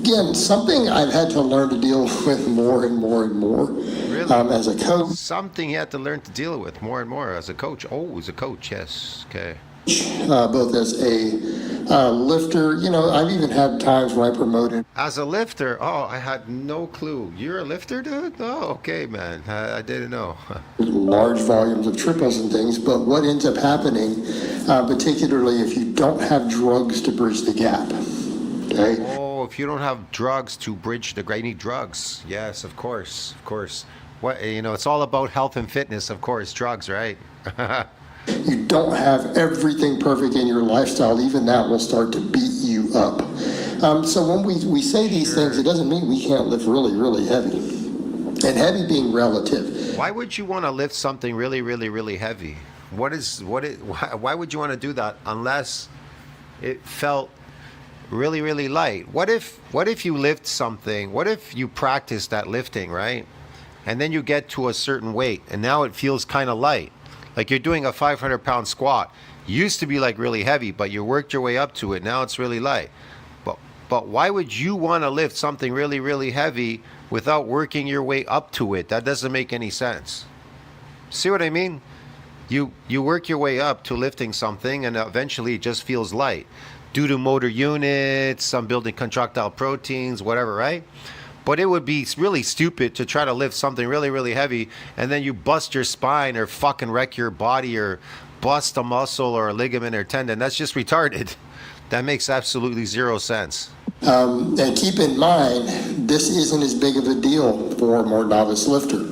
Again, something I've had to learn to deal with more and more and more. Really? As a coach. Something you had to learn to deal with more and more as a coach. Oh, as a coach, yes. Okay. Both as a lifter, I've even had times when I promoted. As a lifter? Oh, I had no clue. You're a lifter, dude? Oh, okay, man. I didn't know. Large volumes of triples and things, but what ends up happening, particularly if you don't have drugs to bridge the gap, okay? Oh, if you don't have drugs to bridge the gap, you need drugs. Yes, of course, of course. What, it's all about health and fitness, of course. Drugs, right? You don't have everything perfect in your lifestyle, even that will start to beat you up. So when we say these things, it doesn't mean we can't lift really, really heavy. And heavy being relative. Why would you want to lift something really, really, really heavy? Why would you want to do that unless it felt really, really light? What if you lift something? What if you practice that lifting, right? And then you get to a certain weight and now it feels kind of light. Like you're doing a 500-pound squat. Used to be like really heavy, but you worked your way up to it. Now it's really light. But why would you want to lift something really, really heavy without working your way up to it? That doesn't make any sense. See what I mean? You work your way up to lifting something and eventually it just feels light. Due to motor units, some building contractile proteins, whatever, right? But it would be really stupid to try to lift something really, really heavy and then you bust your spine or fucking wreck your body or bust a muscle or a ligament or tendon. That's just retarded. That makes absolutely zero sense. And keep in mind, this isn't as big of a deal for a more novice lifter.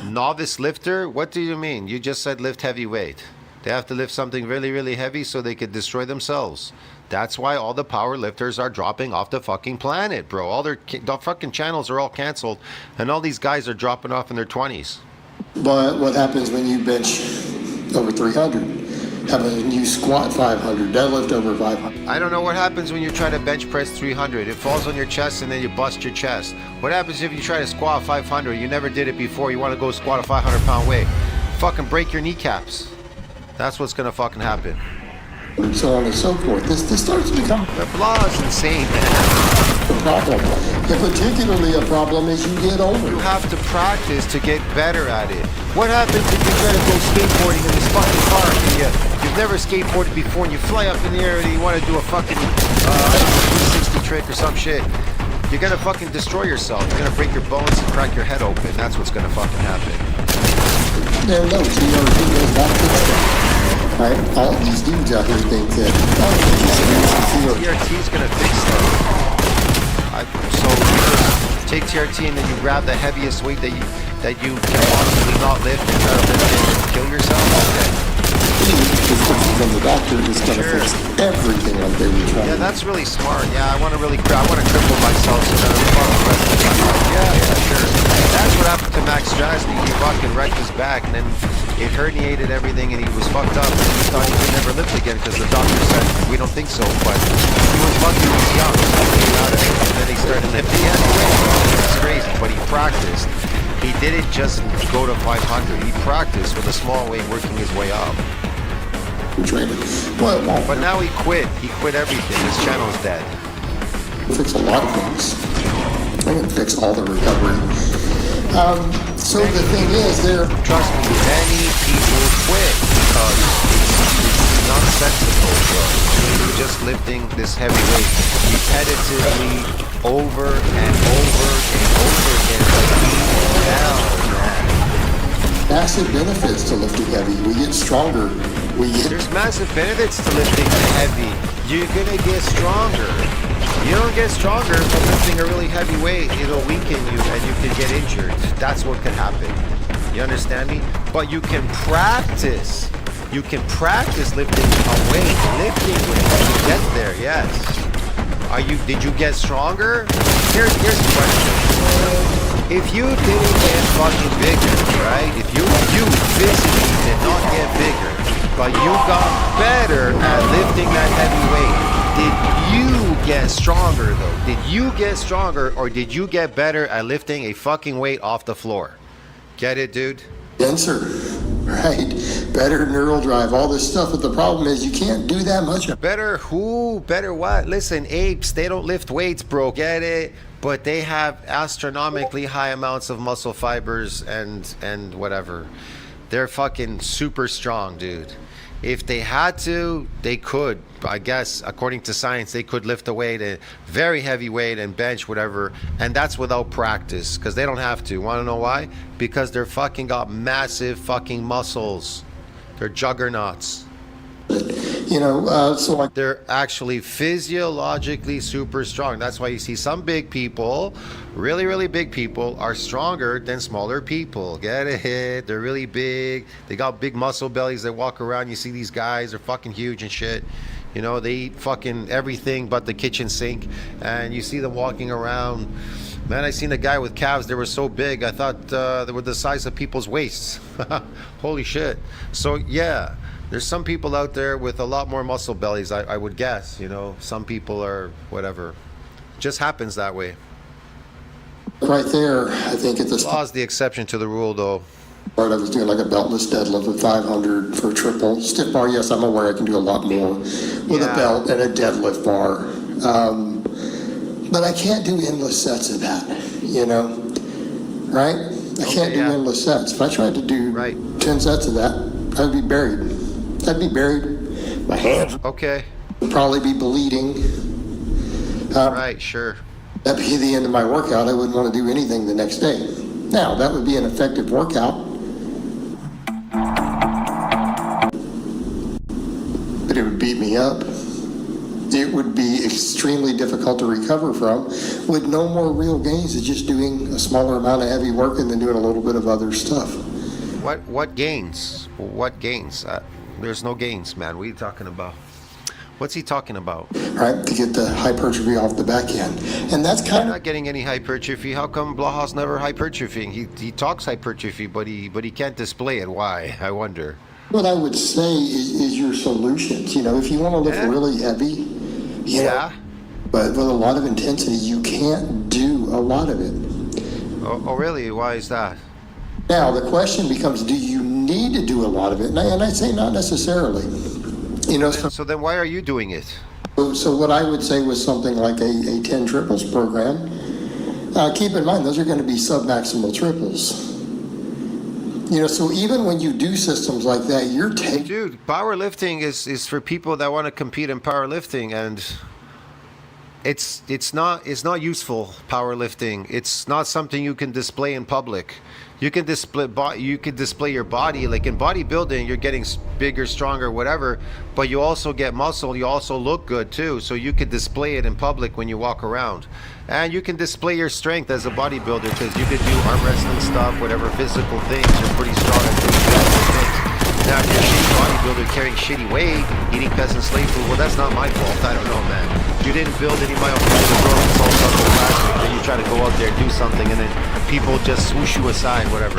Novice lifter? What do you mean? You just said lift heavy weight. They have to lift something really, really heavy so they could destroy themselves. That's why all the power lifters are dropping off the fucking planet, bro. All the fucking channels are all canceled, and all these guys are dropping off in their 20s. But what happens when you bench over 300? You squat 500, deadlift over 500. I don't know what happens when you try to bench press 300. It falls on your chest and then you bust your chest. What happens if you try to squat 500? You never did it before. You want to go squat a 500-pound weight. Fucking break your kneecaps. That's what's going to fucking happen. So on and so forth. This starts to become... The blah is insane, man. A problem. And particularly a problem as you get older. You have to practice to get better at it. What happens if you try to go skateboarding in this fucking park and you've never skateboarded before and you fly up in the air and you want to do a fucking 360 trick or some shit? You're gonna fucking destroy yourself. You're gonna break your bones and crack your head open. That's what's gonna fucking happen. No, TRT does not fix that. Right? All these dudes out here think that TRT is gonna fix stuff. So you take TRT and then you grab the heaviest weight that you can possibly not lift and try to lift it and kill yourself. Okay. From the doctor is going to fix everything like they were trying. Yeah, that's really smart. Yeah, I want to cripple myself so that I'm fucking the rest of the time. Yeah, sure. That's what happened to Max Strasny. He fucking wrecked his back and then it herniated everything and he was fucked up and he thought he could never lift again because the doctor said, we don't think so, but he was lucky he was young. And then he started lifting anyway. It's crazy, but he practiced. He didn't just go to 500. He practiced with a small weight working his way up. But now he quit. He quit everything. His channel's dead. Fix a lot of things. I can fix all the recovery. So the thing is, trust me, many people quit because it's nonsensical, bro. You're just lifting this heavy weight repetitively over and over and over again. Down, man. Massive benefits to lifting heavy. We get stronger. There's massive benefits to lifting heavy. You're gonna get stronger. You don't get stronger from lifting a really heavy weight. It'll weaken you and you can get injured. That's what can happen. You understand me? But you can practice. You can practice lifting a weight. Lifting weight. You get there, yes. Did you get stronger? Here's the question. If you didn't get fucking bigger, right? If you physically did not get bigger, but you got better at lifting that heavy weight, did you get stronger though? Did you get stronger or did you get better at lifting a fucking weight off the floor? Get it, dude? Answer. right? Better neural drive, all this stuff. But the problem is you can't do that much of it. Better who? Better what? Listen, apes, they don't lift weights, bro. Get it? But they have astronomically high amounts of muscle fibers and whatever. They're fucking super strong, dude. If they had to, they could. I guess, according to science, they could lift a weight, a very heavy weight, and bench whatever. And that's without practice, because they don't have to. Want to know why? Because they're fucking got massive fucking muscles. They're juggernauts. You know, so like, They're actually physiologically super strong. That's why you see some big people, really, really big people, are stronger than smaller people. Get it? They're really big. They got big muscle bellies. They walk around. You see these guys, they're fucking huge and shit. You know, they eat fucking everything but the kitchen sink. And you see them walking around. Man, I seen a guy with calves. They were so big. I thought they were the size of people's waists. Holy shit. So, yeah. There's some people out there with a lot more muscle bellies, I would guess. You know, some people are whatever. Just happens that way. right there, I think at this Law's the exception to the rule, though. part I was doing like a beltless deadlift of 500 for a triple. Stiff bar, yes, I'm aware I can do a lot more with a belt and a deadlift bar. But I can't do endless sets of that, you know, right? I can't do endless sets. If I tried to do 10 sets of that, I'd be buried. I'd be buried. My hands would probably be bleeding. Right, sure. That'd be the end of my workout. I wouldn't want to do anything the next day. Now, that would be an effective workout. But it would beat me up. It would be extremely difficult to recover from with no more real gains than just doing a smaller amount of heavy work and then doing a little bit of other stuff. What gains? What gains? There's no gains, man. What are you talking about? What's he talking about? Right, to get the hypertrophy off the back end. And that's kind You're not getting any hypertrophy. How come Blaha's never hypertrophying? He talks hypertrophy, but he can't display it. Why? I wonder. what I would say is your solutions. You know, if you want to lift really heavy, you know, but with a lot of intensity, you can't do a lot of it. Oh, really? Why is that? Now, the question becomes, do you need to do a lot of it? And I'd say not necessarily. You know, So then why are you doing it? so what I would say was something like a 10 triples program. Keep in mind, those are going to be sub-maximal triples. You know, so even when you do systems like that, you're taking... Dude, powerlifting is for people that want to compete in powerlifting, and it's not useful. Powerlifting, it's not something you can display in public. You can display your body, like in bodybuilding. You're getting bigger, stronger, whatever. But you also get muscle. You also look good too. So you could display it in public when you walk around, and you can display your strength as a bodybuilder because you could do arm wrestling stuff, whatever physical things. You're pretty strong at doing physical things. Now, if you're a shitty bodybuilder carrying shitty weight, eating peasant slave food, well, that's not my fault. I don't know, man. You didn't build any myofunctional growth. It's all sarcoplasmic. Then you try to go out there and do something, and then people just swoosh you aside, whatever.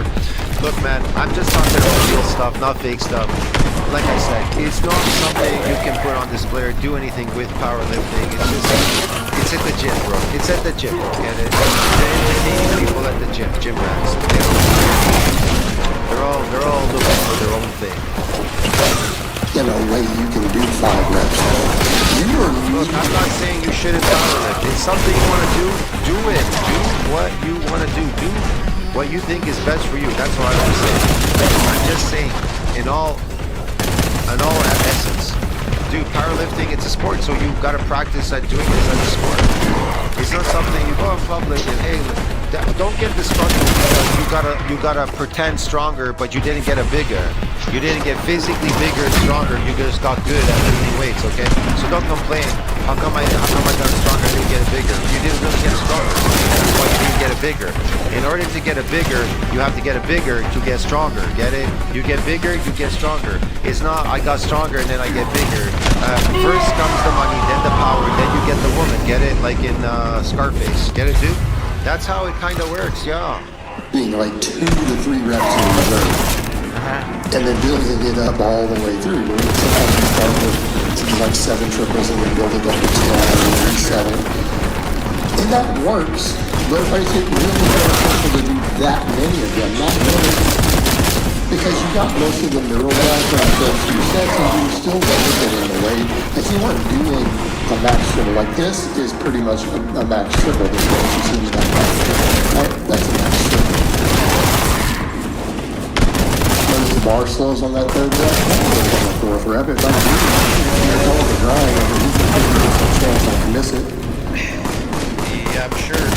Look, man, I'm just talking about real stuff, not fake stuff. Like I said, it's not something you can put on display or do anything with powerlifting. It's at the gym, bro. It's at the gym. Get it? They're entertaining people at the gym. Gym rats. They're all looking for their own thing. In a way, you can do 5 reps. Look, I'm not saying you shouldn't powerlift. It's something you want to do. Do it. Do what you want to do. Do what you think is best for you. That's what I'm saying. I'm just saying, in all essence, dude, powerlifting, it's a sport, so you've got to practice at doing it as a sport. It's not something you go in public and, hey, don't get disgruntled because you gotta pretend stronger, but you didn't get a bigger. You didn't get physically bigger and stronger. You just got good at lifting weights, okay? So don't complain. How come I got stronger and didn't get it bigger? You didn't really get stronger, but you didn't get it bigger. In order to get a bigger, you have to get a bigger to get stronger. Get it? You get bigger, you get stronger. It's not I got stronger and then I get bigger. First comes the money, then the power, then you get the woman. Get it? Like in Scarface. Get it, dude? That's how it kind of works, yeah. Being like 2 to 3 reps in reserve. And then building it up all the way through. Sometimes you start with something like 7 triples and then build it up to 10 and 7. And that works. But if I say really beneficial to do that many of them, not many. because you got most of the neural blast from the first few sets, and you were still benefiting the weight. Like you weren't doing a max triple. Like this is pretty much a max triple. This one you see in that max triple. Right? That's a max triple. Notice the bar slows on that third rep. On the fourth rep, if I'm you're all the grind, there's a chance I can miss it. Yeah, I'm sure.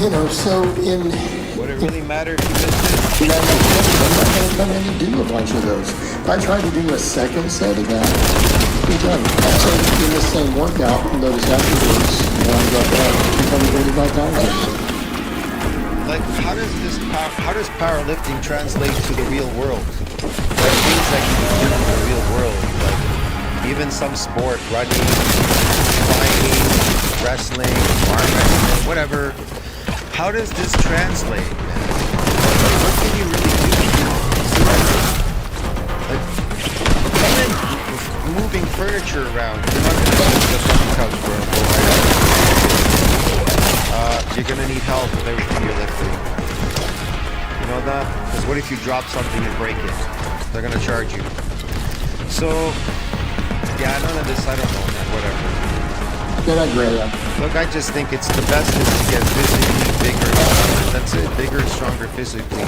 You know, so in. Would it really matter if you missed it? I'm not going to come in and do a bunch of those. If I tried to do a second set of that, we're done. So in the same workout, notice afterwards, I got 235 pounds. Like, how does powerlifting translate to the real world? Like things that you do in the real world, like even some sport, running, climbing, wrestling, arm wrestling, whatever. How does this translate, man? Like, what can you really do? Like, even moving furniture around, you're not going to use the fucking couch for a full night. You're going to need help with everything you're lifting. You know that? Because what if you drop something and break it? They're going to charge you. So, yeah, none of this, I don't know, man, whatever. Look, I just think it's the best is to get physically bigger. That's it, bigger, stronger physically.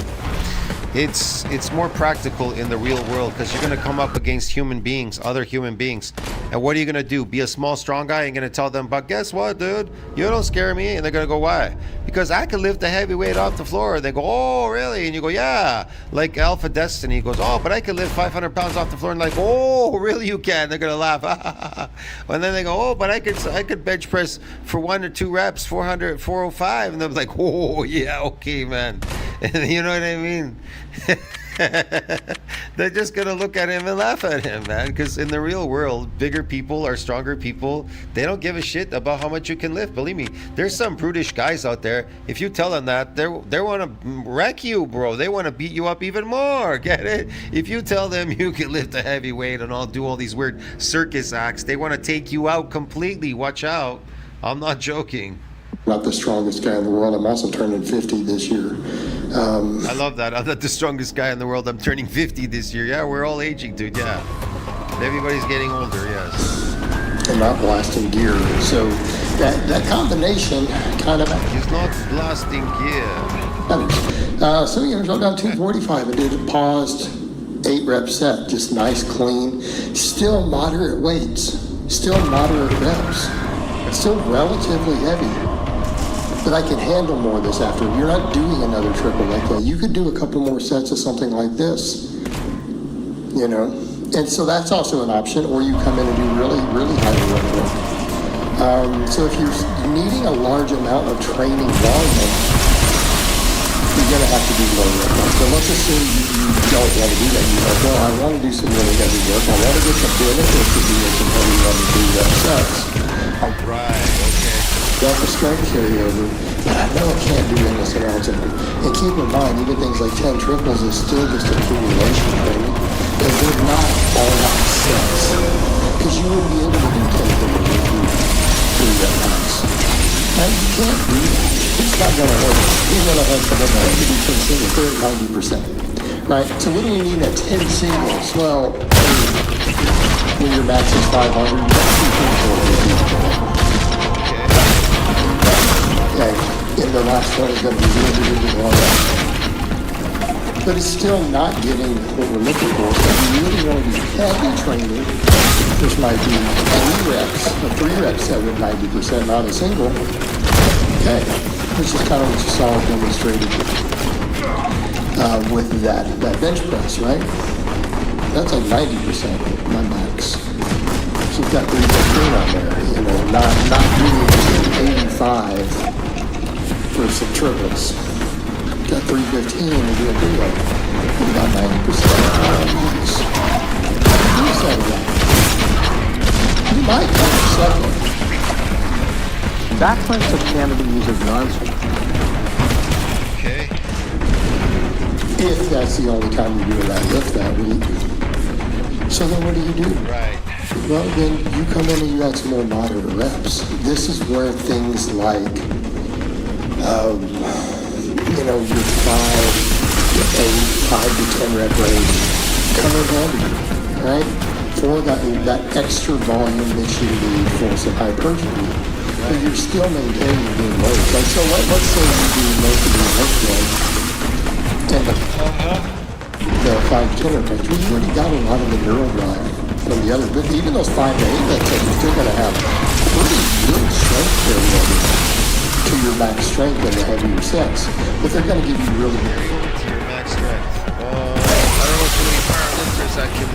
It's more practical in the real world because you're going to come up against human beings, other human beings. And what are you going to do? Be a small, strong guy and going to tell them, but guess what, dude? You don't scare me. And they're going to go, why? Because I can lift a heavy weight off the floor. And they go, oh, really? And you go, yeah. Like Alpha Destiny goes, oh, but I can lift 500 pounds off the floor. And like, oh, really you can? They're going to laugh. And then they go, oh, but I could bench press for 1 or 2 reps, 400, 405. And they're like, oh, yeah, okay, man. And you know what I mean? They're just gonna look at him and laugh at him, man, because in the real world, bigger people or stronger people, they don't give a shit about how much you can lift. Believe me, there's some brutish guys out there. If you tell them that, they want to wreck you, bro. They want to beat you up even more. Get it? If you tell them you can lift a heavy weight and I'll do all these weird circus acts, they want to take you out completely. Watch out. I'm not joking. Not the strongest guy in the world. I'm also turning 50 this year. I love that. I'm not the strongest guy in the world. I'm turning 50 this year. Yeah, we're all aging, dude. Yeah. Everybody's getting older, yes. I'm not blasting gear. So that combination kind of... He's not blasting gear. So yeah, I got 245 and did a paused 8-rep set. Just nice, clean. Still moderate weights. Still moderate reps. Still relatively heavy. But I can handle more of this after. You're not doing another triple like that. You could do a couple more sets of something like this, you know? And so that's also an option, or you come in and do really, really high rep work. So if you're needing a large amount of training volume, you're gonna have to do low rep work. So let's assume you don't want to do that. You're like, well, I want to do some really heavy work. I want to get some benefits of doing some heavy 1 to 2 rep sets. Right, okay. Got the strength carryover, but I know I can't do endless amounts of it. And keep in mind, even things like 10 triples is still just accumulation training, because they're not all out sets. Because you wouldn't be able to do 10 triples if you do that max. And you can't do that. It's not going to work. You're going to have someone that can do 10 singles, they're at 90%. Right? So what do we need at 10 singles? Well, when your max is 500, you got 2 Okay, and the last one is going to be really all that. But it's still not getting what we're looking for. So you really want to be heavy training, which might be 3 reps, a 3-rep set with 90%, not a single. Okay, which is kind of what you saw demonstrated with that bench press, right? That's like 90% my max. So you've got 315 on there, you know, not doing 85 for some triples. Got 315 and doing reload. About 90% max. You might come second. Backflips of Canada uses non-swing. Okay. If that's the only time you do that lift that week. So then what do? Right. Well, then you come in and you add some more moderate reps. This is where things like, you know, your 5, a 5 to 10 rep range, coming heavy, right? For that extra volume that you need for some hypertrophy. But you're still maintaining your weight. Like, so let's say you do most of your work day, and the 5 to 10 rep range, we've already got a lot of the neural drive from the other. But even those 5 to 8 reps, you're still going to have pretty good strength variability to your max strength in the heavier sets. But they're going to give you really To your max strength. I don't know too many powerlifters that can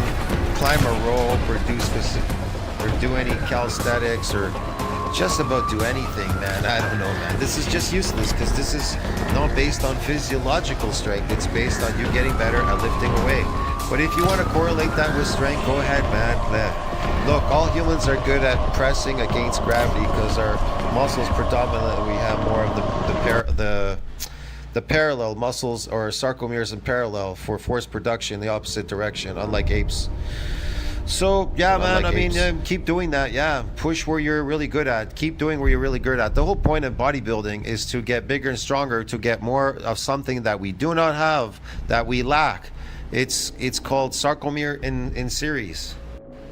climb a rope or do any calisthenics or just about do anything, man. I don't know, man. This is just useless because this is not based on physiological strength. It's based on you getting better at lifting a weight. But if you want to correlate that with strength, go ahead, man. Look, all humans are good at pressing against gravity because our muscles predominantly have more of the parallel muscles or sarcomeres in parallel for force production, the opposite direction, unlike apes. So yeah, man, I mean, keep doing that. Yeah, push where you're really good at. Keep doing where you're really good at. The whole point of bodybuilding is to get bigger and stronger, to get more of something that we do not have, that we lack. It's called sarcomere in series.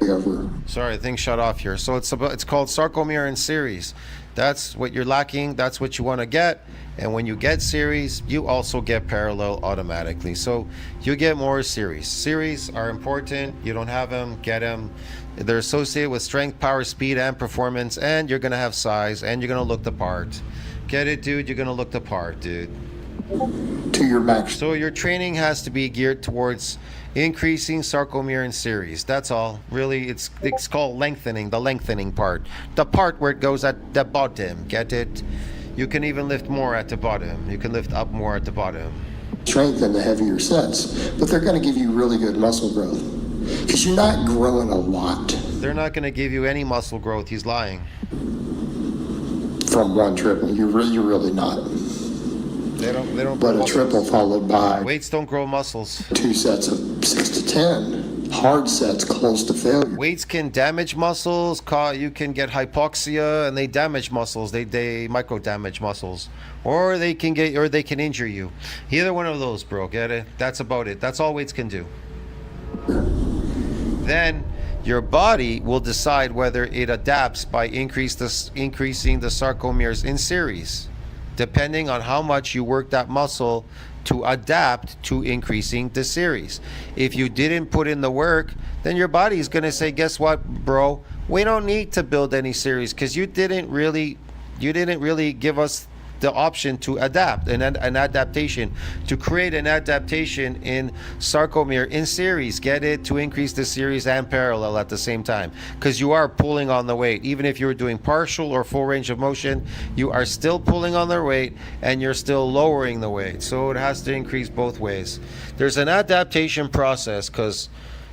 ever. Sorry, thing shut off here. So it's called sarcomere in series. That's what you're lacking. That's what you want to get. And when you get series, you also get parallel automatically. So you get more series. Series are important. You don't have them, get them. They're associated with strength, power, speed, and performance. And you're going to have size. And you're going to look the part. Get it, dude? You're going to look the part, dude. To your max. So your training has to be geared towards increasing sarcomere in series. That's all. Really, it's called lengthening, the lengthening part. The part where it goes at the bottom. Get it? You can even lift more at the bottom. You can lift up more at the bottom. Strength in the heavier sets, but they're going to give you really good muscle growth because you're not growing a lot. They're not going to give you any muscle growth. He's lying. From one triple, you're really not. They don't. But a triple followed by Weights don't grow muscles. 2 sets of 6 to 10 hard sets close to failure. Weights can damage muscles. You can get hypoxia, and they damage muscles. They micro damage muscles, or they can injure you. Either one of those, bro. Get it? That's about it. That's all weights can do. Then your body will decide whether it adapts by increasing the sarcomeres in series, depending on how much you work that muscle to adapt to increasing the series. If you didn't put in the work, then your body is going to say, guess what, bro? We don't need to build any series because you didn't really give us the option to adapt, an adaptation, to create an adaptation in sarcomere in series. Get it? To increase the series and parallel at the same time, because you are pulling on the weight. Even if you're doing partial or full range of motion, you are still pulling on the weight and you're still lowering the weight. So it has to increase both ways. There's an adaptation process because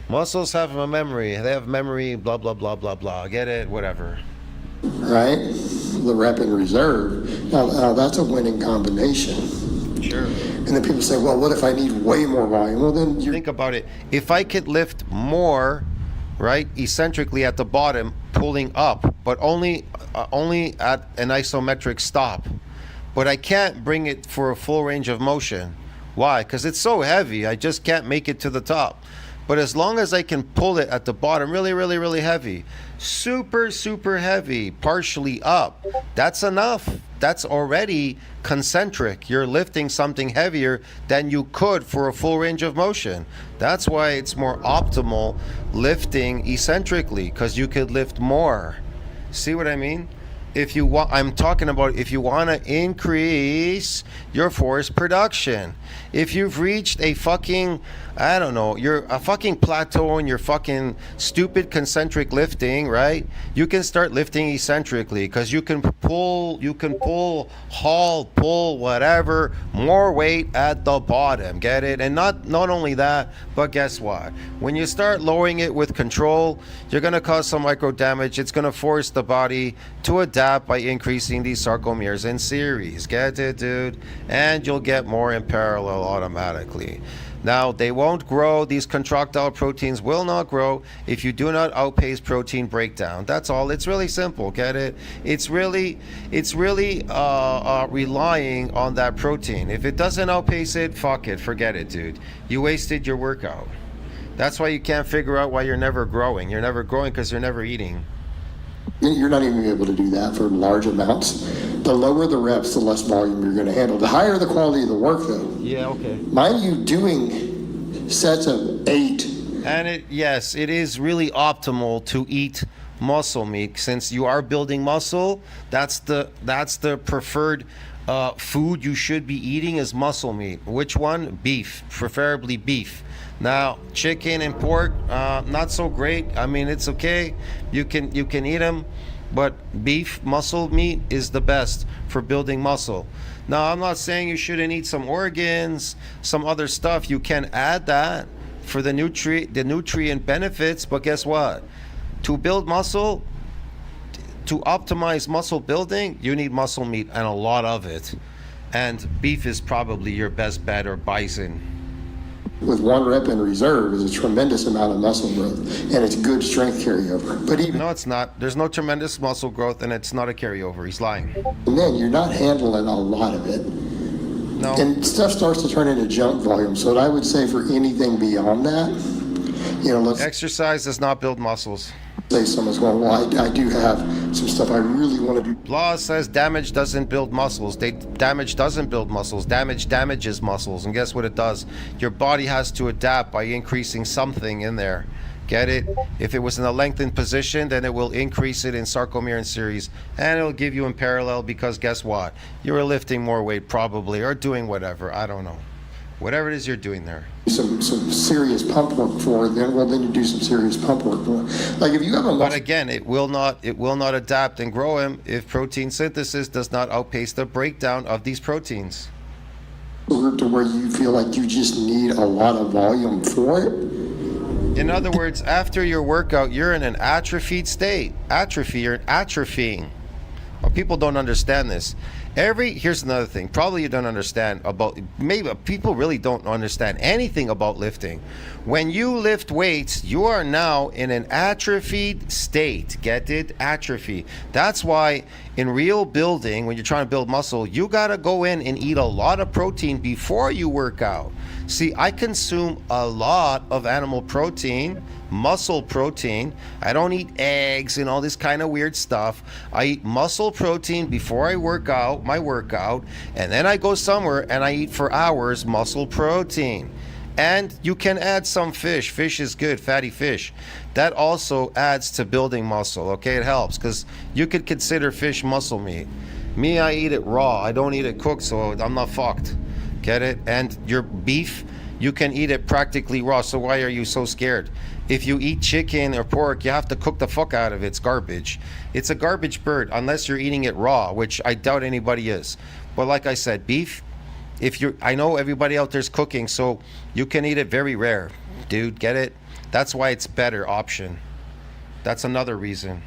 muscles have a memory. They have memory, blah blah blah blah blah. Get it? Whatever. Right? The rep in reserve. Now that's a winning combination. Sure. And then people say, well, what if I need way more volume? Well, then you think about it. If I could lift more, right, eccentrically at the bottom, pulling up, but only at an isometric stop, but I can't bring it for a full range of motion. Why? Because it's so heavy, I just can't make it to the top. But as long as I can pull it at the bottom, really, really, really heavy, super, super heavy, partially up, that's enough. That's already concentric. You're lifting something heavier than you could for a full range of motion. That's why it's more optimal lifting eccentrically, because you could lift more. See what I mean? I'm talking about if you want to increase your force production. If you've reached a fucking, I don't know, you're a fucking plateau in your fucking stupid concentric lifting, right? You can start lifting eccentrically because you can pull, haul, pull, whatever, more weight at the bottom. Get it? And not only that, but guess what? When you start lowering it with control, you're going to cause some micro damage. It's going to force the body to adapt by increasing these sarcomeres in series. Get it, dude? And you'll get more in parallel automatically. Now, they won't grow. These contractile proteins will not grow if you do not outpace protein breakdown. That's all. It's really simple. Get it? It's really relying on that protein. If it doesn't outpace it, fuck it. Forget it, dude. You wasted your workout. That's why you can't figure out why you're never growing. You're never growing because you're never eating. You're not even able to do that for large amounts. The lower the reps, the less volume you're going to handle. The higher the quality of the work, though. Yeah, okay. Mind you, doing sets of 8. And yes, it is really optimal to eat muscle meat since you are building muscle. That's the preferred food you should be eating is muscle meat. Which one? Beef, preferably beef. Now, chicken and pork, not so great. I mean, it's okay. You can eat them, but beef, muscle meat is the best for building muscle. Now, I'm not saying you shouldn't eat some organs, some other stuff. You can add that for the nutrient benefits, but guess what? To build muscle, to optimize muscle building, you need muscle meat and a lot of it. And beef is probably your best bet, or bison. With 1 rep in reserve is a tremendous amount of muscle growth, and it's good strength carryover. But even No, it's not. There's no tremendous muscle growth, and it's not a carryover. He's lying. then, you're not handling a lot of it. No. And stuff starts to turn into junk volume. So what I would say for anything beyond that, let's Exercise does not build muscles. say someone's going, well, I do have some stuff I really want to do. Law says damage doesn't build muscles. Damage doesn't build muscles. Damage damages muscles. And guess what it does? Your body has to adapt by increasing something in there. Get it? If it was in a lengthened position, then it will increase it in sarcomere and series. And it'll give you in parallel because guess what? You're lifting more weight probably or doing whatever. I don't know. Whatever it is you're doing there. Some serious pump work for it, then you do some serious pump work for it. Like if you have a But again, it will not adapt and grow him if protein synthesis does not outpace the breakdown of these proteins. muscle group to where you feel like you just need a lot of volume for it. In other words, after your workout, you're in an atrophied state. You're atrophying. Well, people don't understand this. Here's another thing. Probably you don't understand about, maybe people really don't understand anything about lifting. When you lift weights, you are now in an atrophied state. Get it? Atrophy. That's why in real building, when you're trying to build muscle, you gotta go in and eat a lot of protein before you work out. See, I consume a lot of animal protein, muscle protein. I don't eat eggs and all this kind of weird stuff. I eat muscle protein before I work out, my workout, and then I go somewhere and I eat for hours muscle protein. And you can add some fish. Fish is good, fatty fish. That also adds to building muscle, okay? It helps because you could consider fish muscle meat. Me, I eat it raw. I don't eat it cooked, so I'm not fucked. Get it? And your beef, you can eat it practically raw, so why are you so scared? If you eat chicken or pork, you have to cook the fuck out of it. It's garbage. It's a garbage bird unless you're eating it raw, which I doubt anybody is. But like I said, beef, I know everybody out there's cooking, so you can eat it very rare. Dude, get it? That's why it's better option. That's another reason.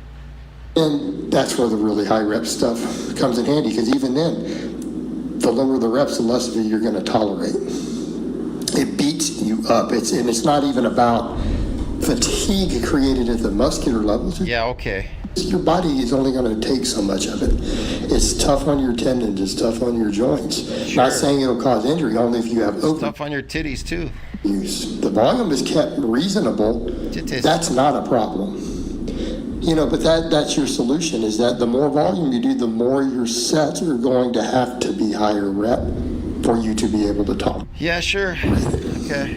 And that's where the really high rep stuff comes in handy, because even then, the lower the reps, the less of it you're going to tolerate. It beats you up. It's not even about fatigue created at the muscular level. Yeah, okay. Your body is only going to take so much of it. It's tough on your tendons. It's tough on your joints. Sure. Not saying it'll cause injury, only if you have Stuff on your titties too. overuse. The volume is kept reasonable. Titties. That's not a problem. But that's your solution, is that the more volume you do, the more your sets are going to have to be higher rep for you to be able to talk. Yeah, sure. Okay.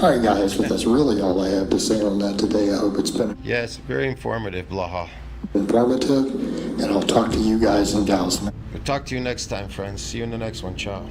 All right, guys, but that's really all I have to say on that today. I hope it's been Yes, very informative, Blaha. informative, and I'll talk to you guys and gals. We'll talk to you next time, friends. See you in the next one. Ciao.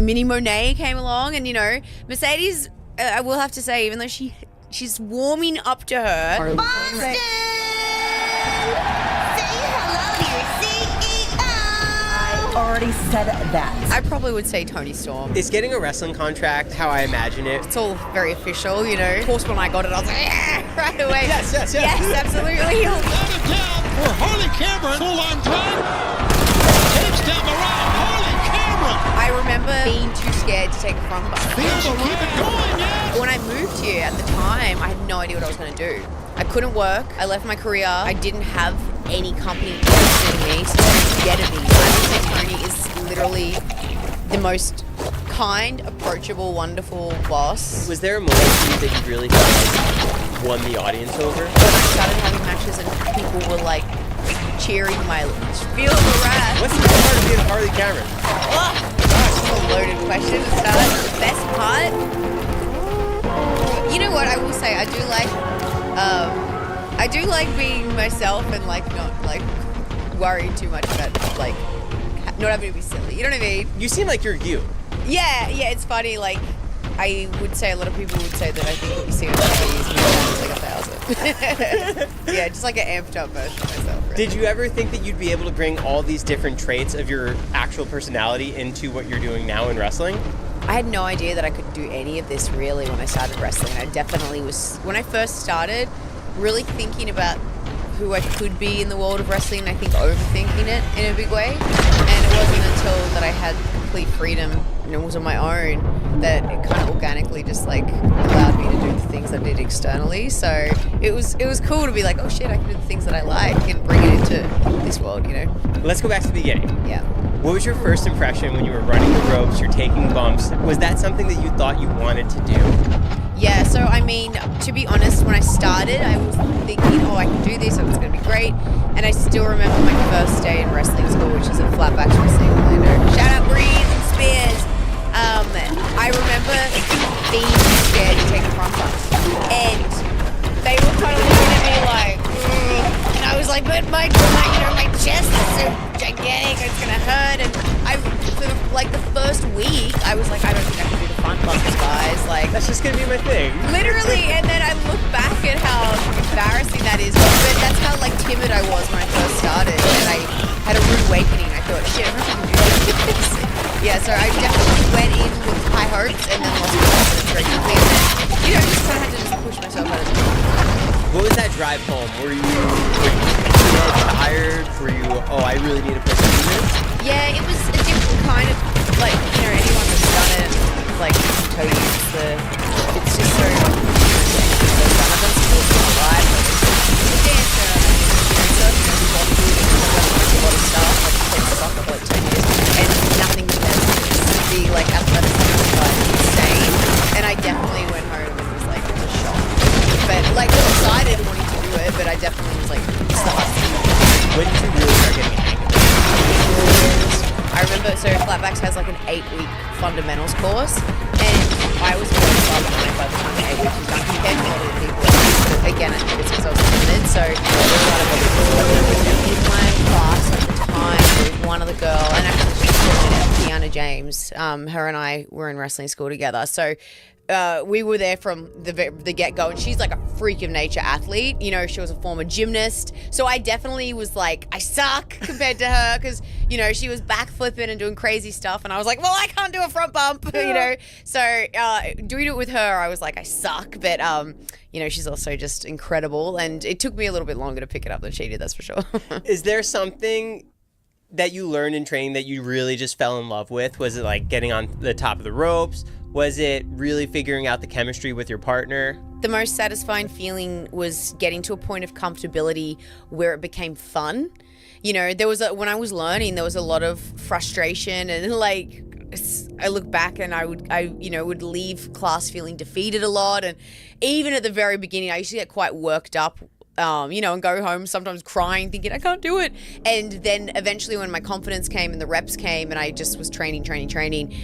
Mini Monet came along, and Mercedes, I will have to say, even though she's warming up to her. Boston! Say hello to your CEO! I already said that. I probably would say Tony Storm. Is getting a wrestling contract how I imagine it? It's all very official, Of course, when I got it, I was like, yeah, right away. Yes, absolutely. For Harley Cameron, full-on time. Takes down the round. Harley Cameron. I remember being too scared to take a front bump. Keep it going, yeah. When I moved here at the time, I had no idea what I was going to do. I couldn't work. I left my career. I didn't have any company interested in me, so scared of me. I would say Tony is literally the most kind, approachable, wonderful boss. Was there a moment for you that you really felt like won the audience over? When I started having matches and people were like cheering my feel the wrath. What's the best part of being Harley Cameron? Oh, gosh, that's a loaded question to start. The best part? You know what? I will say I do like being myself and like not like worrying too much about like not having to be silly. You know what I mean? You seem like you're you. Yeah. It's funny. Like I would say a lot of people would say that I think what you see on TV is like 1,000. Yeah, just like an amped up version of myself. Really. Did you ever think that you'd be able to bring all these different traits of your actual personality into what you're doing now in wrestling? I had no idea that I could do any of this really when I started wrestling. I definitely was, when I first started, really thinking about who I could be in the world of wrestling, I think overthinking it in a big way. And it wasn't until that I had complete freedom and it was on my own that it kind of organically just like allowed me to do the things I did externally. So it was cool to be like, oh shit, I can do the things that I like and bring it into this world, Let's go back to the beginning. Yeah. What was your first impression when you were running the ropes, you're taking bumps? Was that something that you thought you wanted to do? Yeah, so I mean, to be honest, when I started, I was thinking, oh, I can do this, it's going to be great. And I still remember my first day in wrestling school, which is at Flatbacks Wrestling in Orlando. Shout out Breeze and Spears. I remember being scared to take a front bump. And they were kind of looking at me like, and I was like, but my chest is so gigantic, it's going to hurt. And for the first week, I was like, I don't think I can do the front bumps, guys. Like, That's just going to be my thing. literally, and then I look back at how embarrassing that is, but that's how timid I was when I first started, and I had a rude awakening. I thought, shit, I don't think I can do this. Yeah, so I definitely went in with high hopes and then lost my confidence very quickly, and then, just kind of had to just push myself out of the What was that drive home? Were you tired? Were you, I really need to push through this? Yeah, it was a different kind of, anyone that's done it, can tell you it's just so, some of them schools in my life, I'm a dancer, I'm a bodybuilding, a lot of stuff, I played soccer for 10 years, and nothing compares to be athleticism is insane, and I definitely went home and was just shocked, but excited wanting to do it, but I definitely was it's the hustle. When did you really start getting angry? I remember, so Flatbacks has an 8-week fundamentals course, and I was very far behind by the time the 8 weeks was done compared to a lot of the people. Again, I think it's because I was limited, so there was a lot of in my class at the time, there was one other girl, and actually she's Tiana James, her and I were in wrestling school together, so we were there from the get-go, and she's a freak of nature athlete. She was a former gymnast. So I definitely was I suck compared to her because, she was backflipping and doing crazy stuff. And I was like, well, I can't do a front bump, So doing it with her, I was like, I suck. But, she's also just incredible. And it took me a little bit longer to pick it up than she did, that's for sure. Is there something that you learned in training that you really just fell in love with? Was it getting on the top of the ropes? Was it really figuring out the chemistry with your partner? The most satisfying feeling was getting to a point of comfortability where it became fun. There was when I was learning, there was a lot of frustration and I look back and I would leave class feeling defeated a lot. And even at the very beginning, I used to get quite worked up, and go home sometimes crying, thinking I can't do it. And then eventually when my confidence came and the reps came and I just was training,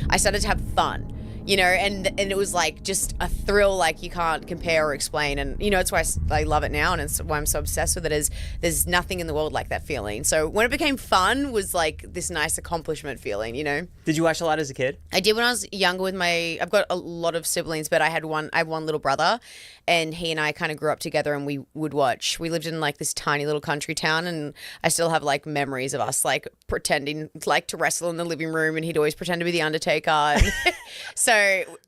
I started to have fun. you know, and it was like just a thrill like you can't compare or explain. And, you know, it's why I love it now, and it's why I'm so obsessed with it, is there's nothing in the world like that feeling. So when it became fun was like this nice accomplishment feeling, you know. Did you watch a lot as a kid? I did when I was younger with I've got a lot of siblings, but I have one little brother, and he and I kind of grew up together, and we would watch. We lived in like this tiny little country town, and I still have like memories of us like pretending like to wrestle in the living room, and he'd always pretend to be the Undertaker. And so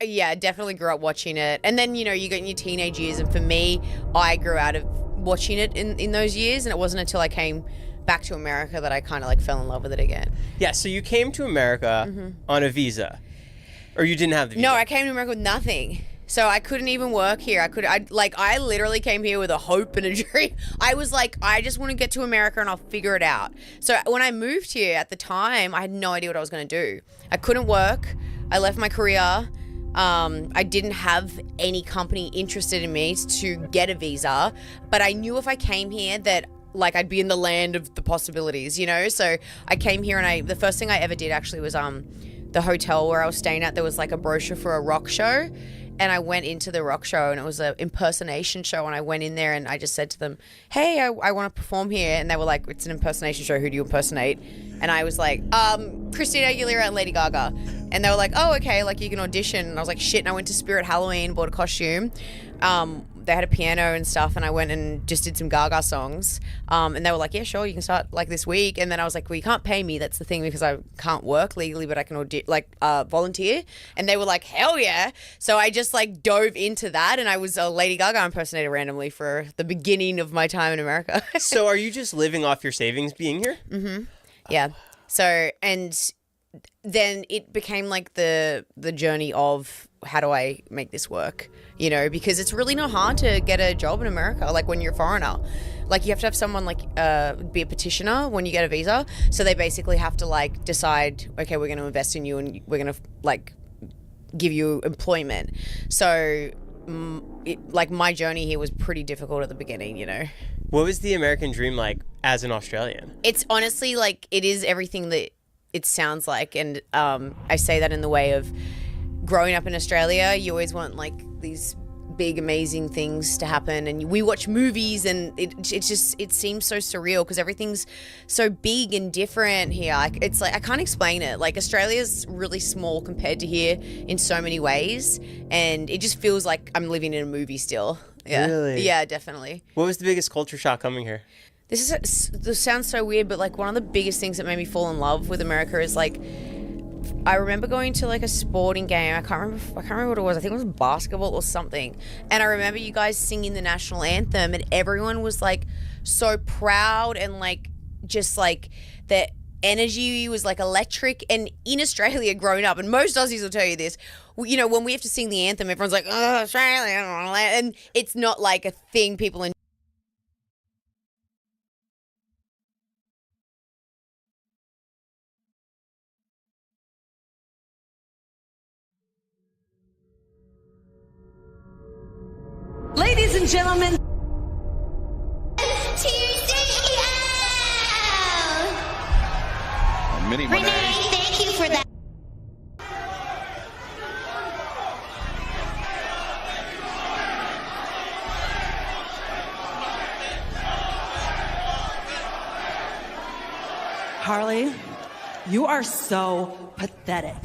yeah, definitely grew up watching it. And then, you know, you get in your teenage years, and for me, I grew out of watching it in those years, and it wasn't until I came back to America that I kind of like fell in love with it again. Yeah, so you came to America on a visa, or you didn't have the visa? No, I came to America with nothing. So I couldn't even work here. I literally came here with a hope and a dream. I was like, I just want to get to America and I'll figure it out. So when I moved here at the time, I had no idea what I was going to do. I couldn't work. I left my career. I didn't have any company interested in me to get a visa, but I knew if I came here that like I'd be in the land of the possibilities, you know? So I came here, and the first thing I ever did actually was the hotel where I was staying at, there was like a brochure for a rock show. And I went into the rock show, and it was an impersonation show. And I went in there and I just said to them, hey, I want to perform here. And they were like, it's an impersonation show. Who do you impersonate? And I was like, Christina Aguilera and Lady Gaga. And they were like, oh, okay, like you can audition. And I was like, shit. And I went to Spirit Halloween, bought a costume. They had a piano and stuff, and I went and just did some Gaga songs. And they were like, yeah, sure, you can start like this week. And then I was like, well, you can't pay me. That's the thing, because I can't work legally, but I can volunteer. And they were like, hell yeah. So I just like dove into that, and I was a Lady Gaga impersonator randomly for the beginning of my time in America. So are you just living off your savings being here? Mm-hmm. Yeah. So, and then it became like the journey of how do I make this work, you know, because it's really not hard to get a job in America, like when you're a foreigner. Like you have to have someone like be a petitioner when you get a visa. So they basically have to like decide, okay, we're going to invest in you and we're going to like give you employment. So like my journey here was pretty difficult at the beginning, you know. What was the American dream like as an Australian? It's honestly like it is everything that it sounds like, and I say that in the way of growing up in Australia, you always want like these big amazing things to happen, and we watch movies, and it seems so surreal because everything's so big and different here. It's like I can't explain it. Like Australia's really small compared to here in so many ways, and it just feels like I'm living in a movie still. Yeah. Really? Yeah, definitely. What was the biggest culture shock coming here? This sounds so weird, but like one of the biggest things that made me fall in love with America is like I remember going to like a sporting game. I can't remember what it was. I think it was basketball or something. And I remember you guys singing the national anthem, and everyone was like so proud, and like just like the energy was like electric. And in Australia, growing up, and most Aussies will tell you this, you know, when we have to sing the anthem, everyone's like, oh, Australia, and it's not like a thing people enjoy. Ladies and gentlemen, To your CEO! Mini Renee, Monet. thank you for that. Harley, you are so pathetic.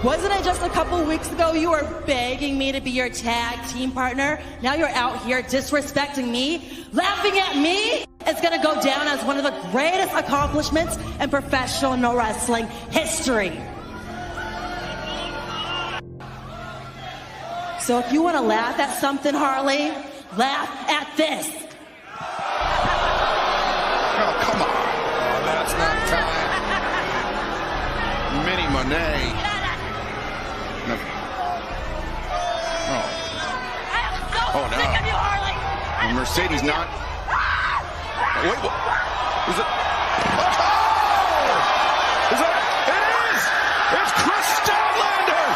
Wasn't it just a couple weeks ago you were begging me to be your tag team partner? Now you're out here disrespecting me, laughing at me? It's gonna go down as one of the greatest accomplishments in professional wrestling history. So if you wanna laugh at something, Harley, laugh at this. Oh, come on. Oh, that's not time. Mini Monet. No. Oh. Oh, no. And Mercedes not. Wait, what? Is it? Oh! Is it? It is! It's Chris Statlander!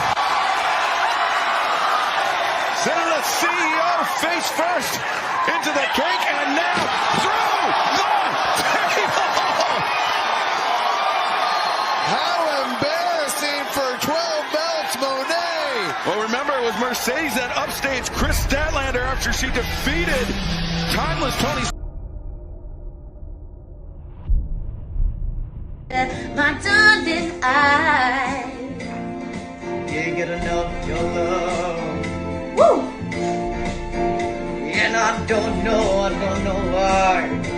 Sending the CEO face first into the cake, and now through the table! How embarrassing for 12 belt Sadie's that upstage Chris Statlander after she defeated Timeless Tony. My darling, I Can't get enough of your love. Woo! And I don't know why.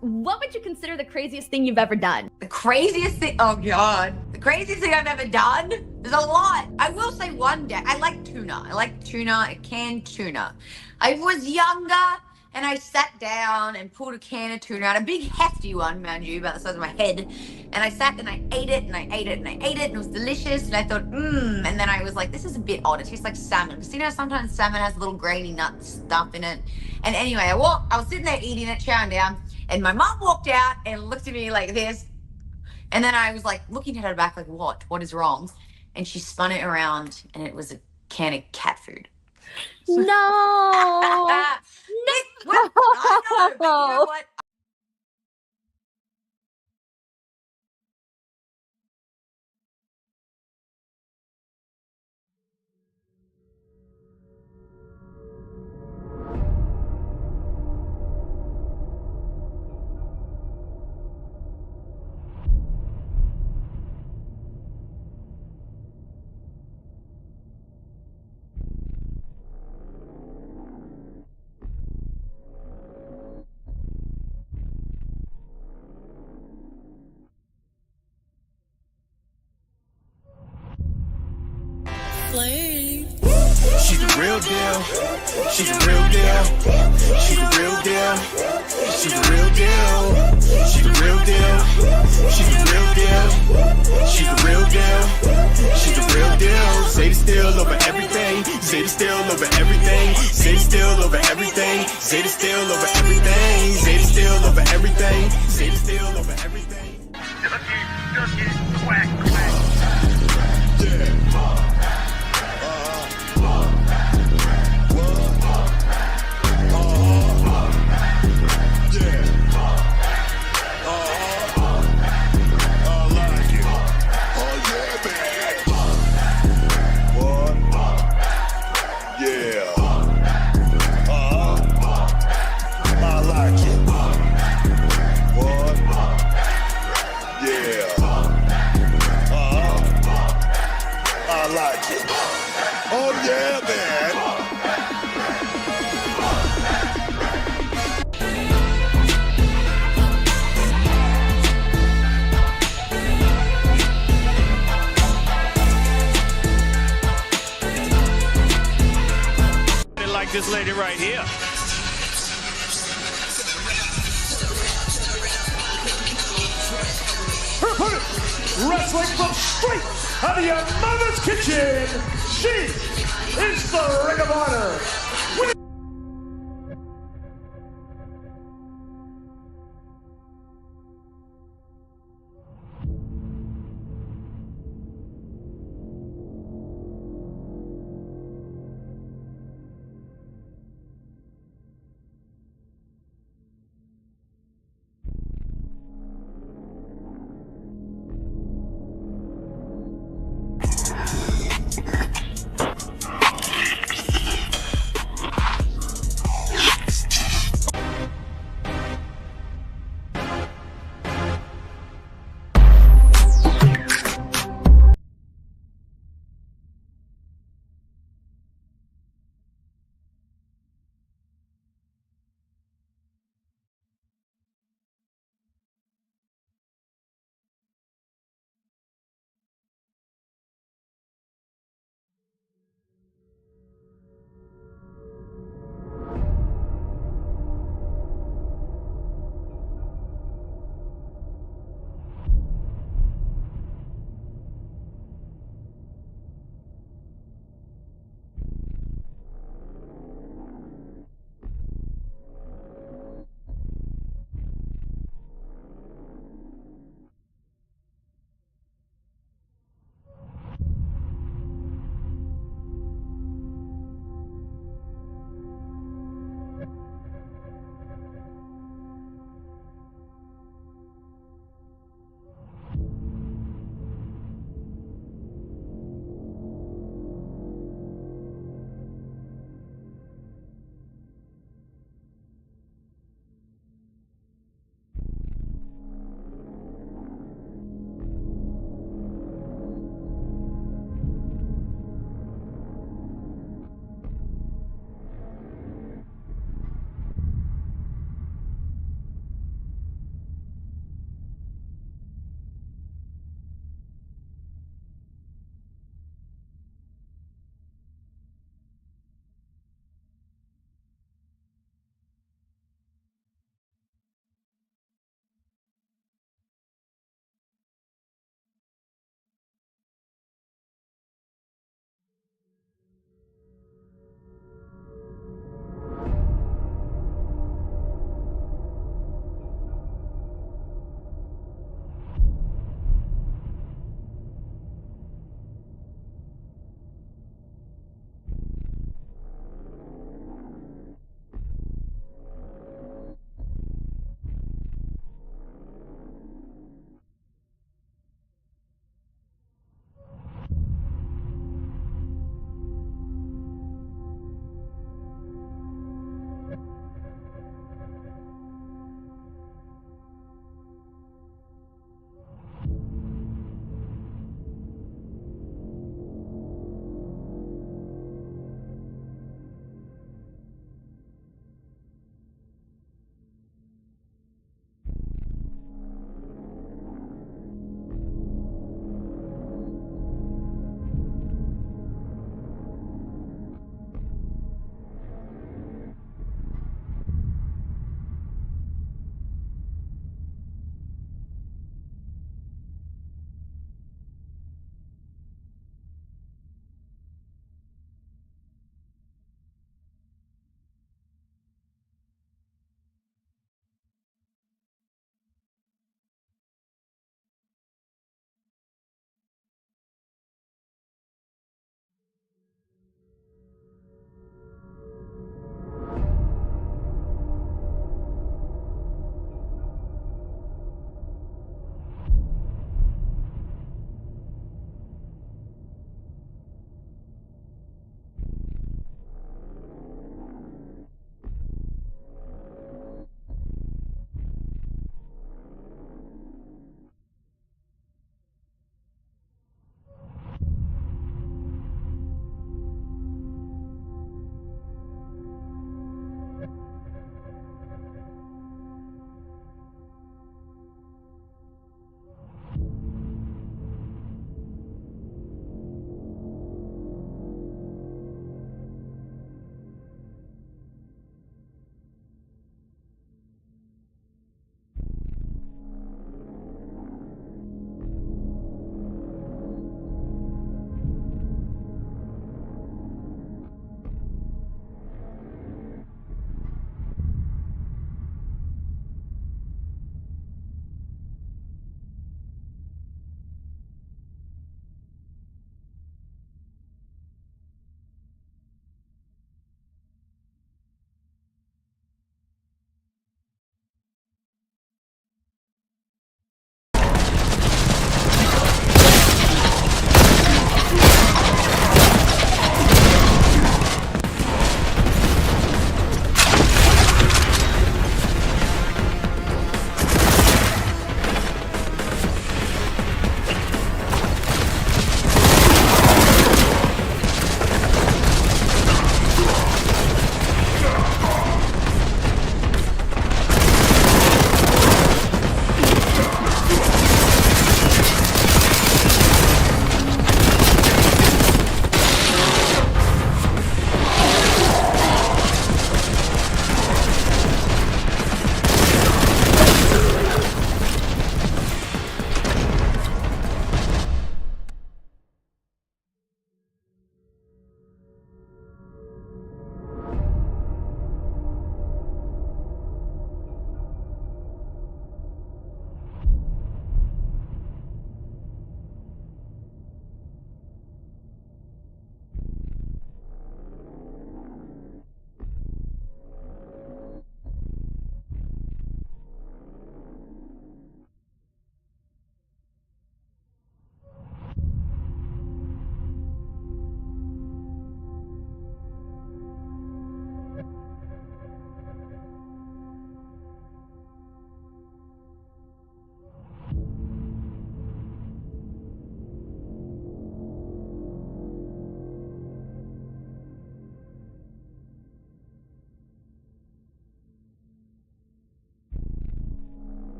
What would you consider the craziest thing you've ever done? The craziest thing, oh God. The craziest thing I've ever done? There's a lot. I will say one day, I like tuna, canned tuna. I was younger and I sat down and pulled a can of tuna out, a big hefty one, mind you, about the size of my head. And I sat and I ate it and I ate it and I ate it and it was delicious. And I thought, and then I was like, this is a bit odd. It tastes like salmon. Because you know, sometimes salmon has little grainy nut stuff in it. And anyway, I was sitting there eating it, chowing down. And my mom walked out and looked at me like this. And then I was like looking at her back like, what? What is wrong? And she spun it around and it was a can of cat food. No. Well, I know, but you know what? She's the real deal. She's the real deal. She's the real deal. She's the real deal. She's the real deal. She's the real deal. She's the real deal. She's the real deal. Say the still over everything. Say the still over everything. Say the still over everything. Say the still over everything. Say the still over everything. Say the still over everything. Ducky, quack, quack. Yeah. This lady right here. Her opponent, wrestling from straight out of your mother's kitchen, she is the Ring of Honor.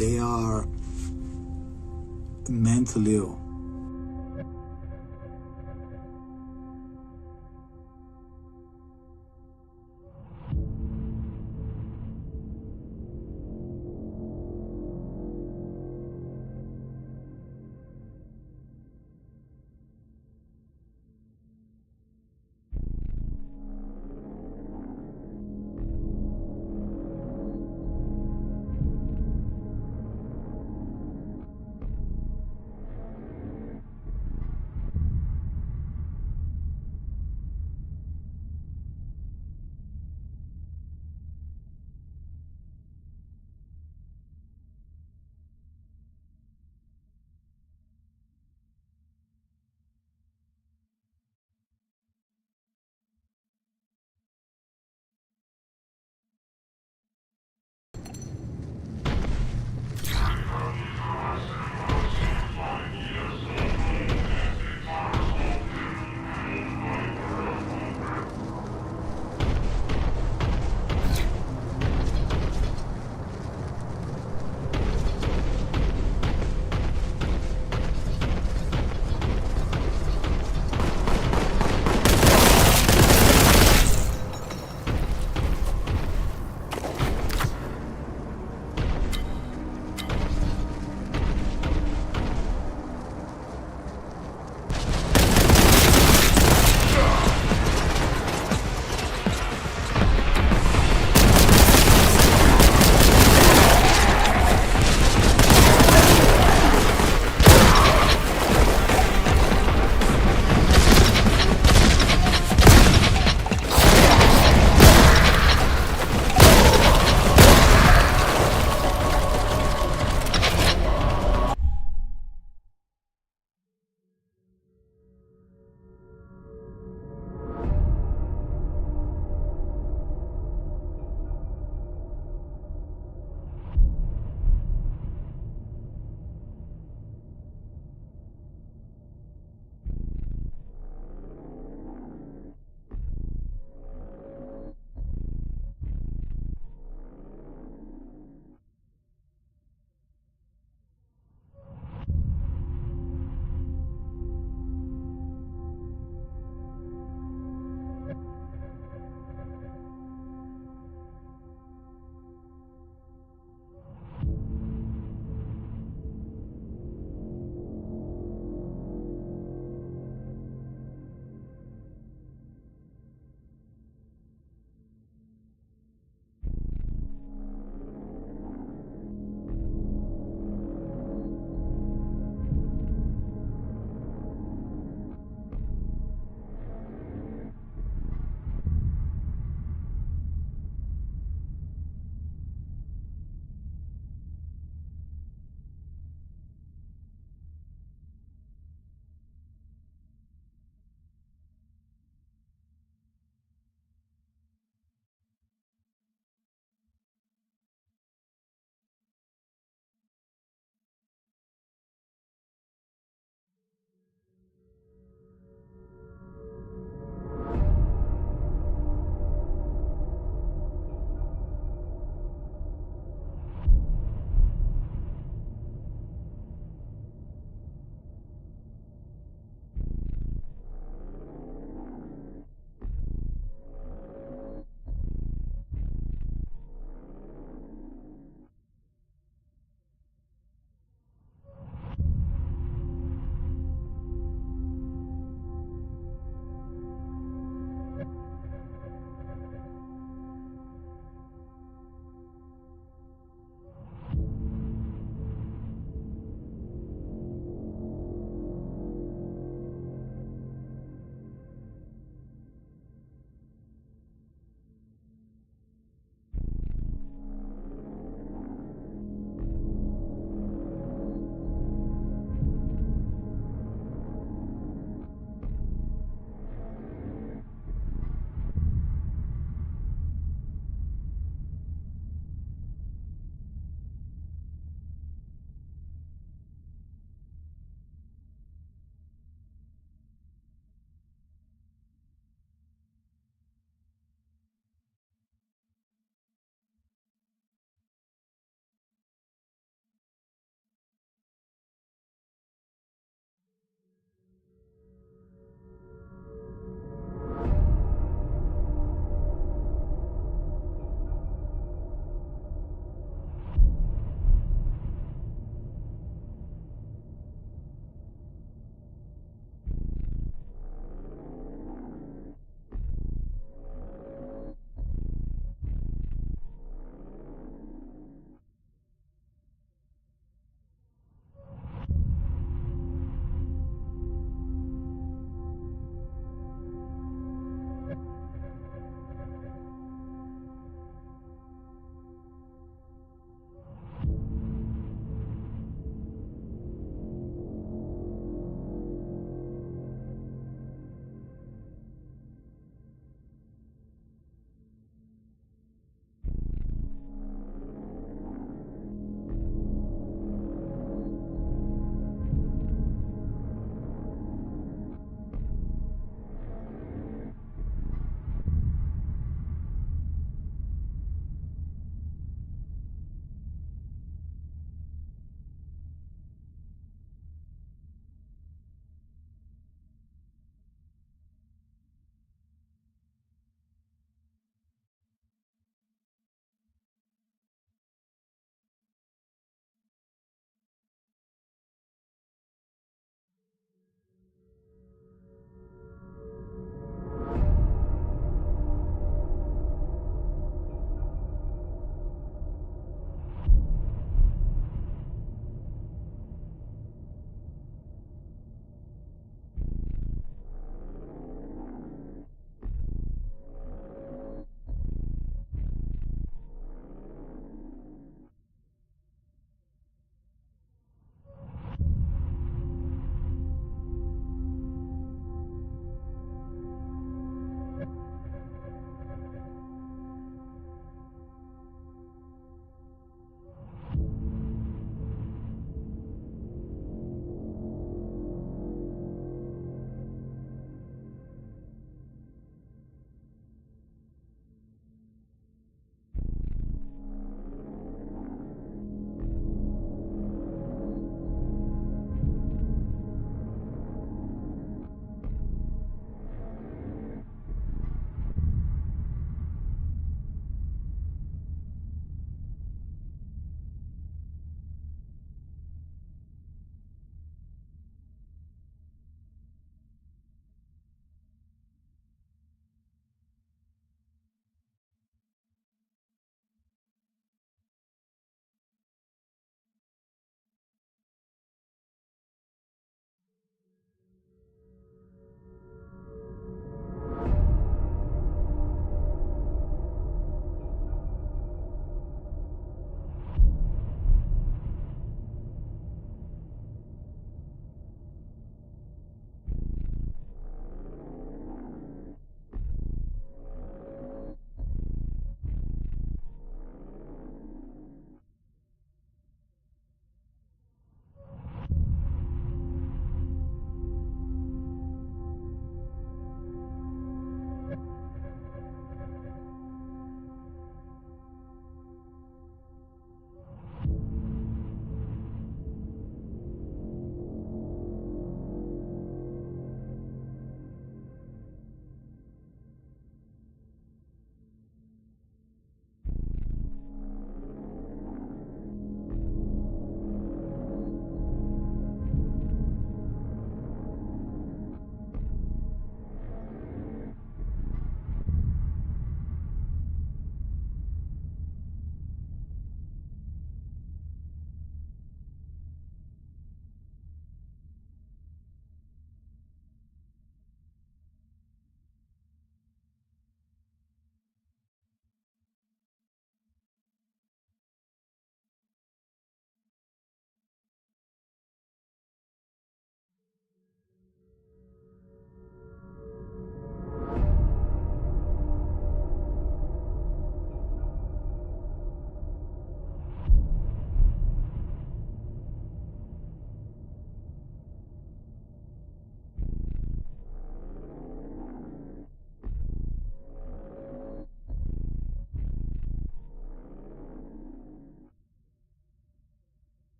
They are mentally ill.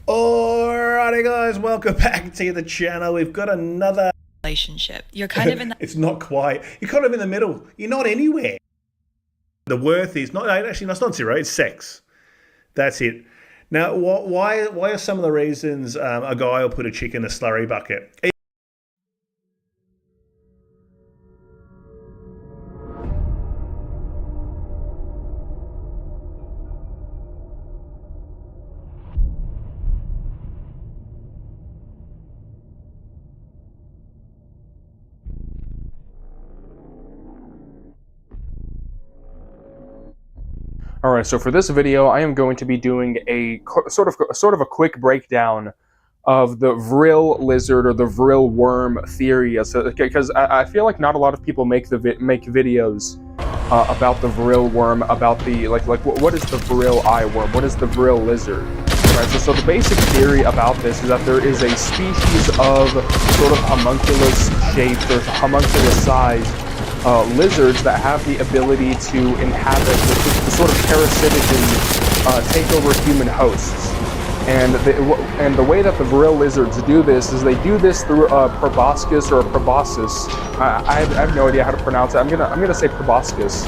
Alrighty guys, welcome back to the channel. We've got another relationship. You're kind of in it's not quite. You're kind of in the middle. You're not anywhere. The worth is not actually, that's not zero, it's sex. That's it. Now, why are some of the reasons a guy will put a chick in a slurry bucket? Alright, so for this video, I am going to be doing a sort of a quick breakdown of the vril lizard or the vril worm theory, because I feel like not a lot of people make videos about the vril worm, about the what is the vril eye worm, what is the vril lizard. Right, so the basic theory about this is that there is a species of sort of homunculus-shaped or homunculus-sized lizards that have the ability to inhabit, to sort of parasitically take over human hosts. And the way that the vril lizards do this is they do this through a proboscis or a proboscis. I have no idea how to pronounce it. I'm gonna say proboscis.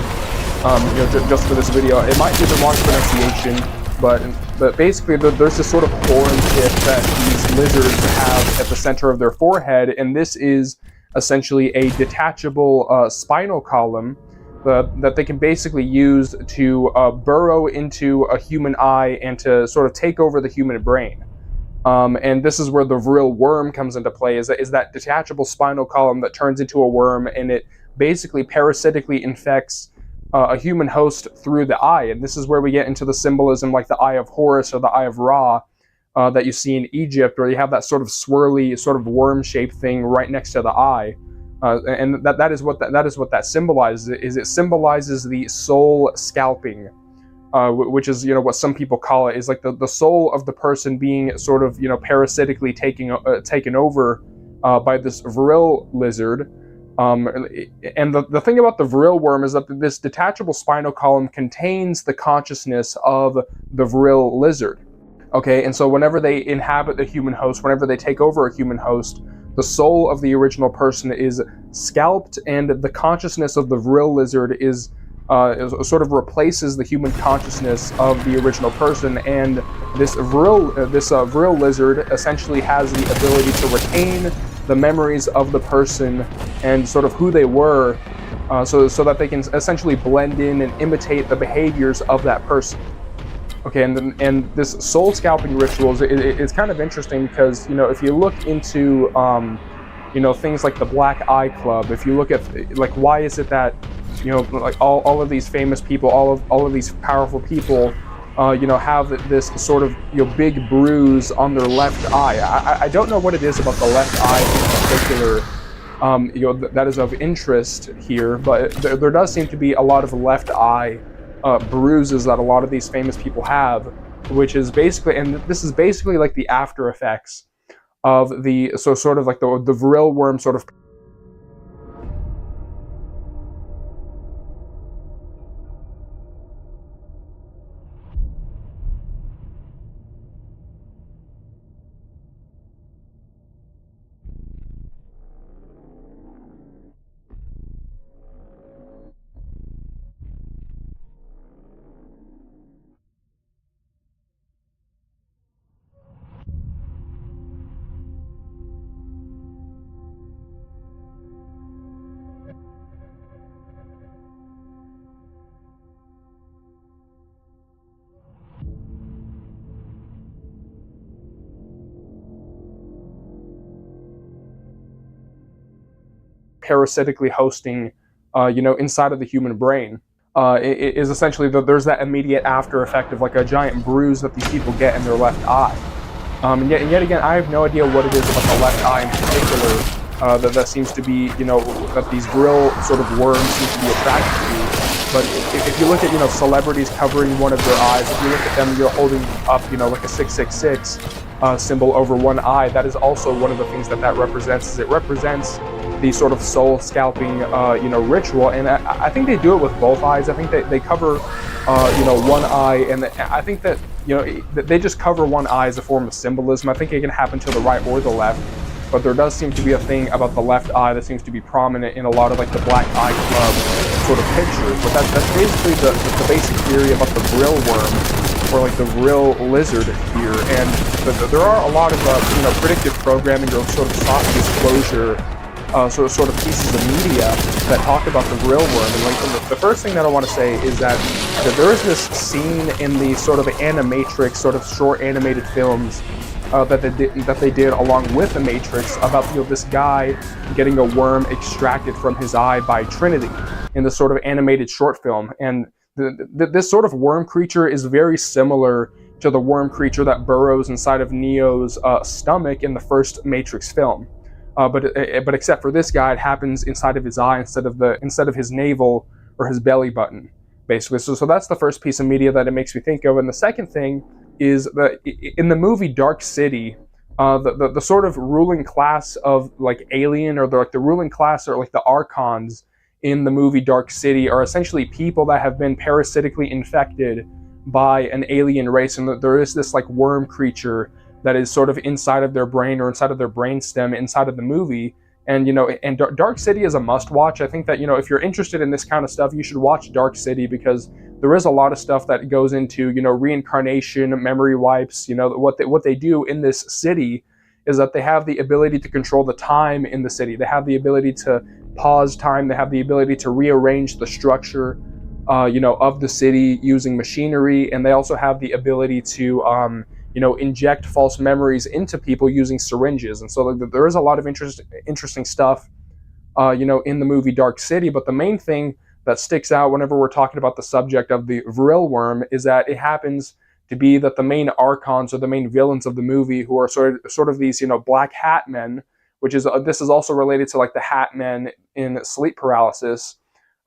Just for this video, it might be the wrong pronunciation, but basically there's this sort of horn tip that these lizards have at the center of their forehead, and this is essentially a detachable spinal column that they can basically use to burrow into a human eye and to sort of take over the human brain. And this is where the vril worm comes into play, is that detachable spinal column that turns into a worm, and it basically parasitically infects a human host through the eye. And this is where we get into the symbolism like the Eye of Horus or the Eye of Ra, that you see in Egypt, where you have that sort of swirly, sort of worm-shaped thing right next to the eye, and that is what that symbolizes. It symbolizes the soul scalping, which is what some people call it, is like the soul of the person being sort of parasitically taken over by this vril lizard. And the thing about the vril worm is that this detachable spinal column contains the consciousness of the vril lizard. Okay, and so whenever they inhabit the human host, whenever they take over a human host, the soul of the original person is scalped, and the consciousness of the vril lizard is sort of replaces the human consciousness of the original person, and this vril lizard essentially has the ability to retain the memories of the person and sort of who they were, so that they can essentially blend in and imitate the behaviors of that person. Okay, and this soul scalping rituals is kind of interesting because if you look into things like the Black Eye Club, if you look at why is it that like all of these famous people, all of these powerful people have this sort of big bruise on their left eye. I don't know what it is about the left eye in particular that is of interest here, but there does seem to be a lot of left eye bruises that a lot of these famous people have, which is basically, and this is basically like the after effects of the sort of like the vril worm sort of parasitically hosting, inside of the human brain. It is essentially there's that immediate after effect of like a giant bruise that these people get in their left eye. And yet again, I have no idea what it is about the left eye in particular that seems to be, that these vril sort of worms seem to be attracted to. But if you look at, celebrities covering one of their eyes, if you look at them, holding up, like a 666 symbol over one eye, that is also one of the things that represents. Is it represents the sort of soul scalping, ritual, and I think they do it with both eyes. I think they cover, one eye, and I think that they just cover one eye as a form of symbolism. I think it can happen to the right or the left, but there does seem to be a thing about the left eye that seems to be prominent in a lot of like the Black Eye Club sort of pictures. But that's basically the basic theory about the vril worm, or like the vril lizard here. And there are a lot of predictive programming or sort of soft disclosure sort of pieces of media that talk about the vril worm. And like the first thing that I want to say is that there is this scene in the sort of animatrix, sort of short animated films that they did along with the Matrix about this guy getting a worm extracted from his eye by Trinity in this sort of animated short film. And this sort of worm creature is very similar to the worm creature that burrows inside of Neo's stomach in the first Matrix film. But except for this guy, it happens inside of his eye instead of his navel or his belly button, basically. So that's the first piece of media that it makes me think of. And the second thing is that in the movie Dark City, the sort of ruling class of like Alien, or the ruling class, or like the Archons in the movie Dark City, are essentially people that have been parasitically infected by an alien race, and there is this like worm creature that is sort of inside of their brain, or inside of their brainstem inside of the movie. And Dark City is a must-watch. I think that if you're interested in this kind of stuff, you should watch Dark City, because there is a lot of stuff that goes into reincarnation, memory wipes. What they do in this city is that they have the ability to control the time in the city. They have the ability to pause time. They have the ability to rearrange the structure of the city using machinery, and they also have the ability to inject false memories into people using syringes. And so there is a lot of interesting stuff, in the movie Dark City. But the main thing that sticks out whenever we're talking about the subject of the vril worm is that it happens to be that the main archons, or the main villains of the movie, who are sort of these black hat men, which is this is also related to like the hat men in sleep paralysis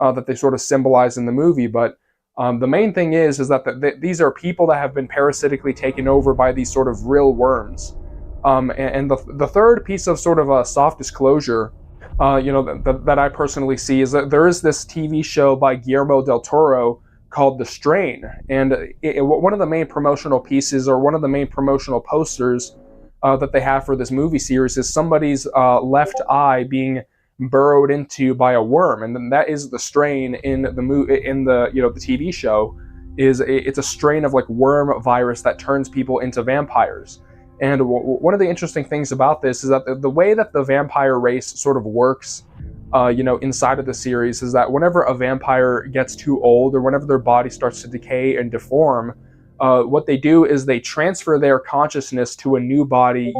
that they sort of symbolize in the movie. But the main thing is that these are people that have been parasitically taken over by these sort of vril worms. And the third piece of sort of a soft disclosure, that I personally see, is that there is this TV show by Guillermo del Toro called The Strain. And one of the main promotional pieces, or one of the main promotional posters that they have for this movie series, is somebody's left eye being burrowed into by a worm. And then that is the strain in the the TV show. It's a strain of like worm virus that turns people into vampires. And one of the interesting things about this is that the way that the vampire race sort of works inside of the series is that whenever a vampire gets too old, or whenever their body starts to decay and deform, what they do is they transfer their consciousness to a new body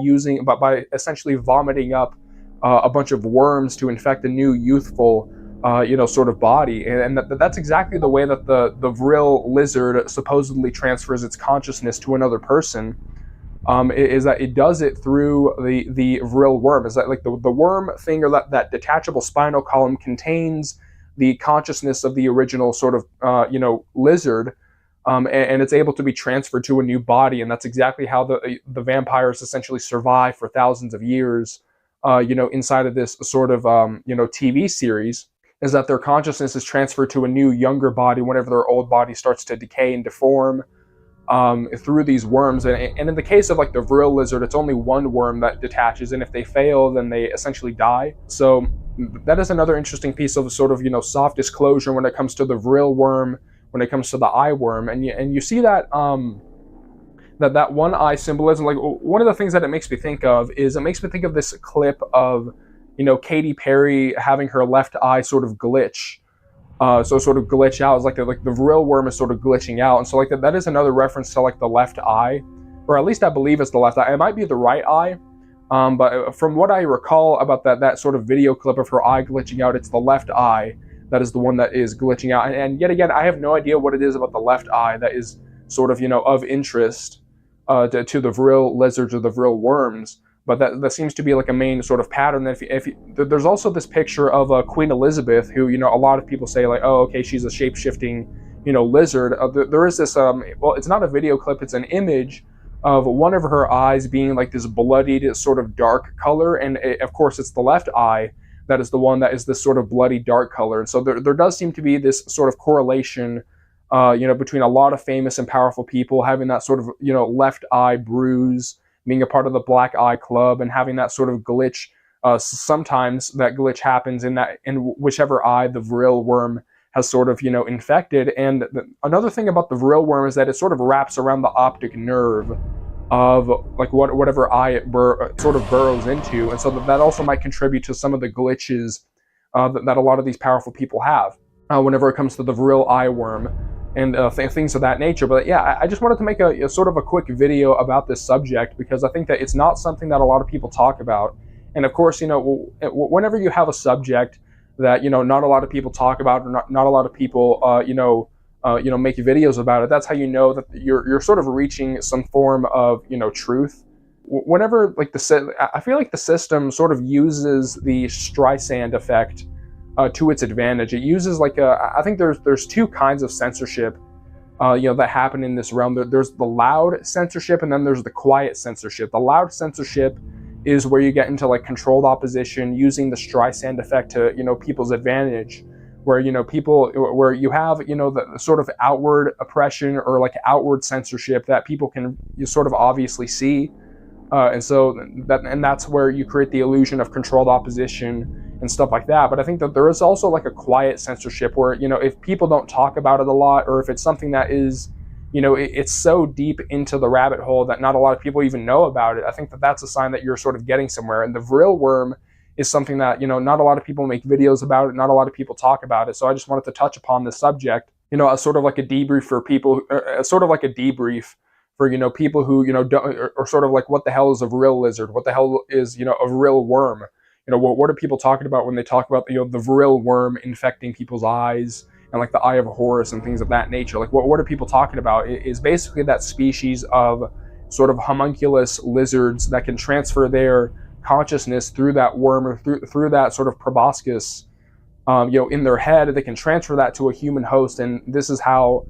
by essentially vomiting up a bunch of worms to infect a new youthful sort of body. And that's exactly the way that the vril lizard supposedly transfers its consciousness to another person. Is that it does it through the vril worm. Is that like the worm thing, or that detachable spinal column, contains the consciousness of the original sort of lizard, and it's able to be transferred to a new body. And that's exactly how the vampires essentially survive for thousands of years inside of this sort of TV series, is that their consciousness is transferred to a new, younger body whenever their old body starts to decay and deform through these worms. And in the case of like the vril lizard, it's only one worm that detaches, and if they fail, then they essentially die. So that is another interesting piece of sort of soft disclosure when it comes to the vril worm, when it comes to the eye worm. And you see that that one eye symbolism. Like, one of the things that it makes me think of is, it makes me think of this clip of Katy Perry having her left eye sort of glitch. So sort of glitch out. It's like the vril worm is sort of glitching out. And so like that is another reference to like the left eye, or at least I believe it's the left eye. It might be the right eye, but from what I recall about that sort of video clip of her eye glitching out, it's the left eye that is the one that is glitching out. And yet again, I have no idea what it is about the left eye that is sort of of interest to the vril lizards or the vril worms. But that seems to be like a main sort of pattern. There's also this picture of Queen Elizabeth, who a lot of people say like, oh, okay, she's a shape-shifting lizard. There is this well, it's not a video clip, it's an image of one of her eyes being like this bloodied sort of dark color, and of course it's the left eye that is the one that is this sort of bloody dark color. And so there does seem to be this sort of correlation between a lot of famous and powerful people having that sort of, left eye bruise, being a part of the Black Eye Club, and having that sort of glitch. Sometimes that glitch happens in whichever eye the vril worm has sort of, infected. And another thing about the vril worm is that it sort of wraps around the optic nerve of like whatever eye it sort of burrows into, and so that also might contribute to some of the glitches that a lot of these powerful people have whenever it comes to the vril eye worm and things of that nature. But yeah, I just wanted to make a sort of a quick video about this subject because I think that it's not something that a lot of people talk about. And of course, whenever you have a subject that not a lot of people talk about, or not a lot of people make videos about it, that's how you know that you're sort of reaching some form of truth. Whenever I feel like the system sort of uses the Streisand effect to its advantage. It uses I think there's two kinds of censorship that happen in this realm. There's the loud censorship, and then there's the quiet censorship. The loud censorship is where you get into like controlled opposition using the Streisand effect to people's advantage, where where you have the sort of outward oppression or like outward censorship that people can sort of obviously see, and that's where you create the illusion of controlled opposition and stuff like that. But I think that there is also like a quiet censorship where if people don't talk about it a lot, or if it's something that is it's so deep into the rabbit hole that not a lot of people even know about it, I think that that's a sign that you're sort of getting somewhere. And the vril worm is something that not a lot of people make videos about it, not a lot of people talk about it. So I just wanted to touch upon this subject, as sort of like a debrief for people, sort of like a debrief for people who don't, or sort of like, what the hell is a vril lizard? What the hell is a vril worm? What are people talking about when they talk about the vril worm infecting people's eyes and like the Eye of Horus and things of that nature? Like what are people talking about? It is basically that species of sort of homunculus lizards that can transfer their consciousness through that worm, or through that sort of proboscis, in their head. They can transfer that to a human host, and this is how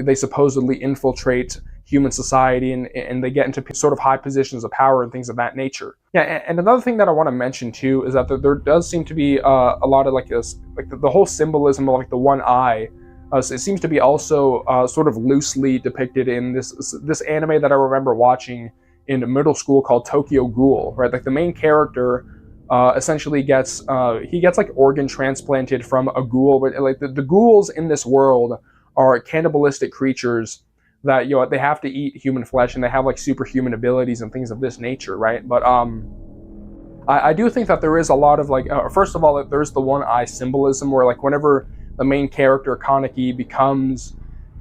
they supposedly infiltrate human society, and they get into sort of high positions of power and things of that nature. Yeah, and another thing that I want to mention too is that there does seem to be a lot of like this, like the whole symbolism of like the one eye. So it seems to be also sort of loosely depicted in this anime that I remember watching in middle school called Tokyo Ghoul, right? Like the main character essentially gets like organ transplanted from a ghoul, but like the ghouls in this world are cannibalistic creatures that they have to eat human flesh, and they have like superhuman abilities and things of this nature, right? But I do think that there is a lot of like first of all, there's the one eye symbolism where like whenever the main character Kaneki becomes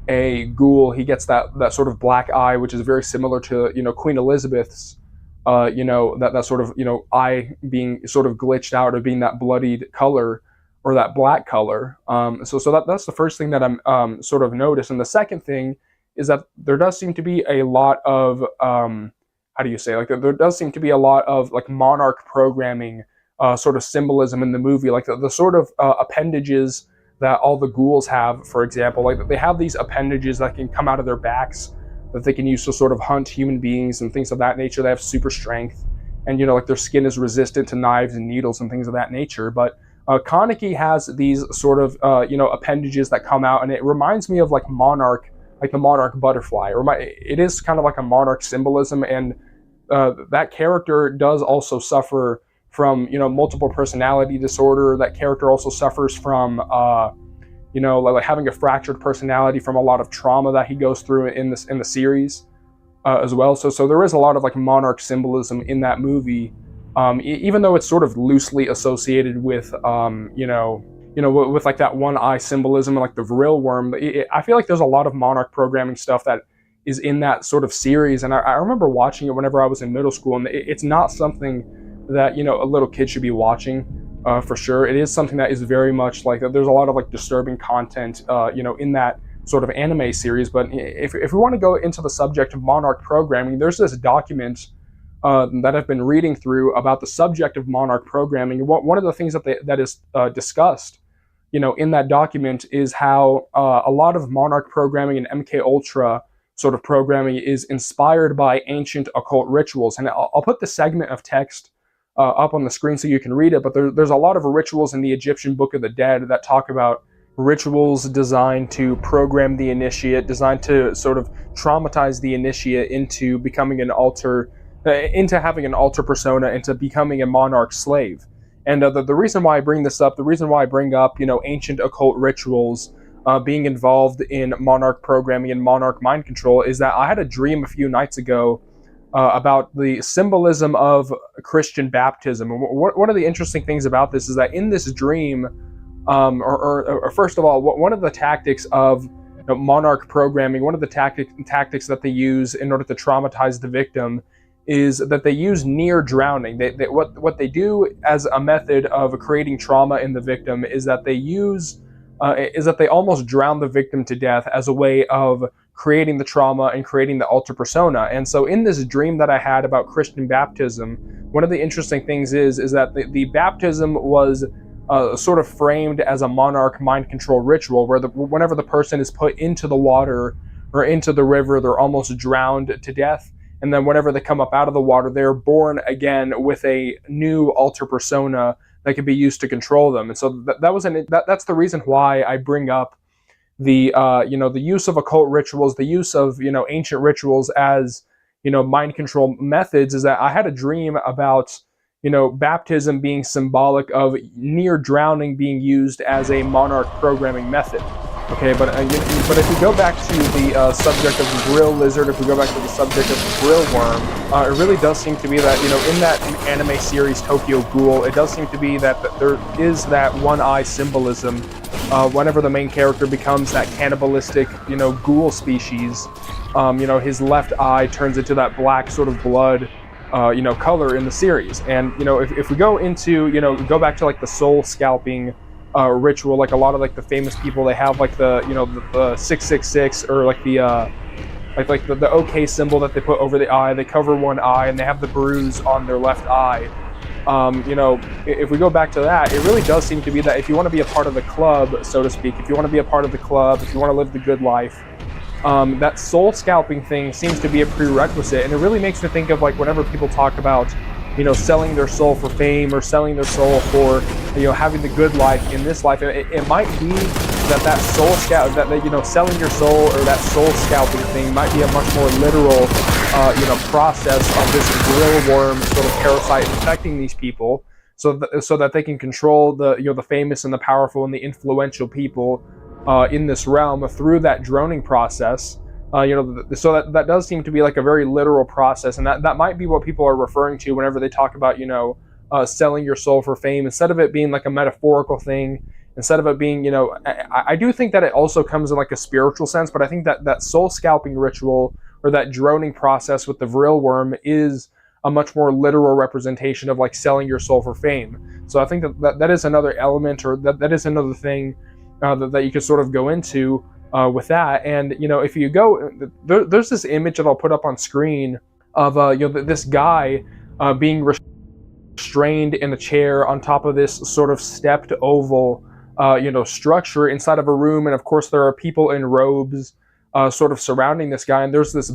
a ghoul, he gets that sort of black eye, which is very similar to Queen Elizabeth's that sort of eye being sort of glitched out, or being that bloodied color or that black color. So that's the first thing that I'm sort of noticed. And the second thing is that there does seem to be a lot of how do you say, like there does seem to be a lot of like monarch programming sort of symbolism in the movie, like the sort of appendages that all the ghouls have, for example. Like they have these appendages that can come out of their backs that they can use to sort of hunt human beings and things of that nature. They have super strength, and like their skin is resistant to knives and needles and things of that nature. But Kaneki has these sort of appendages that come out, and it reminds me of like monarch, like the monarch butterfly. It is kind of like a monarch symbolism, and that character does also suffer from multiple personality disorder. That character also suffers from like having a fractured personality from a lot of trauma that he goes through in the series as well. So there is a lot of like monarch symbolism in that movie, even though it's sort of loosely associated with with like that one eye symbolism and like the vril worm. I feel like there's a lot of monarch programming stuff that is in that sort of series, and I remember watching it whenever I was in middle school, and it's not something that a little kid should be watching for sure. It is something that is very much like, there's a lot of like disturbing content in that sort of anime series. But if we want to go into the subject of monarch programming, there's this document that I've been reading through about the subject of monarch programming. And one of the things that is discussed in that document is how a lot of monarch programming and MK Ultra sort of programming is inspired by ancient occult rituals. And I'll put the segment of text up on the screen so you can read it, but there's a lot of rituals in the Egyptian Book of the Dead that talk about rituals designed to program the initiate, designed to sort of traumatize the initiate into becoming an alter, into having an alter persona, into becoming a monarch slave. And the reason why I bring this up, the reason why I bring up, ancient occult rituals being involved in monarch programming and monarch mind control, is that I had a dream a few nights ago about the symbolism of Christian baptism. And one of the interesting things about this is that in this dream, or first of all, one of the tactics of monarch programming, one of the tactics that they use in order to traumatize the victim is that they use near drowning. What they do as a method of creating trauma in the victim is that they almost drown the victim to death as a way of creating the trauma and creating the alter persona. And so in this dream that I had about Christian baptism, one of the interesting things is that the baptism was sort of framed as a monarch mind control ritual, where whenever the person is put into the water or into the river, they're almost drowned to death. And then whenever they come up out of the water, they're born again with a new alter persona that can be used to control them. And so that's the reason why I bring up the the use of occult rituals, the use of ancient rituals as mind control methods. Is that I had a dream about baptism being symbolic of near drowning being used as a monarch programming method. Okay, but if we go back to the subject of the grill lizard, if we go back to the subject of the grill worm, it really does seem to be that in that anime series Tokyo Ghoul, it does seem to be that there is that one eye symbolism. Whenever the main character becomes that cannibalistic ghoul species, his left eye turns into that black sort of blood color in the series. And if we go into go back to like the soul scalping ritual, like a lot of like the famous people, they have like the 666, or like the the OK symbol that they put over the eye. They cover one eye and they have the bruise on their left eye. If we go back to that, it really does seem to be that if you want to be a part of the club, so to speak, if you want to be a part of the club, if you want to live the good life, that soul scalping thing seems to be a prerequisite. And it really makes me think of like whenever people talk about selling their soul for fame, or selling their soul for having the good life in this life. It might be that soul scalp, that selling your soul, or that soul scalping thing might be a much more literal process of this grill worm sort of parasite infecting these people, so that they can control the the famous and the powerful and the influential people in this realm through that droning process. So that does seem to be like a very literal process, and that might be what people are referring to whenever they talk about selling your soul for fame, instead of it being like a metaphorical thing, instead of it being I do think that it also comes in like a spiritual sense, but I think that soul scalping ritual, or that droning process with the vril worm, is a much more literal representation of like selling your soul for fame. So I think that is another element, or that is another thing that you could sort of go into with that. And if you go, there's this image that I'll put up on screen of this guy being restrained in a chair on top of this sort of stepped oval structure inside of a room, and of course there are people in robes sort of surrounding this guy, and there's this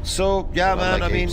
So yeah, man. I mean,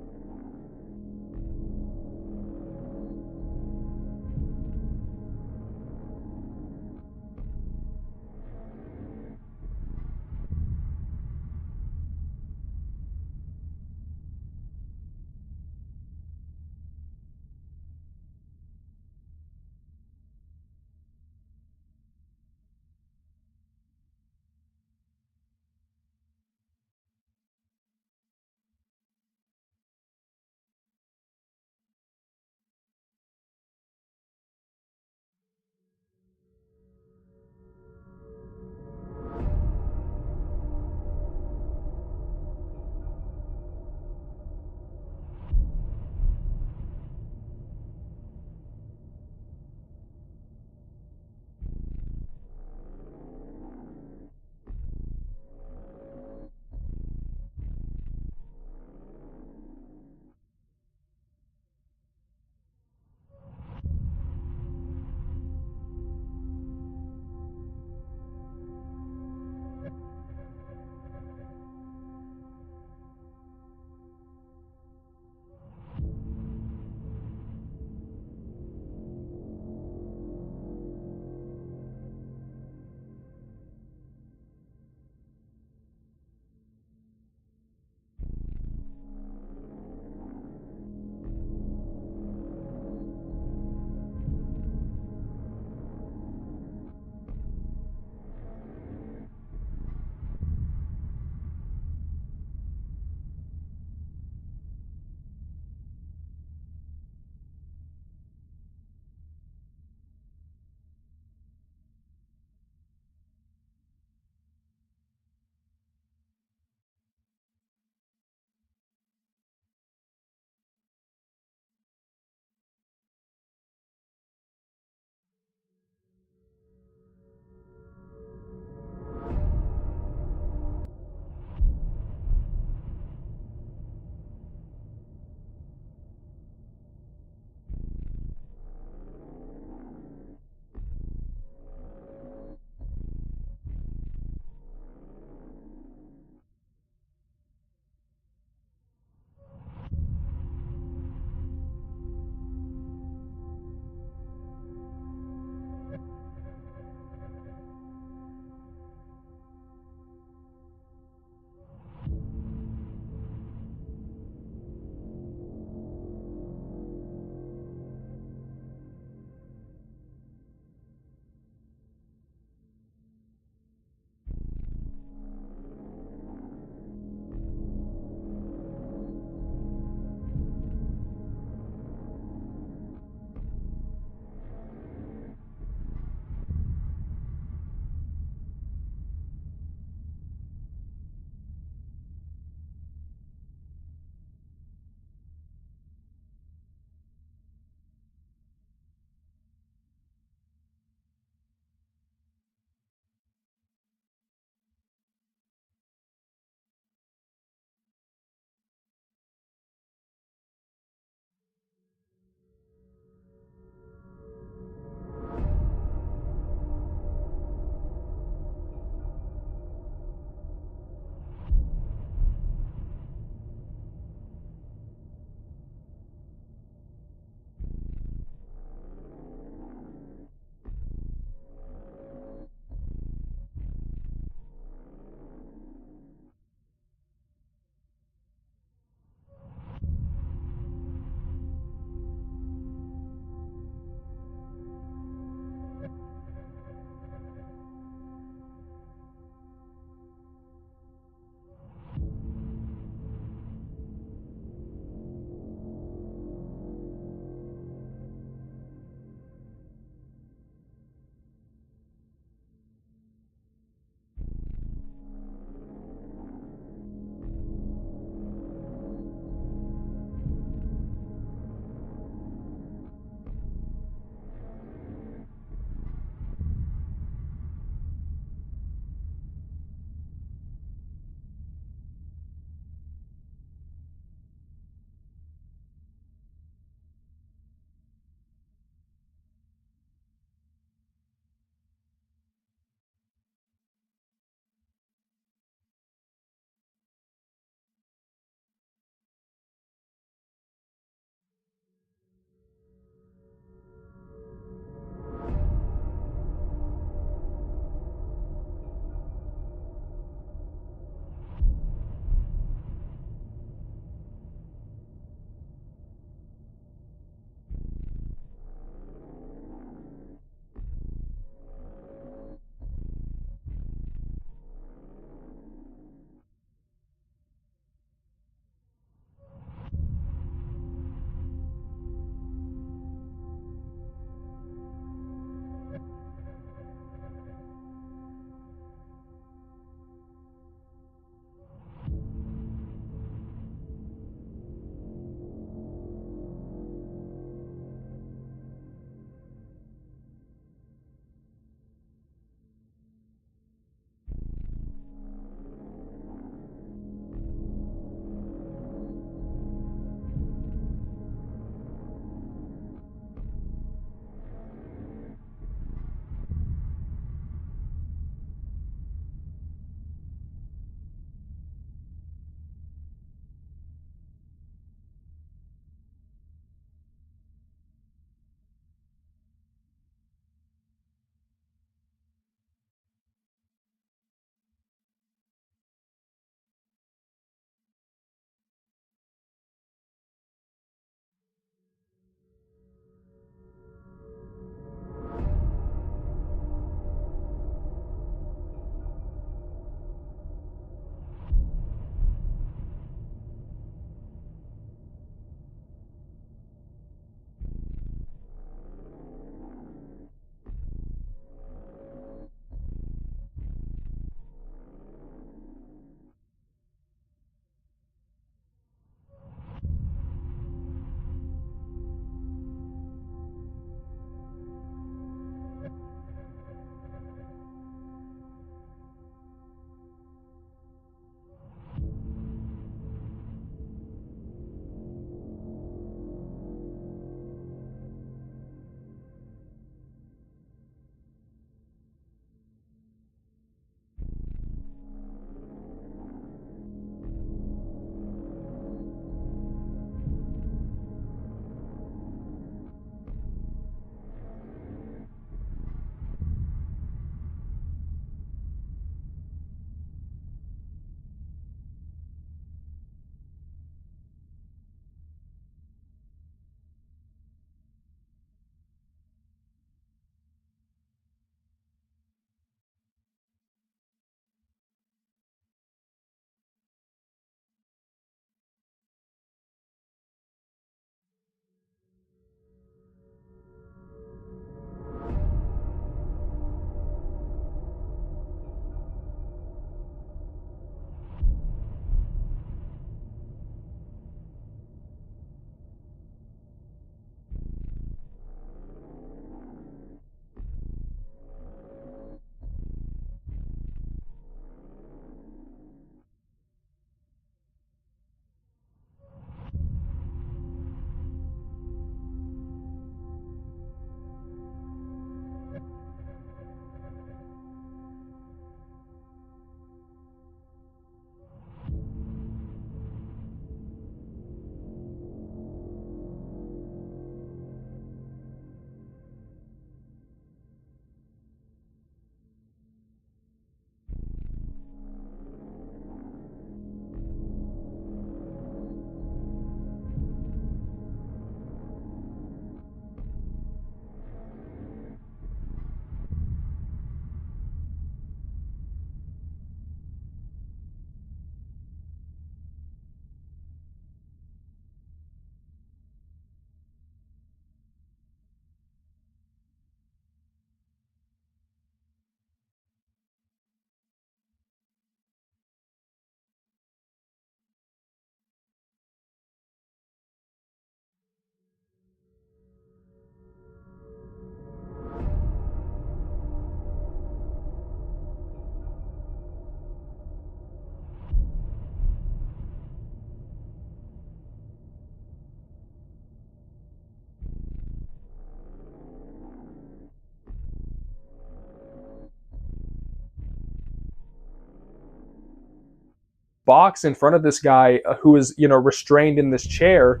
box in front of this guy who is, you know, restrained in this chair.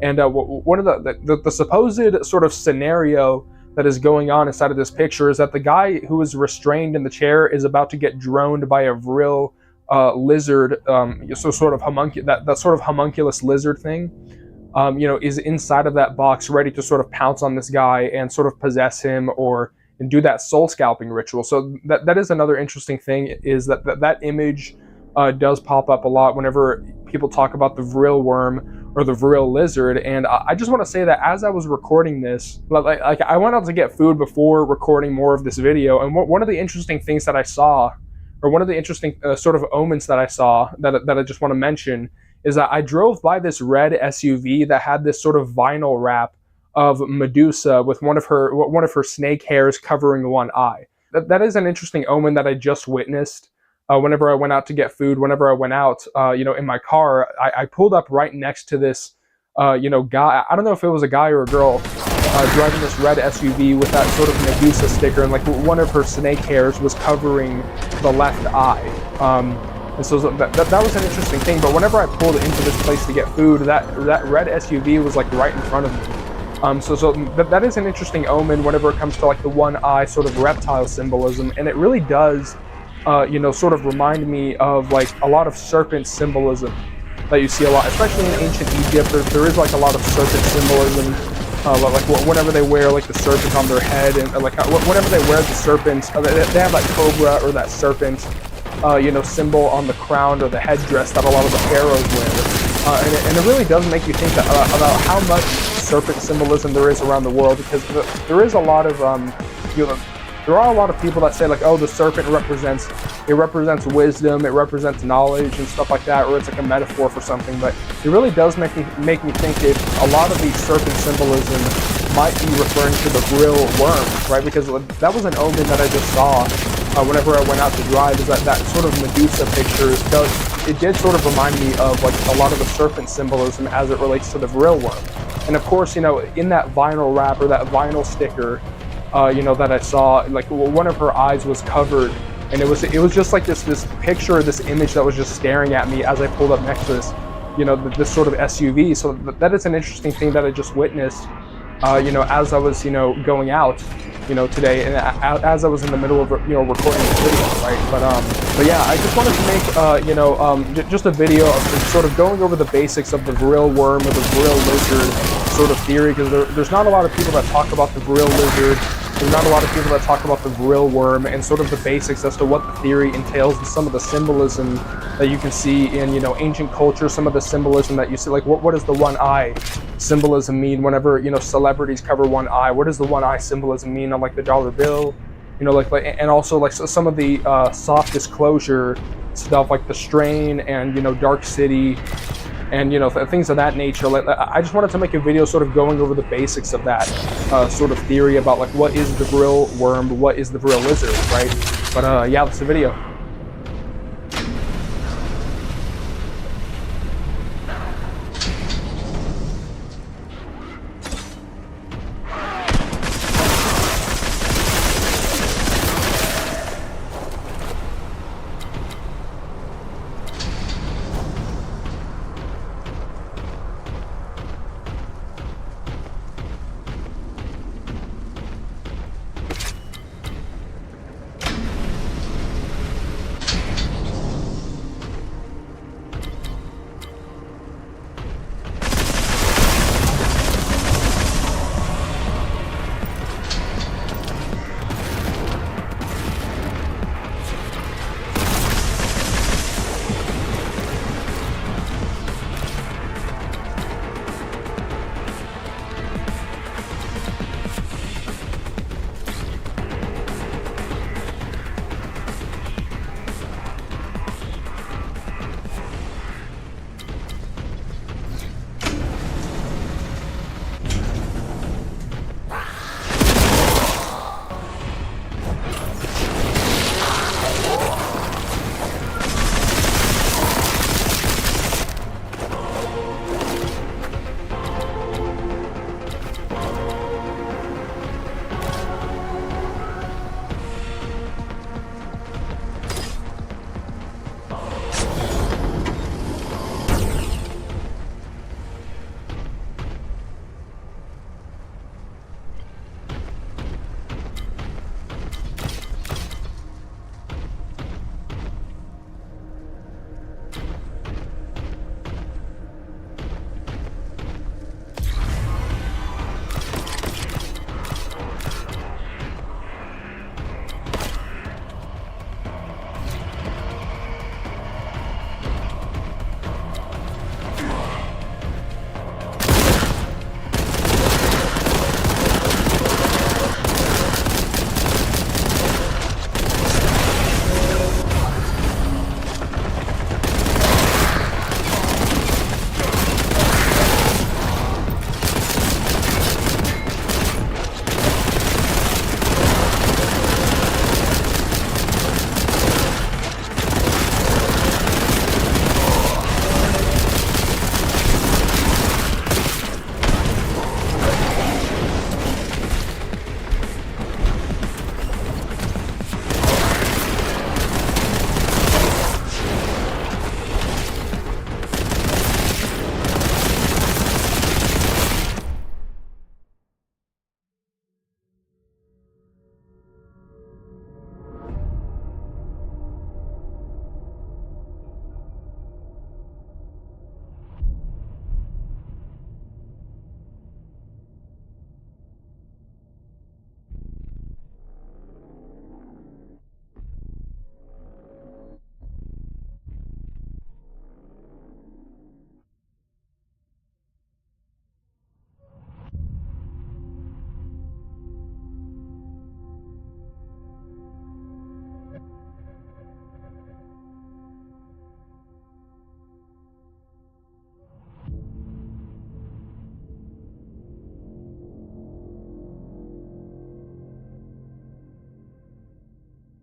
And one of the supposed sort of scenario that is going on inside of this picture is that the guy who is restrained in the chair is about to get droned by a vril lizard, so sort of that sort of homunculus lizard thing, you know, is inside of that box, ready to sort of pounce on this guy and sort of possess him and do that soul scalping ritual. So that is another interesting thing, is that image does pop up a lot whenever people talk about the vril worm or the vril lizard. And I just want to say that as I was recording this, like I went out to get food before recording more of this video, and one of the interesting things that I saw, or one of the interesting sort of omens that I saw that I just want to mention, is that I drove by this red SUV that had this sort of vinyl wrap of Medusa with one of her snake hairs covering one eye. That is an interesting omen that I just witnessed. Whenever I went out to get food, whenever I went out, you know, in my car, I pulled up right next to this, you know, guy. I don't know if it was a guy or a girl driving this red SUV with that sort of Medusa sticker, and like one of her snake hairs was covering the left eye. And so that was an interesting thing. But whenever I pulled into this place to get food, that red SUV was like right in front of me. So that is an interesting omen whenever it comes to like the one eye sort of reptile symbolism, and it really does. You know, sort of remind me of like a lot of serpent symbolism that you see a lot, especially in ancient Egypt. There is like a lot of serpent symbolism, like whenever they wear like the serpent on their head, and like whenever they wear the serpent, they have that cobra or that serpent, you know, symbol on the crown or the headdress that a lot of the pharaohs wear, and it really does make you think about how much serpent symbolism there is around the world, because there is a lot of you know. There are a lot of people that say like, oh, the serpent represents wisdom, it represents knowledge and stuff like that, or it's like a metaphor for something. But it really does make me think that a lot of the serpent symbolism might be referring to the vril worm, right? Because that was an omen that I just saw whenever I went out to drive. Is that sort of Medusa picture did sort of remind me of like a lot of the serpent symbolism as it relates to the vril worm. And of course, you know, in that vinyl wrap or that vinyl sticker, you know, that I saw, like one of her eyes was covered, and it was just like this picture, this image that was just staring at me as I pulled up next to this, you know, this sort of SUV. So that is an interesting thing that I just witnessed, you know, as I was, you know, going out, you know, today, and as I was in the middle of, you know, recording this video, right? But yeah, I just wanted to make, you know, just a video of sort of going over the basics of the vril worm or the vril lizard sort of theory, because there's not a lot of people that talk about the vril lizard. There's not a lot of people that talk about the vril worm and sort of the basics as to what the theory entails, and some of the symbolism that you can see in, you know, ancient culture, some of the symbolism that you see, like what does the one eye symbolism mean whenever, you know, celebrities cover one eye? What does the one eye symbolism mean on like the dollar bill? You know, like and also like some of the soft disclosure stuff, like the Strain and, you know, Dark City, and, you know, things of that nature. Like, I just wanted to make a video sort of going over the basics of that sort of theory about like what is the vril worm, what is the vril lizard, right? But yeah, that's the video.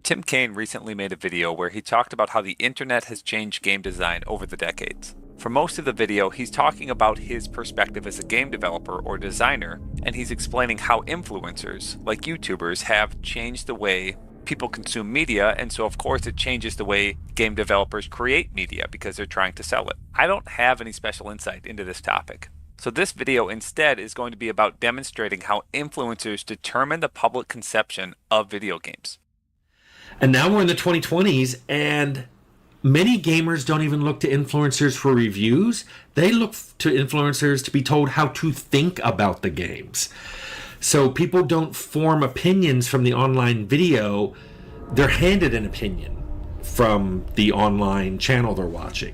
Tim Kaine recently made a video where he talked about how the internet has changed game design over the decades. For most of the video, he's talking about his perspective as a game developer or designer, and he's explaining how influencers, like YouTubers, have changed the way people consume media, and so of course it changes the way game developers create media because they're trying to sell it. I don't have any special insight into this topic. So this video instead is going to be about demonstrating how influencers determine the public conception of video games. And now we're in the 2020s, and many gamers don't even look to influencers for reviews. They look to influencers to be told how to think about the games. So people don't form opinions from the online video. They're handed an opinion from the online channel they're watching.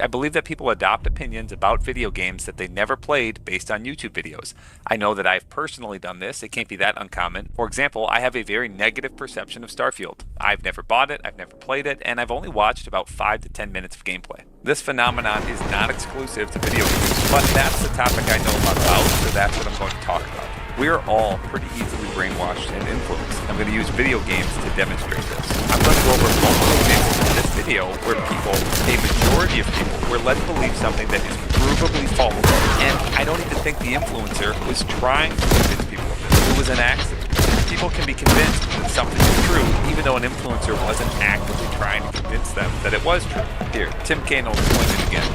I believe that people adopt opinions about video games that they never played based on YouTube videos. I know that I've personally done this. It can't be that uncommon. For example, I have a very negative perception of Starfield. I've never bought it, I've never played it, and I've only watched about 5 to 10 minutes of gameplay. This phenomenon is not exclusive to video games, but that's the topic I know a lot about, so that's what I'm going to talk about. We are all pretty easily brainwashed and influenced. I'm going to use video games to demonstrate this. I'm going to go over multiple examples in this video where people, a majority of people, were led to believe something that is provably false. And I don't even think the influencer was trying to convince people of this. It was an accident. People can be convinced that something is true, even though an influencer wasn't actively trying to convince them that it was true. Here, Tim Kaine will explain it again.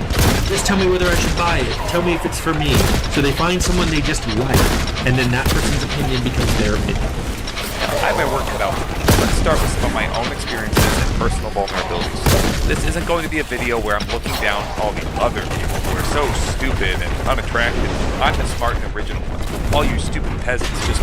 Just tell me whether I should buy it. Tell me if it's for me. So they find someone they just like, and then that person's opinion becomes their opinion. I have my work cut out. Let's start with some of my own experiences and personal vulnerabilities. This isn't going to be a video where I'm looking down all the other people who are so stupid and unattractive. I'm the smart and original one. All you stupid peasants just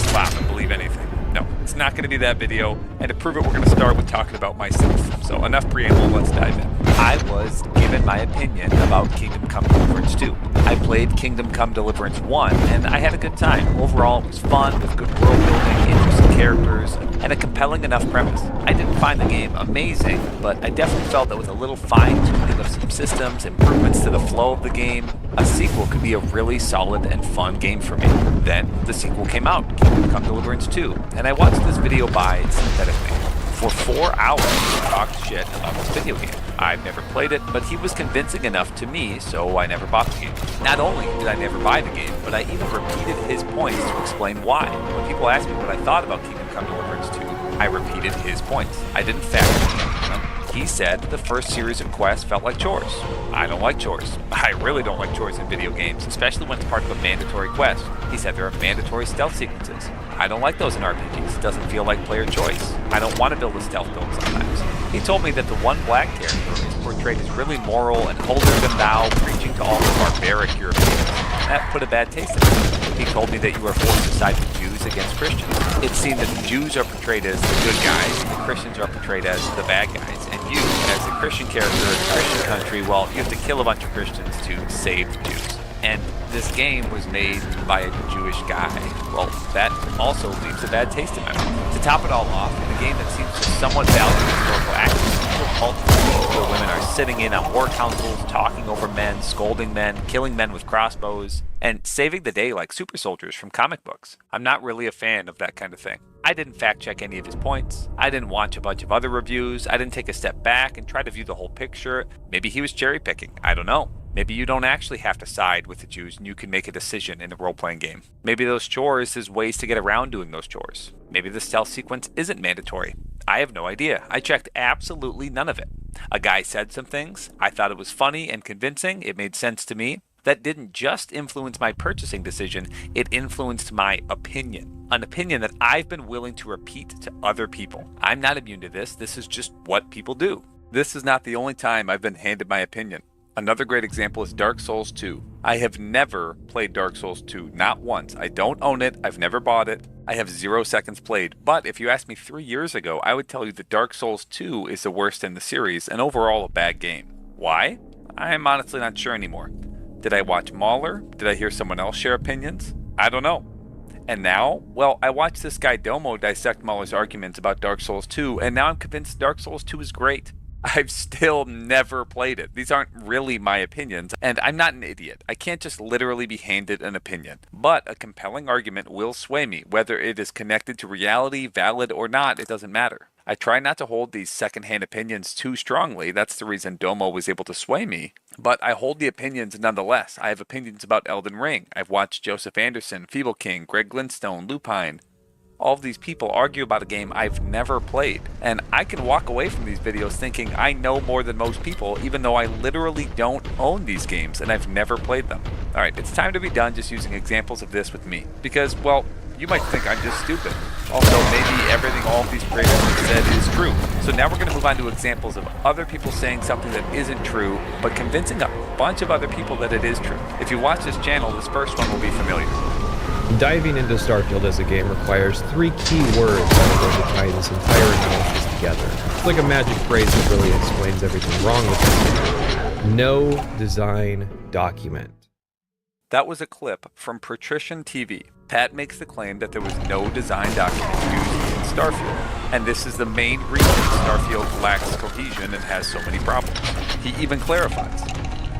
slap and believe anything. No, it's not going to be that video, and to prove it, we're going to start with talking about myself. So enough preamble, let's dive in. I was given my opinion about Kingdom Come Deliverance 2. I played Kingdom Come Deliverance 1, and I had a good time. Overall, it was fun, with good world building, interesting characters, and a compelling enough premise. I didn't find the game amazing, but I definitely felt that with a little fine-tuning of some systems, improvements to the flow of the game, a sequel could be a really solid and fun game for me. Then, the sequel came out, Kingdom Come Deliverance 2, and I watched this video by Synthetically. For 4 hours, he talked shit about this video game. I've never played it, but he was convincing enough to me, so I never bought the game. Not only did I never buy the game, but I even repeated his points to explain why. When people asked me what I thought about Kingdom Come Deliverance 2, I repeated his points. I didn't fact check them. He said the first series of quests felt like chores. I don't like chores. I really don't like chores in video games, especially when it's part of a mandatory quest. He said there are mandatory stealth sequences. I don't like those in RPGs. It doesn't feel like player choice. I don't want to build a stealth build sometimes. He told me that the one black character is portrayed as really moral and holier than thou, preaching to all the barbaric Europeans. That put a bad taste in me. He told me that you are forced to side with Jews against Christians. It seemed that the Jews are portrayed as the good guys, and the Christians are portrayed as the bad guys, and you, as a Christian character in a Christian country, well, you have to kill a bunch of Christians to save the Jews. And this game was made by a Jewish guy. Well, that also leaves a bad taste in my mouth. To top it all off, in a game that seems to somewhat value historical actions, where women are sitting in on war councils, talking over men, scolding men, killing men with crossbows, and saving the day like super soldiers from comic books. I'm not really a fan of that kind of thing. I didn't fact check any of his points. I didn't watch a bunch of other reviews. I didn't take a step back and try to view the whole picture. Maybe he was cherry picking. I don't know. Maybe you don't actually have to side with the Jews and you can make a decision in a role-playing game. Maybe those chores is ways to get around doing those chores. Maybe the stealth sequence isn't mandatory. I have no idea. I checked absolutely none of it. A guy said some things. I thought it was funny and convincing. It made sense to me. That didn't just influence my purchasing decision, it influenced my opinion. An opinion that I've been willing to repeat to other people. I'm not immune to this. This is just what people do. This is not the only time I've been handed my opinion. Another great example is Dark Souls 2. I have never played Dark Souls 2, not once. I don't own it, I've never bought it. I have 0 seconds played, but if you asked me 3 years ago, I would tell you that Dark Souls 2 is the worst in the series and overall a bad game. Why? I'm honestly not sure anymore. Did I watch Mauler? Did I hear someone else share opinions? I don't know. And now? Well, I watched this guy Domo dissect Mauler's arguments about Dark Souls 2, and now I'm convinced Dark Souls 2 is great. I've still never played it. These aren't really my opinions, and I'm not an idiot. I can't just literally be handed an opinion. But a compelling argument will sway me. Whether it is connected to reality, valid or not, it doesn't matter. I try not to hold these secondhand opinions too strongly. That's the reason Domo was able to sway me. But I hold the opinions nonetheless. I have opinions about Elden Ring. I've watched Joseph Anderson, Feeble King, Greg Glintstone, Lupine. All of these people argue about a game I've never played. And I can walk away from these videos thinking I know more than most people, even though I literally don't own these games and I've never played them. Alright, it's time to be done just using examples of this with me. Because, well, you might think I'm just stupid. Also, maybe everything all of these creators have said is true. So now we're going to move on to examples of other people saying something that isn't true, but convincing a bunch of other people that it is true. If you watch this channel, this first one will be familiar. Diving into Starfield as a game requires 3 key words that are going to tie this entire analysis together. It's like a magic phrase that really explains everything wrong with this game. No design document. That was a clip from Patrician TV. Pat makes the claim that there was no design document used in Starfield, and this is the main reason Starfield lacks cohesion and has so many problems. He even clarifies.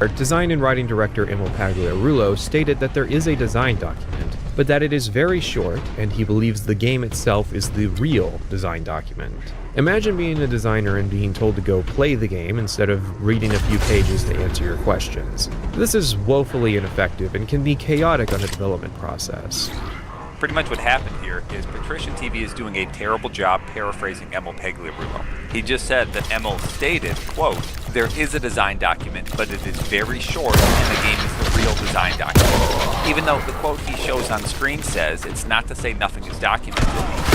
Our design and writing director Emil Pagliarulo stated that there is a design document, but that it is very short, and he believes the game itself is the real design document. Imagine being a designer and being told to go play the game instead of reading a few pages to answer your questions. This is woefully ineffective and can be chaotic on a development process. Pretty much what happened here is Patrician TV is doing a terrible job paraphrasing Emil Pagliarulo. He just said that Emil stated, quote, there is a design document, but it is very short and the game is the real design document. Even though the quote he shows on screen says it's not to say nothing is documented,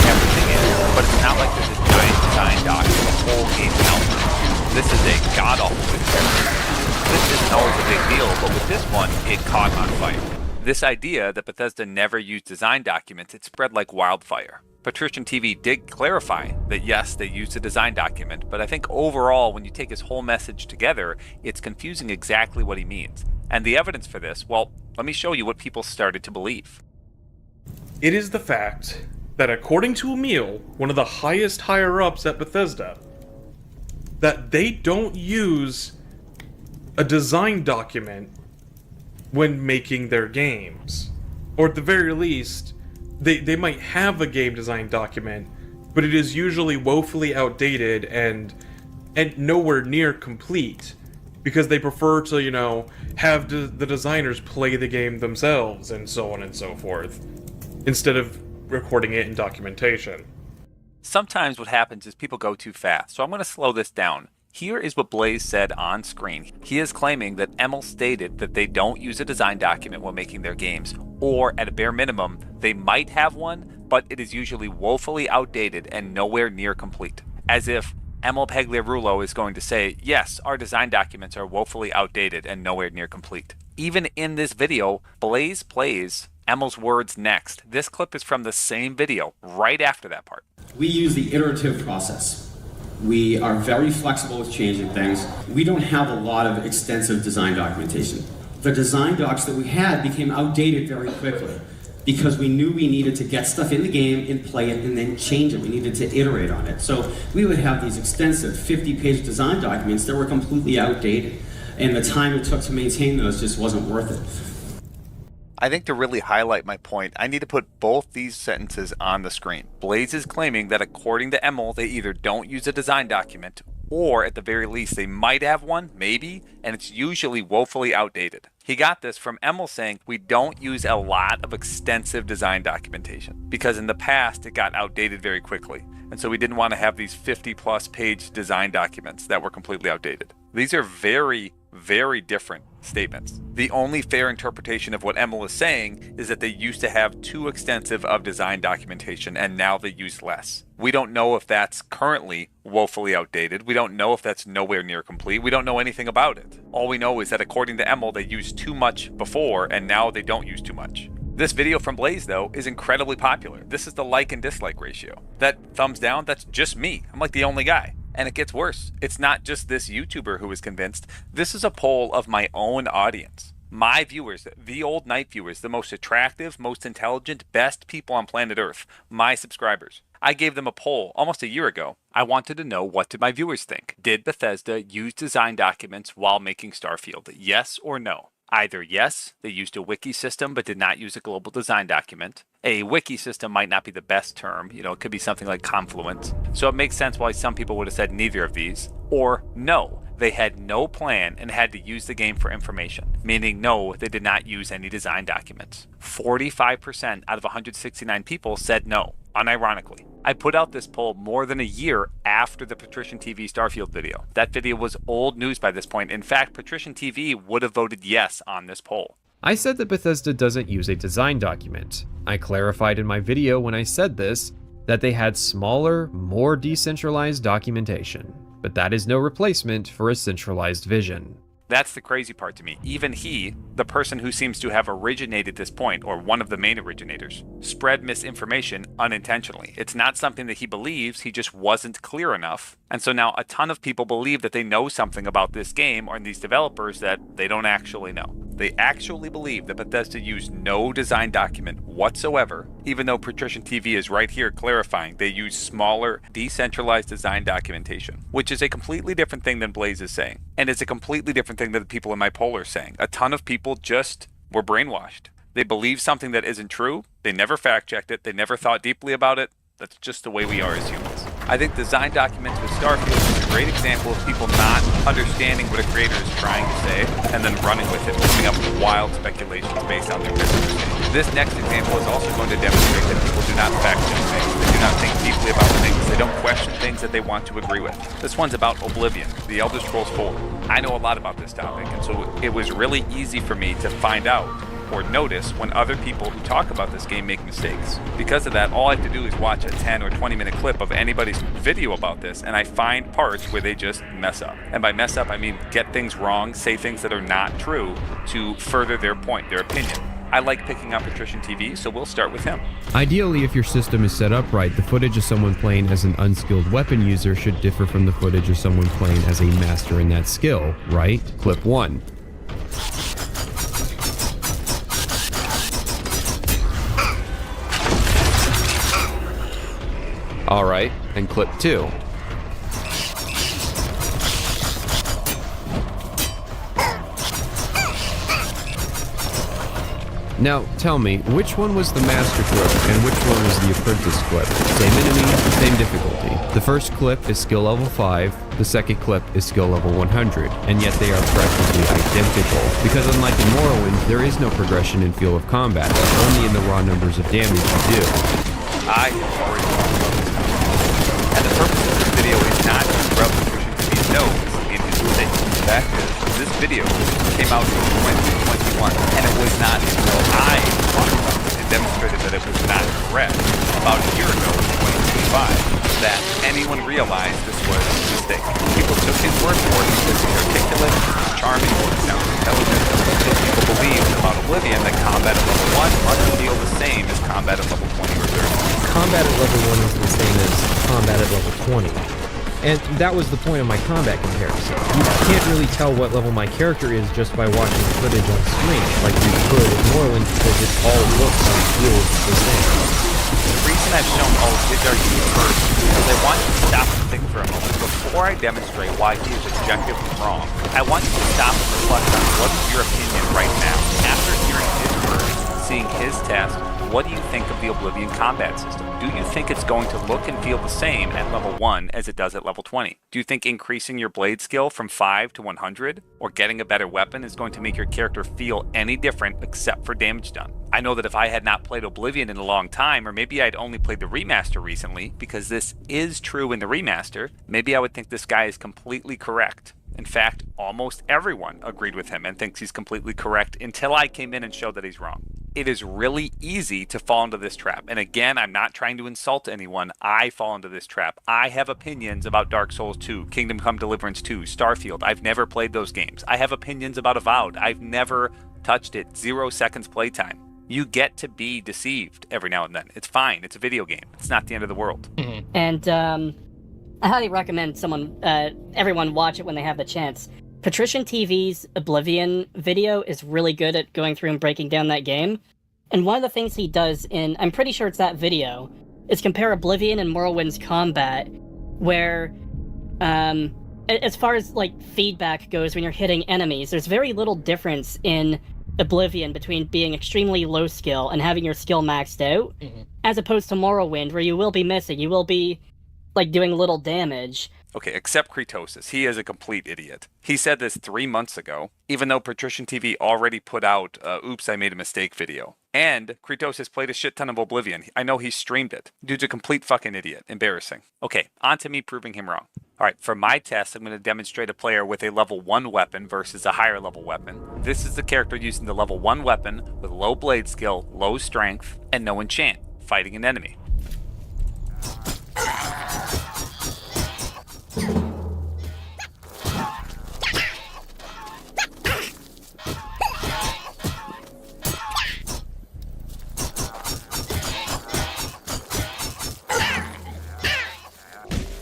everything is, but it's not like there's a giant design doc with the whole game outline. This is a god-awful experiment. This isn't always a big deal, but with this one, it caught on fire. This idea that Bethesda never used design documents, it spread like wildfire. Patrician TV did clarify that yes, they used a design document, but I think overall, when you take his whole message together, it's confusing exactly what he means. And the evidence for this, well, let me show you what people started to believe. It is the fact that according to Emil, one of the highest higher-ups at Bethesda, that they don't use a design document when making their games. Or at the very least, they might have a game design document, but it is usually woefully outdated and nowhere near complete, because they prefer to, you know, have the designers play the game themselves and so on and so forth, instead of recording it in documentation. Sometimes what happens is people go too fast, so I'm going to slow this down. Here is what Blaze said on screen. He is claiming that Emil stated that they don't use a design document when making their games, or at a bare minimum, they might have one, but it is usually woefully outdated and nowhere near complete. As if Emil Pagliarulo is going to say, yes, our design documents are woefully outdated and nowhere near complete. Even in this video, Blaze plays Emil's words next. This clip is from the same video, right after that part. We use the iterative process. We are very flexible with changing things. We don't have a lot of extensive design documentation. The design docs that we had became outdated very quickly because we knew we needed to get stuff in the game and play it and then change it. We needed to iterate on it. So we would have these extensive 50-page design documents that were completely outdated, and the time it took to maintain those just wasn't worth it. I think to really highlight my point, I need to put both these sentences on the screen. Blaze is claiming that according to Emil, they either don't use a design document, or at the very least, they might have one, maybe, and it's usually woefully outdated. He got this from Emil saying, we don't use a lot of extensive design documentation, because in the past, it got outdated very quickly. And so we didn't want to have these 50-plus page design documents that were completely outdated. These are very, very different statements. The only fair interpretation of what Emil is saying is that they used to have too extensive of design documentation and now they use less. We don't know if that's currently woefully outdated. We don't know if that's nowhere near complete. We don't know anything about it. All we know is that according to Emil, they used too much before and now they don't use too much. This video from Blaze, though, is incredibly popular. This is the like and dislike ratio. That thumbs down, that's just me. I'm like the only guy. And it gets worse. It's not just this YouTuber who is convinced. This is a poll of my own audience. My viewers, the old night viewers, the most attractive, most intelligent, best people on planet Earth, my subscribers. I gave them a poll almost a year ago. I wanted to know, what did my viewers think? Did Bethesda use design documents while making Starfield? Yes or no? Either yes, they used a wiki system but did not use a global design document. A wiki system might not be the best term, it could be something like Confluence. So it makes sense why some people would have said neither of these. Or no, they had no plan and had to use the game for information, meaning no, they did not use any design documents. 45% out of 169 people said no, unironically. I put out this poll more than a year after the Patrician TV Starfield video. That video was old news by this point. In fact, Patrician TV would have voted yes on this poll. I said that Bethesda doesn't use a design document. I clarified in my video when I said this that they had smaller, more decentralized documentation. But that is no replacement for a centralized vision. That's the crazy part to me. Even he, the person who seems to have originated this point, or one of the main originators, spread misinformation unintentionally. It's not something that he believes, he just wasn't clear enough. And so now a ton of people believe that they know something about this game or these developers that they don't actually know. They actually believe that Bethesda used no design document whatsoever, even though Patrician TV is right here clarifying they use smaller, decentralized design documentation, which is a completely different thing than Blaze is saying. And it's a completely different thing that the people in my poll are saying. A ton of people just were brainwashed. They believe something that isn't true. They never fact-checked it. They never thought deeply about it. That's just the way we are as humans. I think design documents with Starfield is a great example of people not understanding what a creator is trying to say and then running with it, coming up with wild speculations based on their misunderstanding. This next example is also going to demonstrate that people do not fact-check things. They do not think deeply about things. They don't question things that they want to agree with. This one's about Oblivion, the Elder Scrolls 4. I know a lot about this topic, and so it was really easy for me to find out or notice when other people who talk about this game make mistakes. Because of that, all I have to do is watch a 10 or 20 minute clip of anybody's video about this, and I find parts where they just mess up. And by mess up, I mean get things wrong, say things that are not true to further their point, their opinion. I like picking up Patrician TV, so we'll start with him. Ideally, if your system is set up right, the footage of someone playing as an unskilled weapon user should differ from the footage of someone playing as a master in that skill, right? Clip 1. Alright, and clip 2. Now, tell me, which one was the master clip and which one was the apprentice clip? Same enemy, same difficulty. The first clip is skill level 5, the second clip is skill level 100, and yet they are practically identical. Because unlike in Morrowind, there is no progression in field of combat, only in the raw numbers of damage you do. I have already talked about this concept. And the purpose of this video is not to rub Patrician TV's nose in his mistake. The fact is, this video came out in 2021, and it was not until I talked about it and demonstrated that it was not correct about a year ago in 2025 that anyone realized this was a mistake. People took his word for it because he's articulate, he's charming, he sounds intelligent. So people believed about Oblivion that combat at level 1 must feel the same as combat at level 20 or 30. Combat at level 1 is the same as combat at level 20. And that was the point of my combat comparison. You can't really tell what level my character is just by watching the footage on screen, like you could in Morrowind, because it all looks and feels the same. The reason I've shown all of his arguments first is because I want you to stop and think for a moment before I demonstrate why he is objectively wrong. I want you to stop and reflect on what is your opinion right now. After hearing his words, seeing his test, what do you think of the Oblivion combat system? Do you think it's going to look and feel the same at level 1 as it does at level 20? Do you think increasing your blade skill from 5 to 100 or getting a better weapon is going to make your character feel any different except for damage done? I know that if I had not played Oblivion in a long time, or maybe I'd only played the remaster recently, because this is true in the remaster, maybe I would think this guy is completely correct. In fact, almost everyone agreed with him and thinks he's completely correct until I came in and showed that he's wrong. It is really easy to fall into this trap. And again, I'm not trying to insult anyone. I fall into this trap. I have opinions about Dark Souls 2, Kingdom Come Deliverance 2, Starfield. I've never played those games. I have opinions about Avowed. I've never touched it. 0 seconds playtime. You get to be deceived every now and then. It's fine. It's a video game. It's not the end of the world. And I highly recommend everyone watch it when they have the chance. Patrician TV's Oblivion video is really good at going through and breaking down that game. And one of the things he does I'm pretty sure it's that video, is compare Oblivion and Morrowind's combat, where, as far as like feedback goes when you're hitting enemies, there's very little difference in Oblivion between being extremely low skill and having your skill maxed out, as opposed to Morrowind, where you will be missing, you will be like doing little damage. Okay, except Kretosis. He is a complete idiot. He said this 3 months ago, even though Patrician TV already put out Oops, I Made a Mistake video. And Kretosis played a shit ton of Oblivion. I know he streamed it. Dude's a complete fucking idiot. Embarrassing. Okay, on to me proving him wrong. All right, for my test, I'm going to demonstrate a player with a level 1 weapon versus a higher level weapon. This is the character using the level 1 weapon with low blade skill, low strength, and no enchant, fighting an enemy.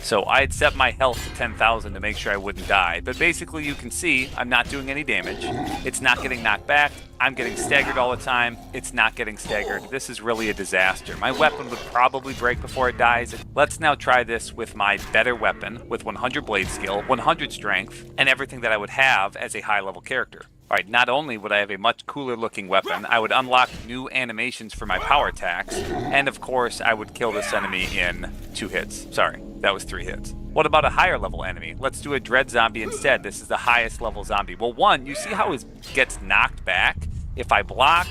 So I had set my health to 10,000 to make sure I wouldn't die, but basically you can see I'm not doing any damage. It's not getting knocked back. I'm getting staggered all the time. It's not getting staggered. This is really a disaster. My weapon would probably break before it dies. Let's now try this with my better weapon with 100 blade skill, 100 strength, and everything that I would have as a high level character. Alright, not only would I have a much cooler looking weapon, I would unlock new animations for my power attacks, and of course I would kill this enemy in 2 hits. Sorry, that was 3 hits. What about a higher level enemy? Let's do a dread zombie instead. This is the highest level zombie. Well, one, you see how he gets knocked back? If I block,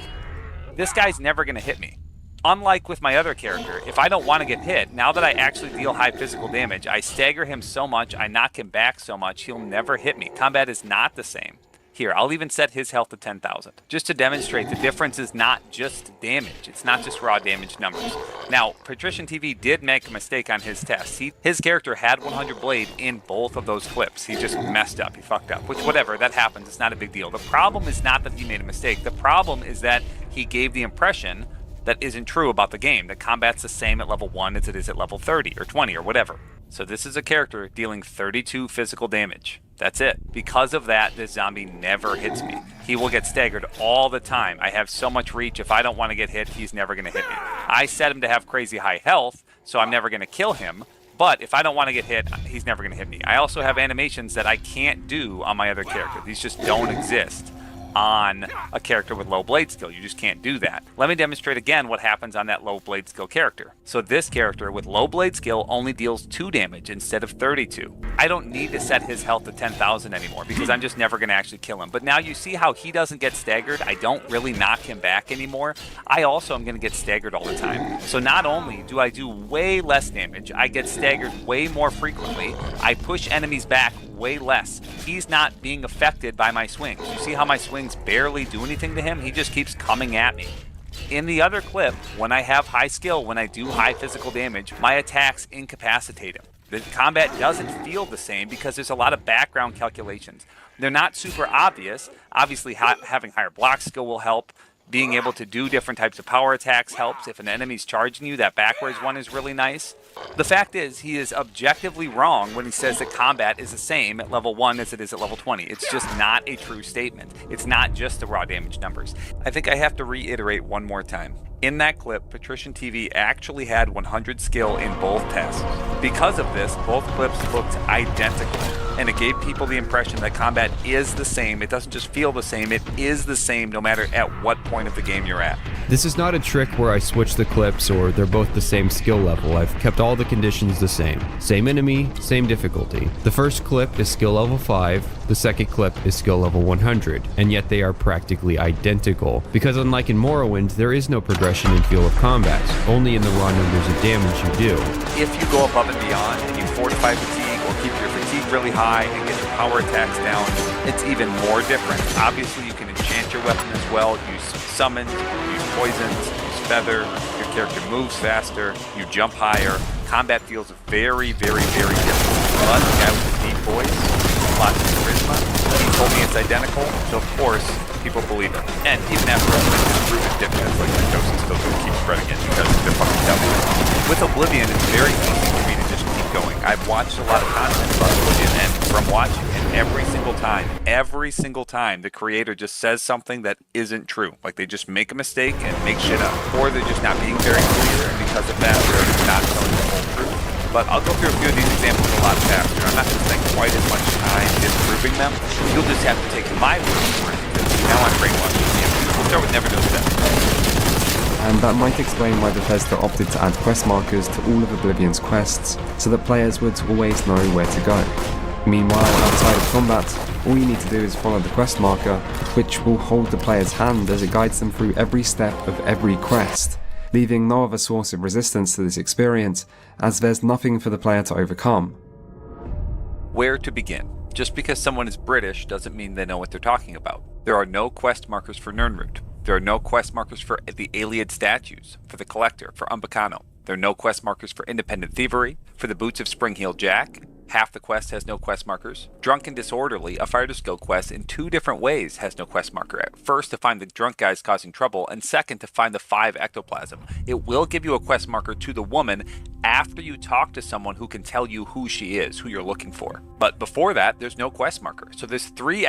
this guy's never going to hit me. Unlike with my other character, if I don't want to get hit, now that I actually deal high physical damage, I stagger him so much, I knock him back so much, he'll never hit me. Combat is not the same. Here, I'll even set his health to 10,000. Just to demonstrate the difference is not just damage. It's not just raw damage numbers. Now, Patrician TV did make a mistake on his test. His character had 100 blade in both of those clips. He just messed up. He fucked up. Which, whatever, that happens. It's not a big deal. The problem is not that he made a mistake. The problem is that he gave the impression that isn't true about the game. That combat's the same at level 1 as it is at level 30 or 20 or whatever. So this is a character dealing 32 physical damage. That's it. Because of that, this zombie never hits me. He will get staggered all the time. I have so much reach. If I don't want to get hit, he's never going to hit me. I set him to have crazy high health, so I'm never going to kill him. But if I don't want to get hit, he's never going to hit me. I also have animations that I can't do on my other character. These just don't exist on a character with low blade skill. You just can't do that. Let me demonstrate again what happens on that low blade skill character. So this character with low blade skill only deals 2 damage instead of 32. I don't need to set his health to 10,000 anymore because I'm just never going to actually kill him. But now you see how he doesn't get staggered. I don't really knock him back anymore. I also am going to get staggered all the time. So not only do I do way less damage, I get staggered way more frequently. I push enemies back way less. He's not being affected by my swings. You see how my swings barely do anything to him? He just keeps coming at me. In the other clip, when I have high skill, when I do high physical damage, my attacks incapacitate him. The combat doesn't feel the same because there's a lot of background calculations. They're not super obvious. Obviously, having higher block skill will help. Being able to do different types of power attacks helps. If an enemy's charging you, that backwards one is really nice. The fact is, he is objectively wrong when he says that combat is the same at level 1 as it is at level 20. It's just not a true statement. It's not just the raw damage numbers. I think I have to reiterate one more time. In that clip, Patrician TV actually had 100 skill in both tests. Because of this, both clips looked identical, and it gave people the impression that combat is the same. It doesn't just feel the same, it is the same no matter at what point of the game you're at. This is not a trick where I switch the clips or they're both the same skill level. I've kept all the conditions the same. Same enemy, same difficulty. The first clip is skill level 5, the second clip is skill level 100, and yet they are practically identical. Because unlike in Morrowind, there is no progression in feel of combat, only in the raw numbers of damage you do. If you go above and beyond and you fortify fatigue or keep your fatigue really high and get your power attacks down, it's even more different. Obviously, you can enchant your weapon as well, use summons, use poisons, use feather, your character moves faster, you jump higher. Combat feels very, very, very different. But the guy with the deep voice, lots of charisma, he told me it's identical, so of course, people believe it. And even after I've been proven different, it's like Kretosis still going to keep spreading it because they're fucking dumb. With Oblivion, it's very easy for me to just keep going. I've watched a lot of content about Oblivion, and from watching it, every single time the creator just says something that isn't true. Like they just make a mistake and make shit up. Or they're just not being very clear, and because of that, they're not telling the whole truth. But I'll go through a few of these examples a lot faster. I'm not going to spend quite as much time disproving them. You'll just have to take my word for it, because now I'm brainwashed. We'll start with Never Knows Best. And that might explain why Bethesda opted to add quest markers to all of Oblivion's quests, so that players would always know where to go. Meanwhile, outside of combat, all you need to do is follow the quest marker, which will hold the player's hand as it guides them through every step of every quest, leaving no other source of resistance to this experience, as there's nothing for the player to overcome. Where to begin? Just because someone is British doesn't mean they know what they're talking about. There are no quest markers for Nirnroot. There are no quest markers for the Iliad statues, for the Collector, for Umbacano. There are no quest markers for Independent Thievery, for the Boots of Spring-Heeled Jack. Half the quest has no quest markers. Drunk and Disorderly, a Fire to Skill quest in 2 different ways, has no quest marker. First, to find the drunk guys causing trouble, and second, to find the 5 ectoplasm. It will give you a quest marker to the woman after you talk to someone who can tell you who she is, who you're looking for. But before that, there's no quest marker. So there's three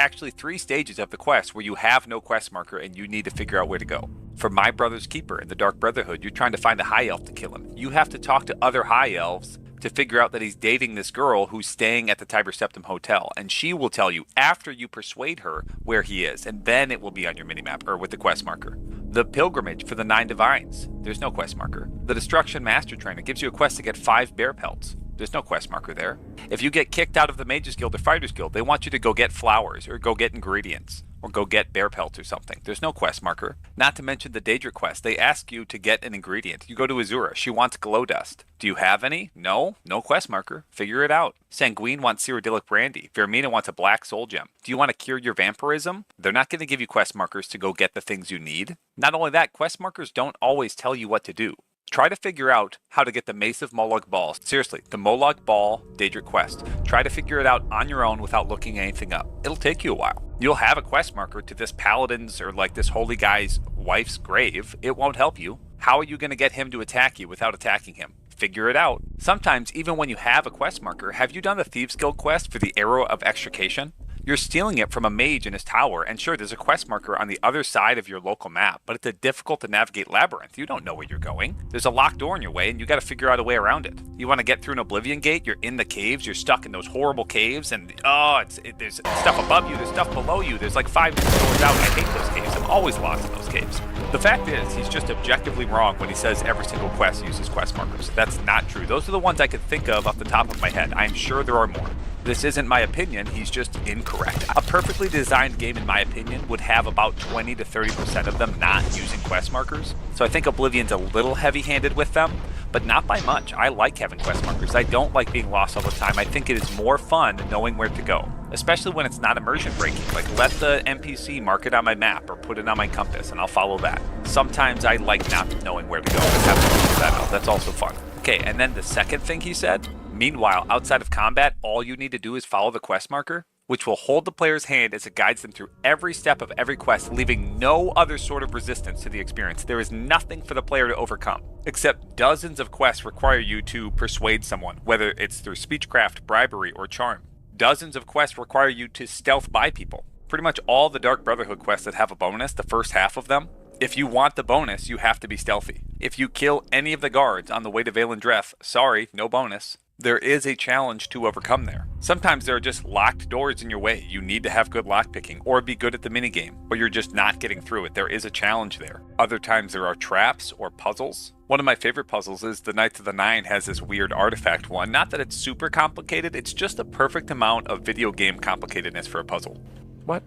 stages of the quest where you have no quest marker and you need to figure out where to go. For My Brother's Keeper in the Dark Brotherhood, you're trying to find a high elf to kill him. You have to talk to other high elves to figure out that he's dating this girl who's staying at the Tiber Septim Hotel, and she will tell you after you persuade her where he is, and then it will be on your minimap, or with the quest marker. The Pilgrimage for the 9 Divines, there's no quest marker. The Destruction Master Trainer gives you a quest to get 5 bear pelts. There's no quest marker there. If you get kicked out of the Mages Guild or Fighters Guild, they want you to go get flowers, or go get ingredients, or go get bear pelts or something. There's no quest marker. Not to mention the Daedric quest. They ask you to get an ingredient. You go to Azura. She wants glow dust. Do you have any? No. No quest marker. Figure it out. Sanguine wants Cyrodiilic brandy. Vermina wants a black soul gem. Do you want to cure your vampirism? They're not going to give you quest markers to go get the things you need. Not only that, quest markers don't always tell you what to do. Try to figure out how to get the Mace of Molag Bal. Seriously, the Molag Bal Daedric quest. Try to figure it out on your own without looking anything up. It'll take you a while. You'll have a quest marker to this paladin's or like this holy guy's wife's grave. It won't help you. How are you going to get him to attack you without attacking him? Figure it out. Sometimes, even when you have a quest marker, have you done the Thieves Guild quest for the Arrow of Extrication? You're stealing it from a mage in his tower, and sure, there's a quest marker on the other side of your local map, but it's a difficult to navigate labyrinth. You don't know where you're going. There's a locked door in your way, and you got to figure out a way around it. You want to get through an Oblivion Gate, you're in the caves, you're stuck in those horrible caves, and there's stuff above you, there's stuff below you, there's like 5 different doors out. I hate those caves. I'm always lost in those caves. The fact is, he's just objectively wrong when he says every single quest uses quest markers. That's not true. Those are the ones I could think of off the top of my head. I'm sure there are more. This isn't my opinion, he's just incorrect. A perfectly designed game, in my opinion, would have about 20 to 30% of them not using quest markers. So I think Oblivion's a little heavy-handed with them, but not by much. I like having quest markers. I don't like being lost all the time. I think it is more fun knowing where to go, especially when it's not immersion breaking. Like, let the NPC mark it on my map or put it on my compass, and I'll follow that. Sometimes I like not knowing where to go. Just have to figure that out. That's also fun. Okay, and then the second thing he said, meanwhile, outside of combat, all you need to do is follow the quest marker, which will hold the player's hand as it guides them through every step of every quest, leaving no other sort of resistance to the experience. There is nothing for the player to overcome, except dozens of quests require you to persuade someone, whether it's through speechcraft, bribery, or charm. Dozens of quests require you to stealth by people. Pretty much all the Dark Brotherhood quests that have a bonus, the first half of them, if you want the bonus, you have to be stealthy. If you kill any of the guards on the way to Vaelendreth, sorry, no bonus. There is a challenge to overcome there. Sometimes there are just locked doors in your way. You need to have good lockpicking, or be good at the minigame, or you're just not getting through it. There is a challenge there. Other times there are traps or puzzles. One of my favorite puzzles is the Knights of the Nine has this weird artifact one. Not that it's super complicated, it's just a perfect amount of video game complicatedness for a puzzle. What?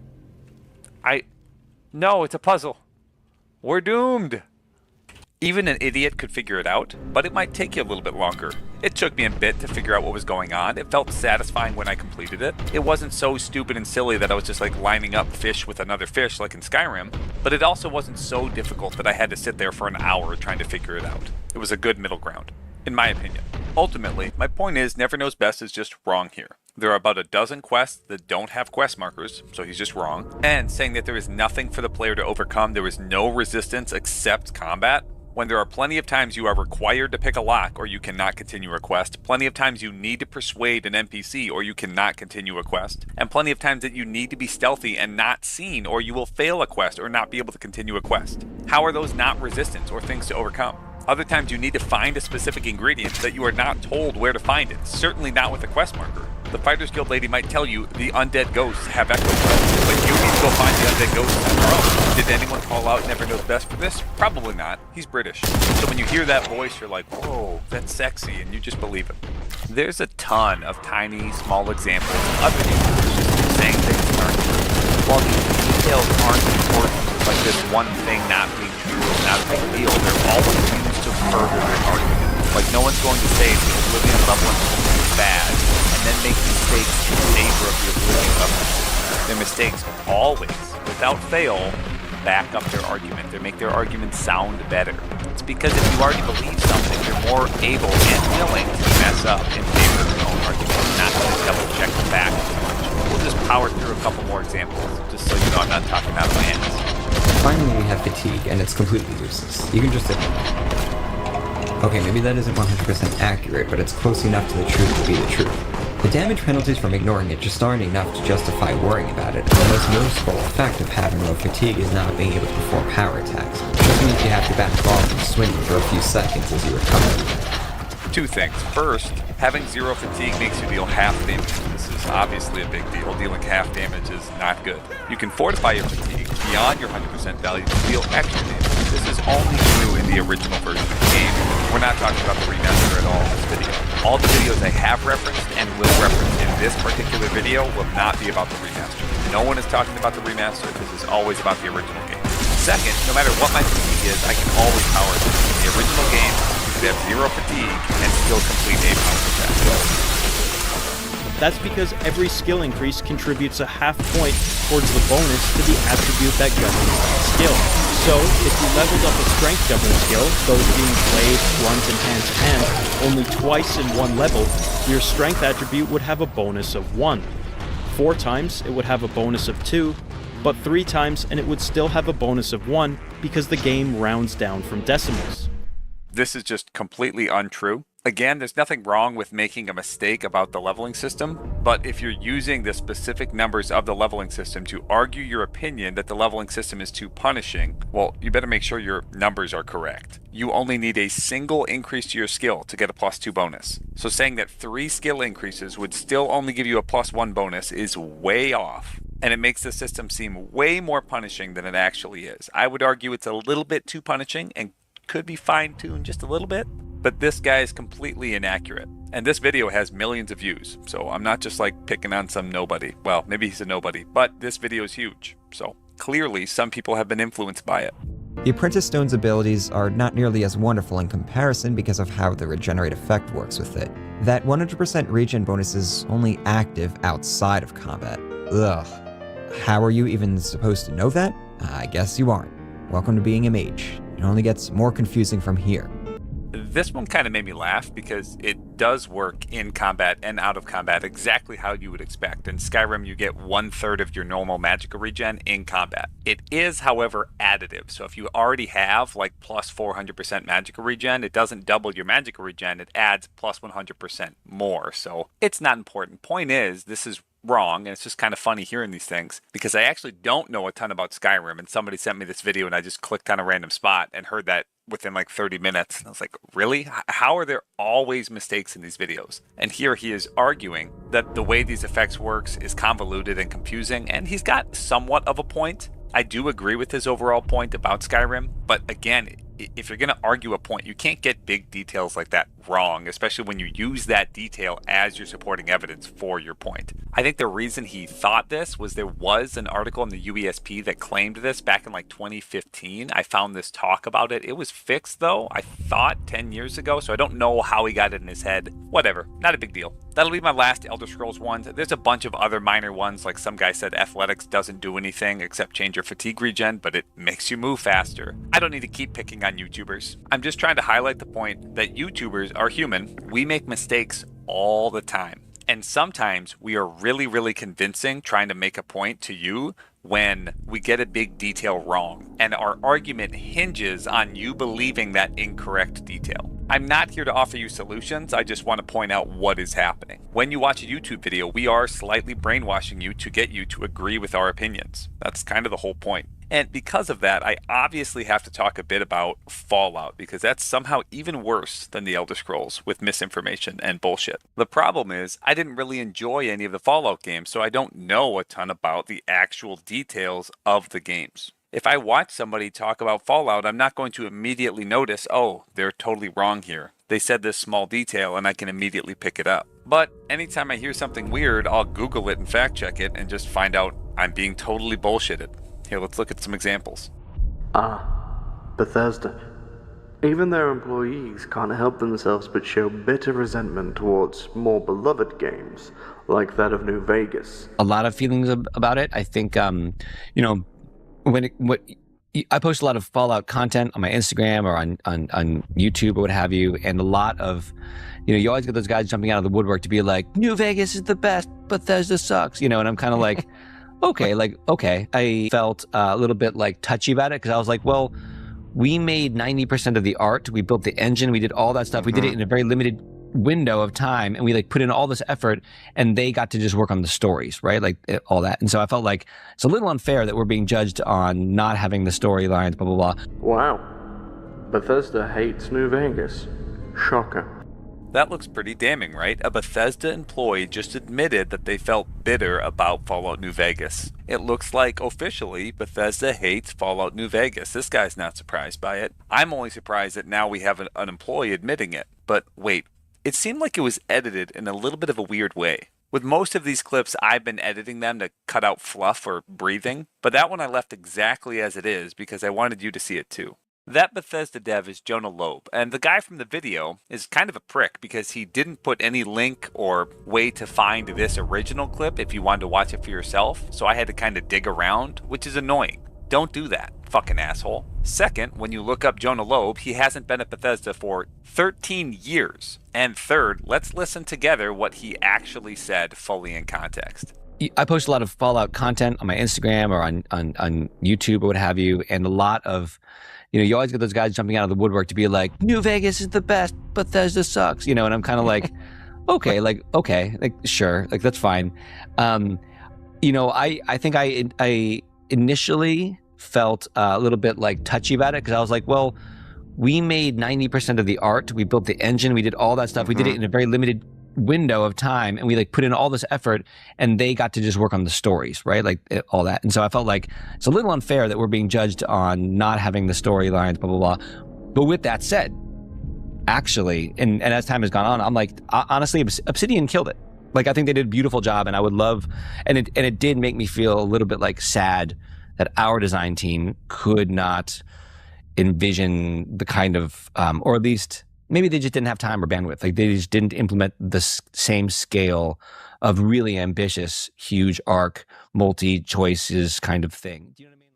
No, it's a puzzle. We're doomed. Even an idiot could figure it out, but it might take you a little bit longer. It took me a bit to figure out what was going on. It felt satisfying when I completed it. It wasn't so stupid and silly that I was just like lining up fish with another fish like in Skyrim, but it also wasn't so difficult that I had to sit there for an hour trying to figure it out. It was a good middle ground, in my opinion. Ultimately, my point is Never Knows Best is just wrong here. There are about a dozen quests that don't have quest markers, so he's just wrong. And saying that there is nothing for the player to overcome, there is no resistance except combat, When there are plenty of times you are required to pick a lock or you cannot continue a quest, plenty of times you need to persuade an NPC or you cannot continue a quest, and plenty of times that you need to be stealthy and not seen or you will fail a quest or not be able to continue a quest. How are those not resistance or things to overcome? Other times you need to find a specific ingredient that you are not told where to find it, certainly not with a quest marker. The Fighters Guild lady might tell you the undead ghosts have echo quests, but you need to go find the undead ghosts on your own. Did anyone call out Never Knows Best for this? Probably not. He's British. So when you hear that voice, you're like, whoa, that's sexy, and you just believe it. There's a ton of tiny, small examples of other YouTubers just saying things that aren't true. While these details aren't important, like this one thing not being true is not a big deal, they're always used to further their argument. Like no one's going to say the Oblivion leveling system is bad, and then make mistakes in favor of the Oblivion leveling system. Their mistakes always, without fail, back up their argument. They make their argument sound better. It's because if you already believe something, you're more able and willing to mess up in favor of your own argument, not to double check the facts so much. We'll just power through a couple more examples, just so you know I'm not talking out of my ass. Finally, we have fatigue, and it's completely useless. You can just ignore it. Okay, maybe that isn't 100% accurate, but it's close enough to the truth to be the truth. The damage penalties from ignoring it just aren't enough to justify worrying about it. The most noticeable effect of having low fatigue is not being able to perform power attacks. It just means you have to back off and swing for a few seconds as you recover. Two things. First, having zero fatigue makes you deal half damage. This is obviously a big deal. Dealing half damage is not good. You can fortify your fatigue beyond your 100% value to deal extra damage. This is only true in the original version of the game. We're not talking about the remaster at all in this video. All the videos I have referenced and will reference in this particular video will not be about the remaster. No one is talking about the remaster. This is always about the original game. Second, no matter what my fatigue is, I can always power through. In the original game, you could have zero fatigue and still complete a power attack. That's because every skill increase contributes a half point towards the bonus to the attribute that governs that skill. So, if you leveled up a strength governed skill, those being blade, blunt, and hand-to-hand, only twice in one level, your strength attribute would have a bonus of 1. 4 times, it would have a bonus of 2, but 3 times and it would still have a bonus of 1 because the game rounds down from decimals. This is just completely untrue. Again, there's nothing wrong with making a mistake about the leveling system, but if you're using the specific numbers of the leveling system to argue your opinion that the leveling system is too punishing, well, you better make sure your numbers are correct. You only need a single increase to your skill to get a +2 bonus. So saying that 3 skill increases would still only give you a +1 bonus is way off. And it makes the system seem way more punishing than it actually is. I would argue it's a little bit too punishing and could be fine-tuned just a little bit. But this guy is completely inaccurate. And this video has millions of views, so I'm not just like picking on some nobody. Well, maybe he's a nobody, but this video is huge. So clearly some people have been influenced by it. The Apprentice Stone's abilities are not nearly as wonderful in comparison because of how the regenerate effect works with it. That 100% regen bonus is only active outside of combat. Ugh. How are you even supposed to know that? I guess you aren't. Welcome to being a mage. It only gets more confusing from here. This one kind of made me laugh because it does work in combat and out of combat exactly how you would expect. In Skyrim, you get 1/3 of your normal magical regen in combat. It is, however, additive. So if you already have like plus 400% magical regen, it doesn't double your magical regen. It adds plus 100% more. So it's not important. Point is, this is wrong, and it's just kind of funny hearing these things because I actually don't know a ton about Skyrim, and somebody sent me this video and I just clicked on a random spot and heard that within like 30 minutes. And I was like, really? How are there always mistakes in these videos? And here he is arguing that the way these effects works is convoluted and confusing, and he's got somewhat of a point. I do agree with his overall point about Skyrim, but again, if you're going to argue a point, you can't get big details like that wrong, especially when you use that detail as your supporting evidence for your point. I think the reason he thought this was there was an article in the UESP that claimed this back in like 2015. I found this talk about it. It was fixed though, I thought 10 years ago, so I don't know how he got it in his head. Whatever, not a big deal. That'll be my last Elder Scrolls ones. There's a bunch of other minor ones, like some guy said athletics doesn't do anything except change your fatigue regen, but it makes you move faster. I don't need to keep picking on YouTubers. I'm just trying to highlight the point that YouTubers are human. We make mistakes all the time. And sometimes we are really, really convincing trying to make a point to you, when we get a big detail wrong, and our argument hinges on you believing that incorrect detail. I'm not here to offer you solutions, I just want to point out what is happening. When you watch a YouTube video, we are slightly brainwashing you to get you to agree with our opinions. That's kind of the whole point. And because of that, I obviously have to talk a bit about Fallout, because that's somehow even worse than the Elder Scrolls with misinformation and bullshit. The problem is, I didn't really enjoy any of the Fallout games, so I don't know a ton about the actual details of the games. If I watch somebody talk about Fallout, I'm not going to immediately notice, oh, they're totally wrong here. They said this small detail and I can immediately pick it up. But anytime I hear something weird, I'll Google it and fact check it and just find out I'm being totally bullshitted. Here, let's look at some examples. Bethesda. Even their employees can't help themselves but show bitter resentment towards more beloved games, like that of New Vegas. A lot of feelings about it. I think, I post a lot of Fallout content on my Instagram or on YouTube or what have you, and a lot of, you always get those guys jumping out of the woodwork to be like, New Vegas is the best, Bethesda sucks, and I'm kind of like, okay. I felt a little bit like touchy about it because I was like, well, we made 90% of the art, we built the engine, we did all that stuff, we did it in a very limited window of time, and we put in all this effort, and they got to just work on the stories, right? All that. And so I felt like it's a little unfair that we're being judged on not having the storylines, blah, blah, blah. Wow. Bethesda hates New Vegas. Shocker. That looks pretty damning, right? A Bethesda employee just admitted that they felt bitter about Fallout New Vegas. It looks like officially Bethesda hates Fallout New Vegas. This guy's not surprised by it. I'm only surprised that now we have an employee admitting it. But wait, it seemed like it was edited in a little bit of a weird way. With most of these clips, I've been editing them to cut out fluff or breathing, but that one I left exactly as it is because I wanted you to see it too. That Bethesda dev is Jonah Loeb, and the guy from the video is kind of a prick because he didn't put any link or way to find this original clip if you wanted to watch it for yourself, so I had to kind of dig around, which is annoying. Don't do that, fucking asshole. Second, when you look up Jonah Loeb, he hasn't been at Bethesda for 13 years. And third, let's listen together what he actually said fully in context. I post a lot of Fallout content on my Instagram or on YouTube or what have you, and a lot of, you always get those guys jumping out of the woodwork to be like, New Vegas is the best, Bethesda sucks, and I'm kind of like, okay, sure, that's fine. I think I initially felt a little bit touchy about it because I was like, well, we made 90% of the art, we built the engine, we did all that stuff, we did it in a very limited window of time, and we put in all this effort, and they got to just work on the stories, right? All that. And so I felt like it's a little unfair that we're being judged on not having the storylines, blah, blah, blah. But with that said, actually, and as time has gone on, I'm like, honestly, Obsidian killed it. I think they did a beautiful job, and I would love, and it did make me feel a little bit sad that our design team could not envision the kind of, or at least maybe they just didn't have time or bandwidth. They just didn't implement the same scale of really ambitious, huge arc, multi-choices kind of thing. Do you know what I mean?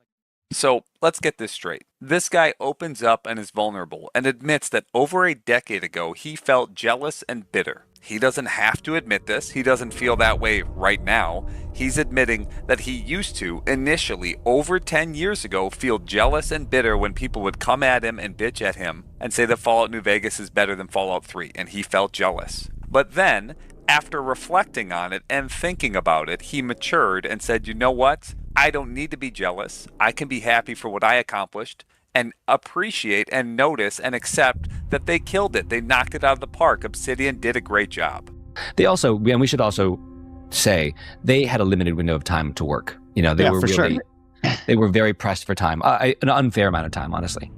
So let's get this straight. This guy opens up and is vulnerable and admits that over a decade ago, he felt jealous and bitter. He doesn't have to admit this. He doesn't feel that way right now. He's admitting that he used to, initially, over 10 years ago, feel jealous and bitter when people would come at him and bitch at him and say that Fallout New Vegas is better than Fallout 3, and he felt jealous. But then, after reflecting on it and thinking about it, he matured and said, you know what? I don't need to be jealous. I can be happy for what I accomplished and appreciate and notice and accept that they killed it. They knocked it out of the park. Obsidian did a great job. They also, and we should also say, they had a limited window of time to work. They were for really, sure. They were very pressed for time, an unfair amount of time, honestly.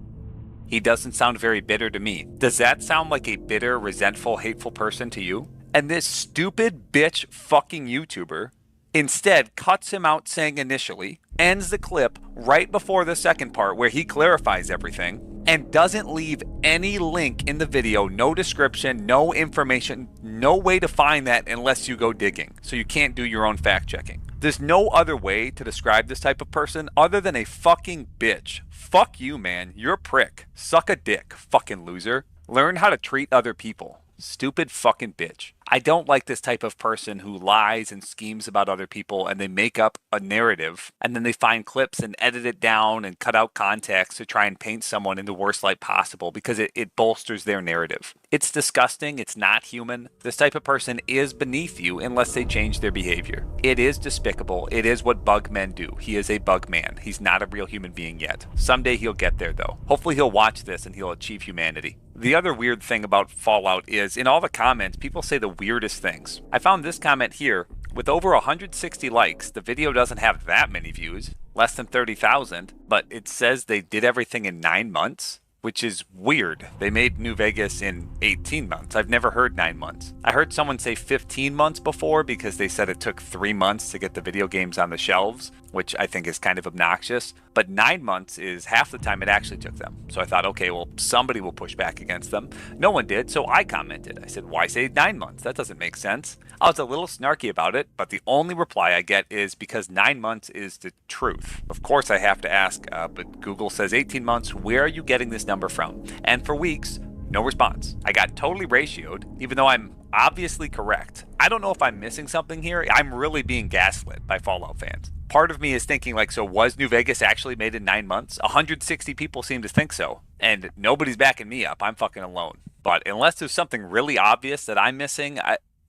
He doesn't sound very bitter to me. Does that sound like a bitter, resentful, hateful person to you? And this stupid bitch fucking YouTuber instead cuts him out saying initially, ends the clip right before the second part where he clarifies everything, and doesn't leave any link in the video, no description, no information, no way to find that unless you go digging. So you can't do your own fact checking. There's no other way to describe this type of person other than a fucking bitch. Fuck you, man. You're a prick. Suck a dick, fucking loser. Learn how to treat other people. Stupid fucking bitch. I don't like this type of person who lies and schemes about other people, and they make up a narrative and then they find clips and edit it down and cut out context to try and paint someone in the worst light possible because it bolsters their narrative. It's disgusting. It's not human. This type of person is beneath you unless they change their behavior. It is despicable. It is what bug men do. He is a bug man. He's not a real human being yet. Someday he'll get there, though. Hopefully he'll watch this and he'll achieve humanity. The other weird thing about Fallout is in all the comments, people say the weirdest things. I found this comment here. With over 160 likes, the video doesn't have that many views, less than 30,000, but it says they did everything in 9 months. Which is weird. They made New Vegas in 18 months. I've never heard 9 months. I heard someone say 15 months before because they said it took 3 months to get the video games on the shelves, which I think is kind of obnoxious. But 9 months is half the time it actually took them. So I thought, okay, well, somebody will push back against them. No one did, so I commented. I said, why say 9 months? That doesn't make sense. I was a little snarky about it, but the only reply I get is because 9 months is the truth. Of course I have to ask, but Google says 18 months. Where are you getting this number from? And for weeks, no response. I got totally ratioed, even though I'm obviously correct. I don't know if I'm missing something here. I'm really being gaslit by Fallout fans. Part of me is thinking like, so was New Vegas actually made in 9 months? 160 people seem to think so, and nobody's backing me up. I'm fucking alone. But unless there's something really obvious that I'm missing,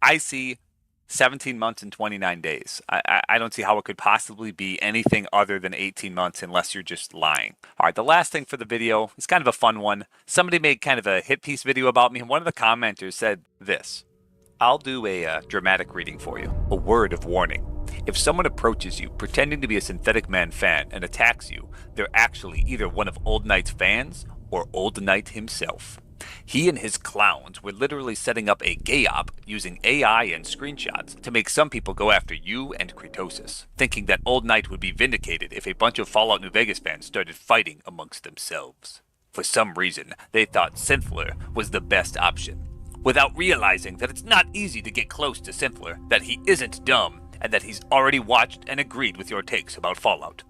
I see 17 months and 29 days. I don't see how it could possibly be anything other than 18 months unless you're just lying. All right, the last thing for the video is kind of a fun one. Somebody made kind of a hit piece video about me, and one of the commenters said this. I'll do a dramatic reading for you. A word of warning. If someone approaches you pretending to be a Synthetic Man fan and attacks you, they're actually either one of Old Knight's fans or Old Knight himself. He and his clowns were literally setting up a gay op using AI and screenshots to make some people go after you and Kratosis, thinking that Old Knight would be vindicated if a bunch of Fallout New Vegas fans started fighting amongst themselves. For some reason, they thought Synthler was the best option, without realizing that it's not easy to get close to Synthler, that he isn't dumb, and that he's already watched and agreed with your takes about Fallout.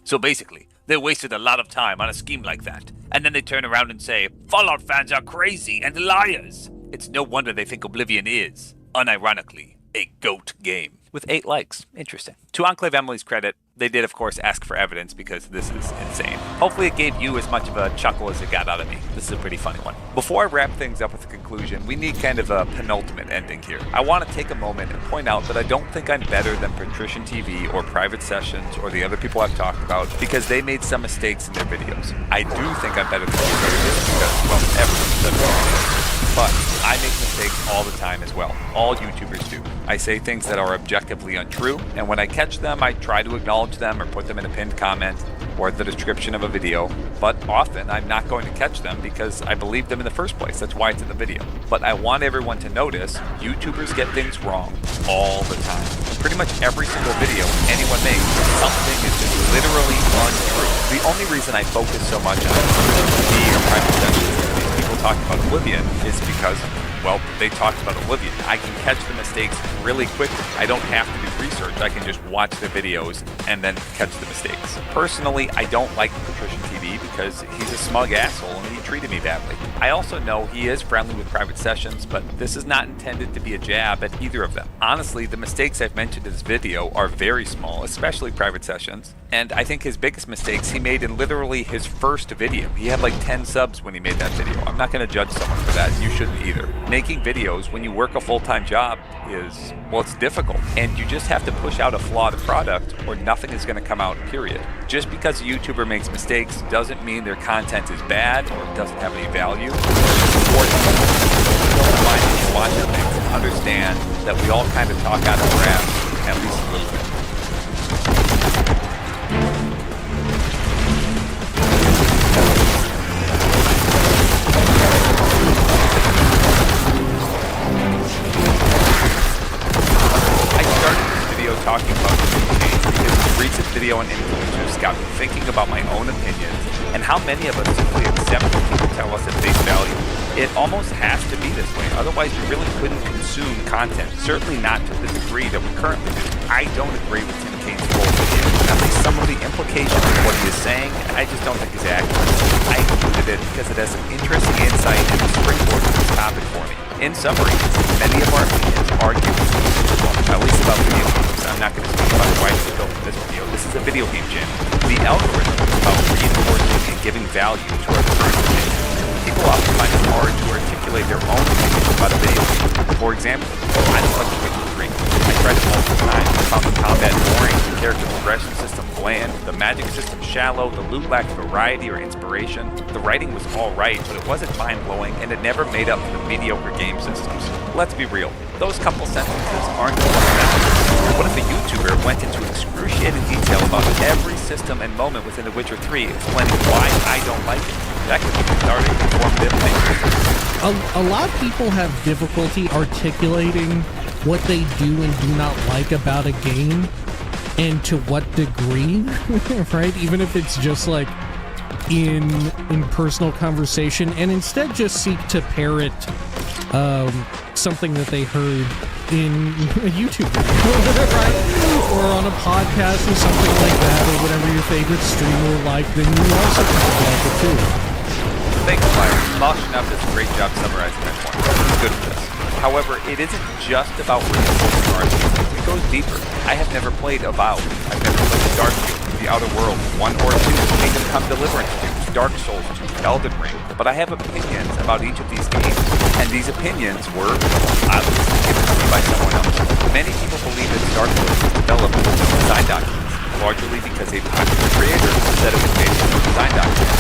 So basically, they wasted a lot of time on a scheme like that, and then they turn around and say, Fallout fans are crazy and liars. It's no wonder they think Oblivion is, unironically, a GOAT game. With 8 likes. Interesting. To Enclave Emily's credit, they did of course ask for evidence because this is insane. Hopefully it gave you as much of a chuckle as it got out of me. This is a pretty funny one. Before I wrap things up with a conclusion, we need kind of a penultimate ending here. I want to take a moment and point out that I don't think I'm better than Patrician TV or Private Sessions or the other people I've talked about because they made some mistakes in their videos. I do think I'm better than you because, well, everyone said mistakes. But I make mistakes all the time as well. All YouTubers do. I say things that are objectively untrue, and when I catch them, I try to acknowledge them or put them in a pinned comment or the description of a video. But often, I'm not going to catch them because I believe them in the first place. That's why it's in the video. But I want everyone to notice YouTubers get things wrong all the time. Pretty much every single video anyone makes, something is just literally untrue. The only reason I focus so much on me or Private Sessions talking about Oblivion is because, well, they talked about Oblivion. I can catch the mistakes really quickly. I don't have to do research. I can just watch the videos and then catch the mistakes. Personally, I don't like Patrician TV because he's a smug asshole and he treated me badly. I also know he is friendly with Private Sessions, but this is not intended to be a jab at either of them. Honestly, the mistakes I've mentioned in this video are very small, especially Private Sessions. And I think his biggest mistakes he made in literally his first video. He had like 10 subs when he made that video. I'm not going to judge someone for that. You shouldn't either. Making videos when you work a full-time job is, well, it's difficult. And you just have to push out a flawed product or nothing is going to come out, period. Just because a YouTuber makes mistakes doesn't mean their content is bad or doesn't have any value. It's important to watch things and understand that we all kind of talk out of our ass, at least a little bit. Talking about change because the recent video on influencers got me thinking about my own opinions and how many of us simply accept what people tell us at face value. It almost has to be this way, otherwise you really couldn't consume content, certainly not to the degree that we currently do. I don't agree with Tim Kane's full opinion, at least some of the implications of what he is saying, I just don't think is accurate. I included it because it has an interesting insight into straightforward topic for me. In summary, many of our opinions argue, at least about video games. I'm not going to speak about why it's built in this video. This is a video game channel. The algorithm is about reinforcing and giving value to our current opinions. People often find it hard to articulate their own opinions about a video game. For example, I don't like The Witcher 3. I tried it multiple times. I found the combat boring, the character progression system bland, the magic system shallow, the loot lacked variety or inspiration. The writing was alright, but it wasn't mind-blowing, and it never made up for the mediocre game systems. Let's be real, those couple sentences aren't enough. What if a YouTuber went into excruciating detail about every system and moment within The Witcher 3, explaining why I don't like it? That could be starting informative things. A lot of people have difficulty articulating what they do and do not like about a game, and to what degree, right? Even if it's just like in personal conversation, and instead just seek to parrot something that they heard in a YouTube video, right? Or on a podcast or something like that, or whatever your favorite streamer like, then you also talk about it too. Thanks, Myron. Moshnup does a great job summarizing that point. He's good at this. However, it isn't just about realism or RPG. It goes deeper. I have never played Avowed. I've never played Starfield, The Outer Worlds 1 or 2, Kingdom Come Deliverance 2, Dark Souls 2, Elden Ring. But I have opinions about each of these games, and these opinions were obviously given to me by someone else. Many people believe that Starfield was developed with no design documents, largely because a popular creator said it was based on no design documents.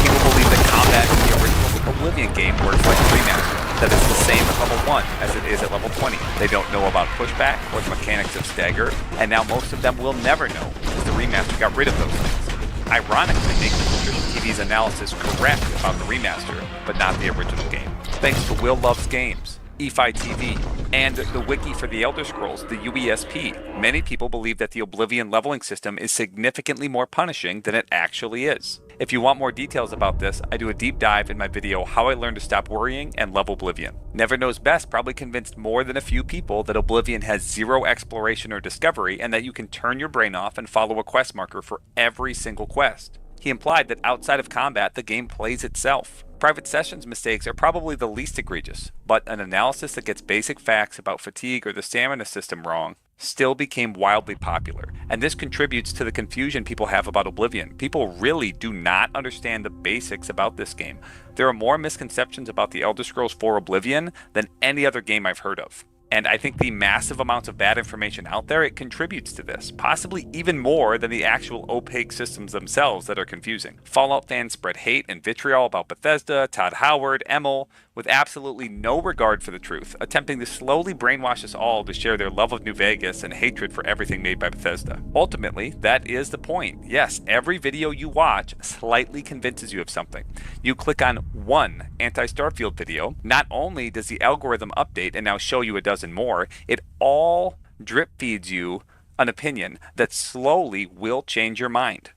People believe that combat in the original Oblivion game works like a remaster, that it's the same at level 1 as it is at level 20. They don't know about pushback or the mechanics of stagger, and now most of them will never know, because the remaster got rid of those things. Ironically, making Nutrition TV's analysis correct about the remaster, but not the original game. Thanks to Will Loves Games, EFI TV, and the wiki for the Elder Scrolls, the UESP, many people believe that the Oblivion leveling system is significantly more punishing than it actually is. If you want more details about this, I do a deep dive in my video How I Learned to Stop Worrying and Love Oblivion. Never Knows Best probably convinced more than a few people that Oblivion has zero exploration or discovery, and that you can turn your brain off and follow a quest marker for every single quest. He implied that outside of combat, the game plays itself. Private sessions mistakes are probably the least egregious, but an analysis that gets basic facts about fatigue or the stamina system wrong still became wildly popular, and this contributes to the confusion people have about Oblivion. People really do not understand the basics about this game. There are more misconceptions about the Elder Scrolls 4 Oblivion than any other game I've heard of. And I think the massive amounts of bad information out there, it contributes to this, possibly even more than the actual opaque systems themselves that are confusing. Fallout fans spread hate and vitriol about Bethesda, Todd Howard, Emil, with absolutely no regard for the truth, attempting to slowly brainwash us all to share their love of New Vegas and hatred for everything made by Bethesda. Ultimately, that is the point. Yes, every video you watch slightly convinces you of something. You click on one anti-Starfield video, not only does the algorithm update and now show you a dozen more, it all drip feeds you an opinion that slowly will change your mind.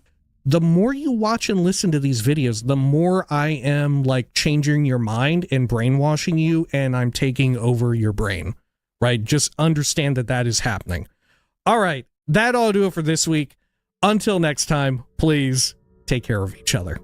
The more you watch and listen to these videos, the more I am like changing your mind and brainwashing you, and I'm taking over your brain, right? Just understand that that is happening. All right, that ought to do it for this week. Until next time, please take care of each other.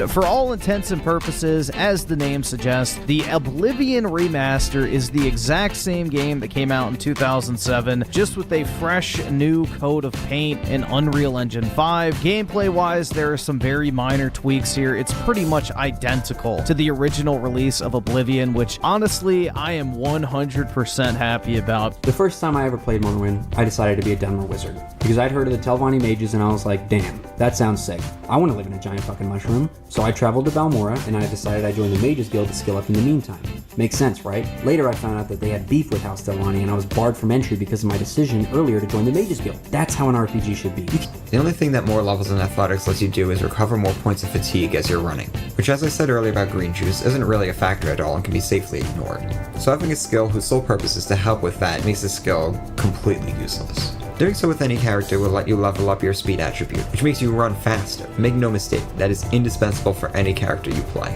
For all intents and purposes, as the name suggests, the Oblivion remaster is the exact same game that came out in 2007, just with a fresh new coat of paint in Unreal Engine 5. Gameplay-wise, there are some very minor tweaks here. It's pretty much identical to the original release of Oblivion, which honestly, I am 100% happy about. The first time I ever played Morrowind, I decided to be a Dunmer wizard, because I'd heard of the Telvanni mages and I was like, damn, that sounds sick. I want to live in a giant fucking mushroom. So I traveled to Balmora, and I decided I'd join the Mages Guild to skill up in the meantime. Makes sense, right? Later I found out that they had beef with House Telvanni, and I was barred from entry because of my decision earlier to join the Mages Guild. That's how an RPG should be. The only thing that more levels in athletics lets you do is recover more points of fatigue as you're running, which, as I said earlier about green juice, isn't really a factor at all and can be safely ignored. So having a skill whose sole purpose is to help with that makes the skill completely useless. Doing so with any character will let you level up your speed attribute, which makes you run faster. Make no mistake, that is indispensable for any character you play.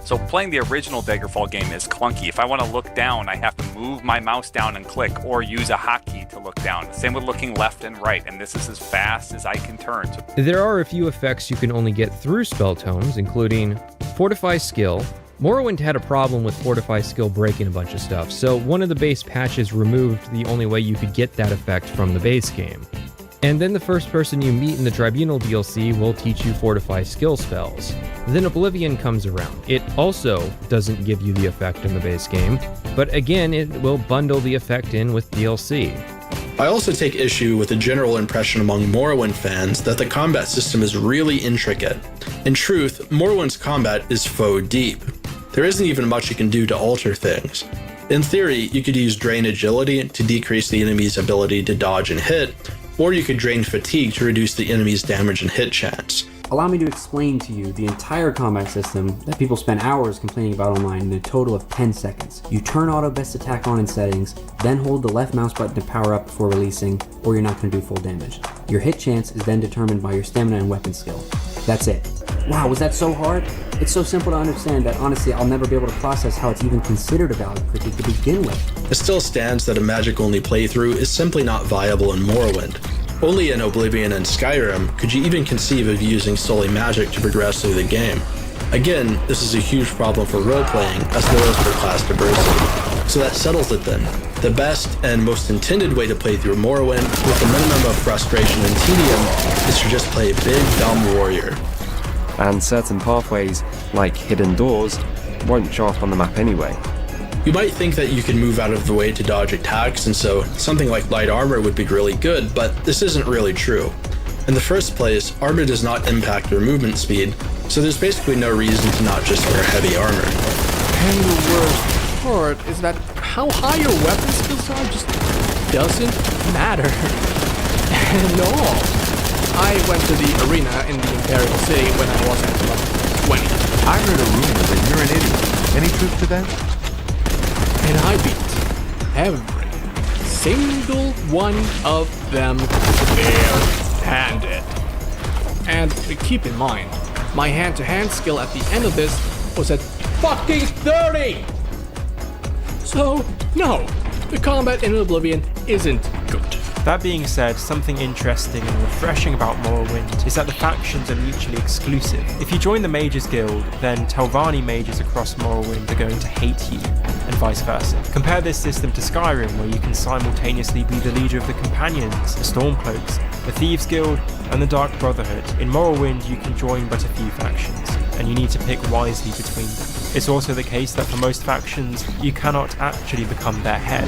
So playing the original Daggerfall game is clunky. If I want to look down, I have to move my mouse down and click, or use a hotkey to look down. Same with looking left and right, and this is as fast as I can turn. There are a few effects you can only get through spell tomes, including Fortify Skill. Morrowind had a problem with Fortify Skill breaking a bunch of stuff, so one of the base patches removed the only way you could get that effect from the base game. And then the first person you meet in the Tribunal DLC will teach you Fortify Skill spells. Then Oblivion comes around. It also doesn't give you the effect in the base game, but again, it will bundle the effect in with DLC. I also take issue with the general impression among Morrowind fans that the combat system is really intricate. In truth, Morrowind's combat is faux deep. There isn't even much you can do to alter things. In theory, you could use Drain Agility to decrease the enemy's ability to dodge and hit, or you could Drain Fatigue to reduce the enemy's damage and hit chance. Allow me to explain to you the entire combat system that people spend hours complaining about online in a total of 10 seconds. You turn auto best attack on in settings, then hold the left mouse button to power up before releasing, or you're not going to do full damage. Your hit chance is then determined by your stamina and weapon skill. That's it. Wow, was that so hard? It's so simple to understand that honestly I'll never be able to process how it's even considered a valid critique to begin with. It still stands that a magic-only playthrough is simply not viable in Morrowind. Only in Oblivion and Skyrim could you even conceive of using solely magic to progress through the game. Again, this is a huge problem for role-playing as well as for class diversity. So that settles it then. The best and most intended way to play through Morrowind with the minimum of frustration and tedium is to just play a big dumb warrior. And certain pathways, like hidden doors, won't show up on the map anyway. You might think that you can move out of the way to dodge attacks, and so something like light armor would be really good, but this isn't really true. In the first place, armor does not impact your movement speed, so there's basically no reason to not just wear heavy armor. And the worst part is that how high your weapon skills are just doesn't matter at all. I went to the arena in the Imperial City when I was at like 20. I heard a rumor that you're an idiot. Any truth to that? And I beat every single one of them bare-handed. And keep in mind, my hand-to-hand skill at the end of this was at fucking 30! So, no, the combat in Oblivion isn't good. That being said, something interesting and refreshing about Morrowind is that the factions are mutually exclusive. If you join the Mages Guild, then Telvanni mages across Morrowind are going to hate you, and vice versa. Compare this system to Skyrim, where you can simultaneously be the leader of the Companions, the Stormcloaks, the Thieves Guild, and the Dark Brotherhood. In Morrowind, you can join but a few factions, and you need to pick wisely between them. It's also the case that for most factions, you cannot actually become their head.